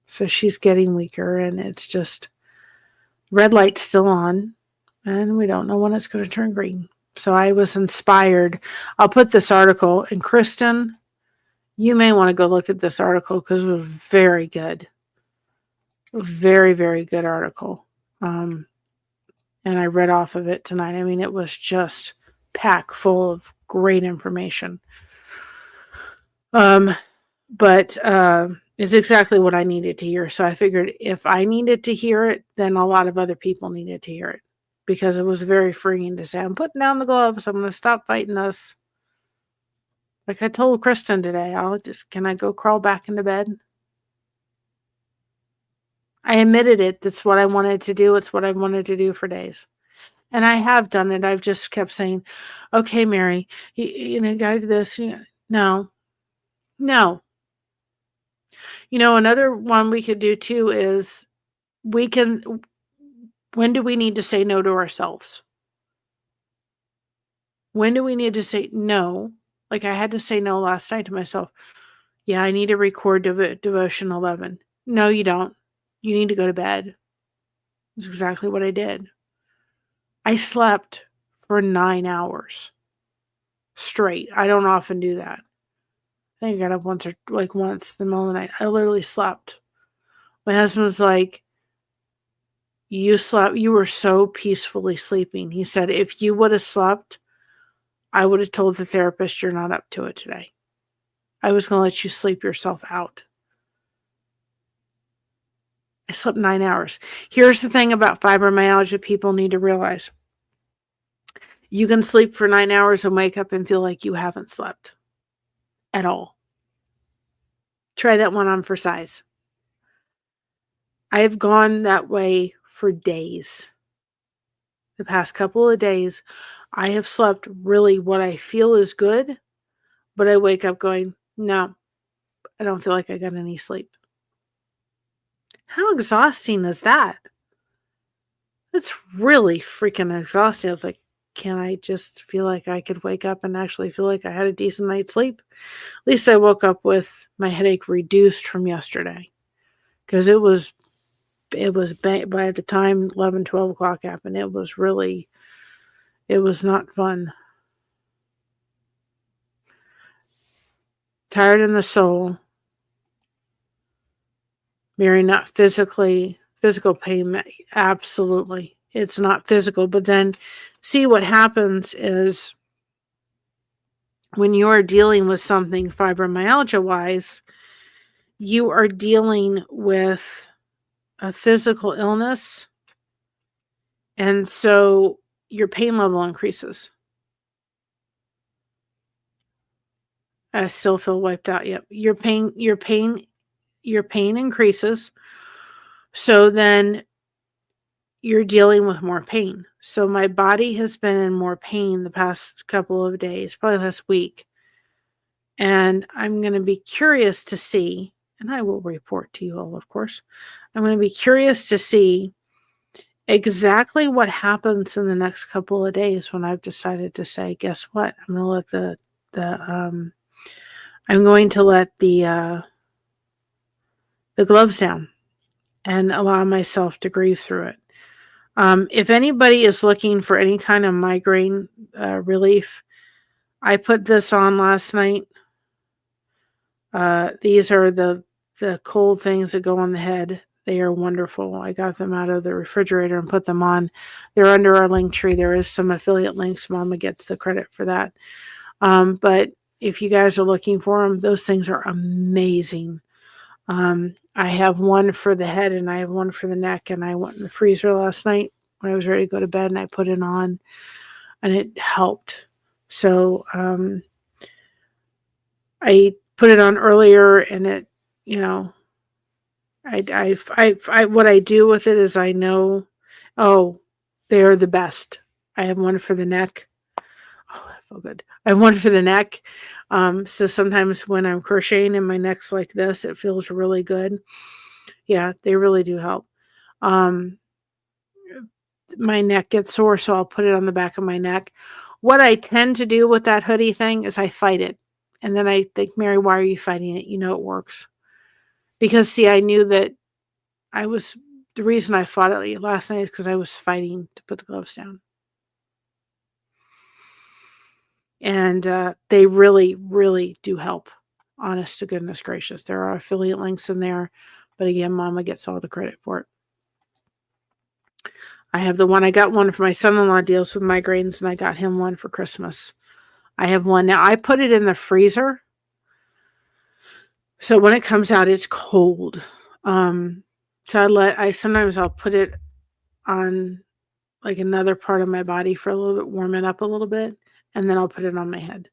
So she's getting weaker, and it's just red light's still on, and we don't know when it's going to turn green. So I was inspired. I'll put this article, and Kristen, you may want to go look at this article because it was very good. Very, very good article. And I read off of it tonight. I mean, it was just packed full of great information. But it's exactly what I needed to hear. So I figured if I needed to hear it, then a lot of other people needed to hear it. Because it was very freeing to say, I'm putting down the gloves. I'm going to stop fighting this. Like I told Kristen today, can I go crawl back into bed? I admitted it. That's what I wanted to do. It's what I wanted to do for days. And I have done it. I've just kept saying, okay, Mary, you got to do this. No. Another one we could do too is when do we need to say no to ourselves? When do we need to say no? Like I had to say no last night to myself. Yeah, I need to record Devotion 11. No, you don't. You need to go to bed. That's exactly what I did. I slept for 9 hours straight. I don't often do that. I think I got up once in the middle of the night. I literally slept. My husband was like, You slept, you were so peacefully sleeping. He said, if you would have slept, I would have told the therapist you're not up to it today. I was going to let you sleep yourself out. I slept 9 hours. Here's the thing about fibromyalgia people need to realize. You can sleep for 9 hours and wake up and feel like you haven't slept at all. Try that one on for size. I have gone that way for days. The past couple of days, I have slept really what I feel is good, but I wake up going, no, I don't feel like I got any sleep. How exhausting is that? It's really freaking exhausting. I was like, can I just feel like I could wake up and actually feel like I had a decent night's sleep? At least I woke up with my headache reduced from yesterday. Because it was by the time 11, 12 o'clock happened, it was not fun. Tired in the soul. Mary, not physical pain, absolutely. It's not physical. But then, see what happens is when you are dealing with something fibromyalgia-wise, you are dealing with a physical illness, and so your pain level increases. I still feel wiped out. Yep. Your pain increases. So then you're dealing with more pain. So my body has been in more pain the past couple of days, probably last week. And I'm going to be curious to see, and I will report to you all, of course. I'm going to be curious to see exactly what happens in the next couple of days when I've decided to say, guess what? I'm going to let the gloves down and allow myself to grieve through it. If anybody is looking for any kind of migraine relief, I put this on last night. These are the cold things that go on the head. They are wonderful. I got them out of the refrigerator and put them on. They're under our link tree. There is some affiliate links. Mama gets the credit for that. But if you guys are looking for them, those things are amazing. I have one for the head and I have one for the neck, and I went in the freezer last night when I was ready to go to bed and I put it on and it helped. So, I put it on earlier and it, what I do with it is I know, they are the best. I have one for the neck. Oh, that felt good. I have one for the neck. So sometimes when I'm crocheting and my neck's like this, it feels really good. Yeah, they really do help. My neck gets sore, so I'll put it on the back of my neck. What I tend to do with that hoodie thing is I fight it. And then I think, Mary, why are you fighting it? You know it works. Because, see, I knew that the reason I fought it last night is because I was fighting to put the gloves down. And they really, really do help. Honest to goodness gracious. There are affiliate links in there. But again, Mama gets all the credit for it. I got one for my son-in-law, deals with migraines, and I got him one for Christmas. I have one now. I put it in the freezer. So when it comes out, it's cold. So sometimes I'll put it on like another part of my body for a little bit, warm it up a little bit, and then I'll put it on my head.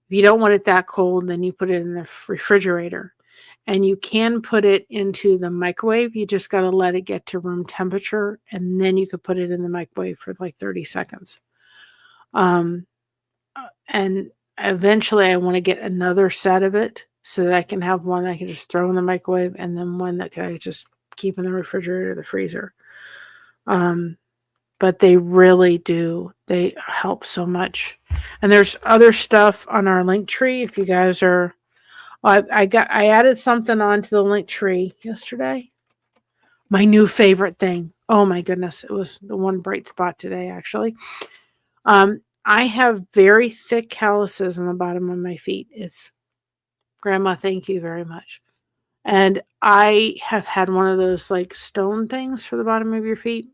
If you don't want it that cold, then you put it in the refrigerator. And you can put it into the microwave. You just got to let it get to room temperature, and then you could put it in the microwave for like 30 seconds. And eventually I want to get another set of it so that I can have one I can just throw in the microwave, and then one that I just keep in the refrigerator or the freezer. But they really do. They help so much. And there's other stuff on our link tree. If you guys are, I added something onto the link tree yesterday. My new favorite thing. Oh my goodness. It was the one bright spot today, actually. I have very thick calluses on the bottom of my feet. It's, Grandma, thank you very much. And I have had one of those like stone things for the bottom of your feet,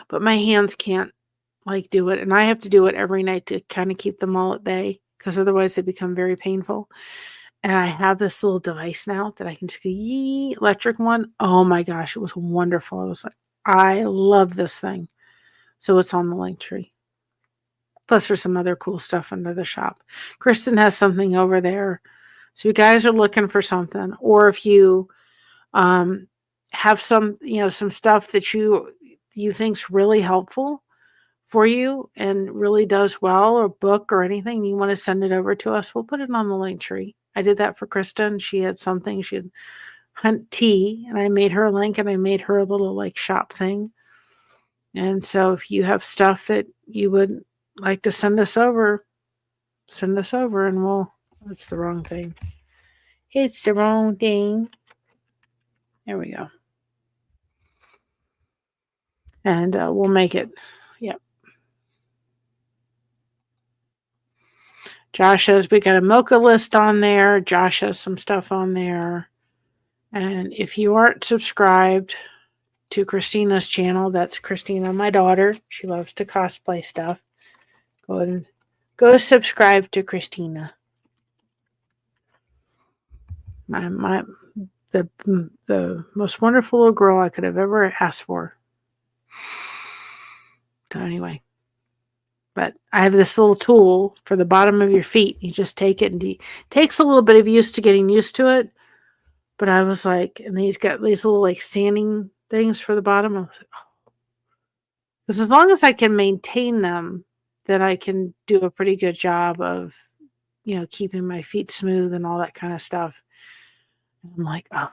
but my hands can't like do it. And I have to do it every night to kind of keep them all at bay because otherwise they become very painful. And I have this little device now that I can just go, yee, electric one. Oh my gosh, it was wonderful. I was like, I love this thing. So it's on the link tree. Plus there's some other cool stuff under the shop. Kristen has something over there. So you guys are looking for something, or if you have some, some stuff that you think's really helpful for you and really does well, or book or anything, you want to send it over to us, we'll put it on the link tree. I did that for Kristen. She had something, she had hunt tea, and I made her a link and I made her a little like shop thing. And so if you have stuff that you would like to send us over and that's the wrong thing. It's the wrong thing. There we go. And we'll make it. Yep. Josh has, we got a mocha list on there. Josh has some stuff on there. And if you aren't subscribed to Christina's channel, that's Christina, my daughter. She loves to cosplay stuff. Go ahead and go subscribe to Christina. The most wonderful little girl I could have ever asked for. So anyway, but I have this little tool for the bottom of your feet. You just take it, and it takes a little bit of getting used to it. But I was like, and he's got these little like sanding things for the bottom. I was like, oh. Because as long as I can maintain them, then I can do a pretty good job of, keeping my feet smooth and all that kind of stuff. And I'm like, oh,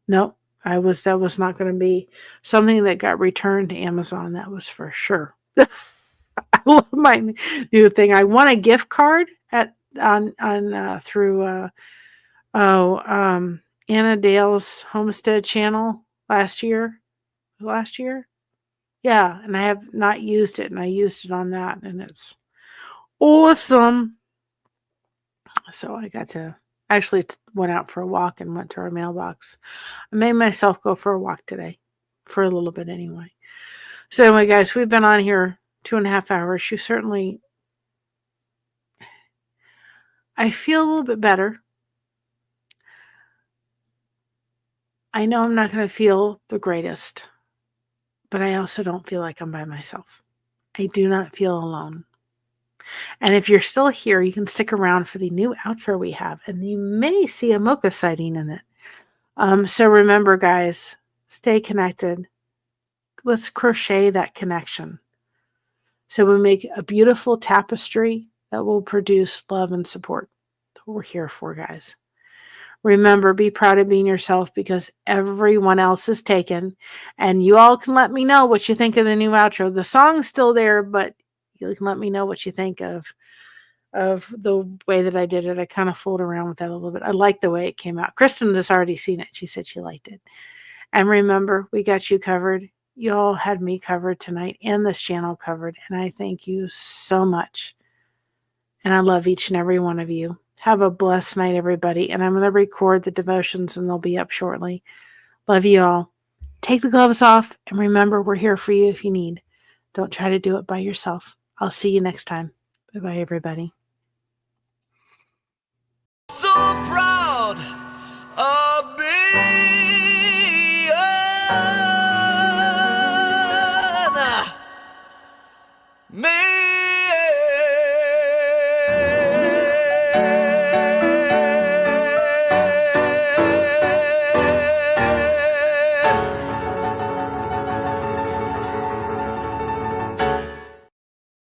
no, that was not going to be something that got returned to Amazon. That was for sure. I love my new thing. I won a gift card through Anna Dale's Homestead channel last year. Yeah, and I have not used it, and I used it on that, and it's awesome. So I got to actually went out for a walk and went to our mailbox. I made myself go for a walk today, for a little bit anyway. So anyway, guys, we've been on here 2.5 hours. I feel a little bit better. I know I'm not going to feel the greatest, but I also don't feel like I'm by myself. I do not feel alone. And if you're still here, you can stick around for the new outro we have, and you may see a mocha sighting in it. So remember, guys, stay connected. Let's crochet that connection. So we make a beautiful tapestry that will produce love and support. That's what we're here for, guys. Remember, be proud of being yourself, because everyone else is taken. And you all can let me know what you think of the new outro. The song's still there, but you can let me know what you think of the way that I did it. I kind of fooled around with that a little bit. I like the way it came out. Kristen has already seen it. She said she liked it. And remember, we got you covered. You all had me covered tonight and this channel covered. And I thank you so much. And I love each and every one of you. Have a blessed night, everybody. And I'm going to record the devotions, and they'll be up shortly. Love you all. Take the gloves off. And remember, we're here for you if you need. Don't try to do it by yourself. I'll see you next time. Bye-bye, everybody. So proud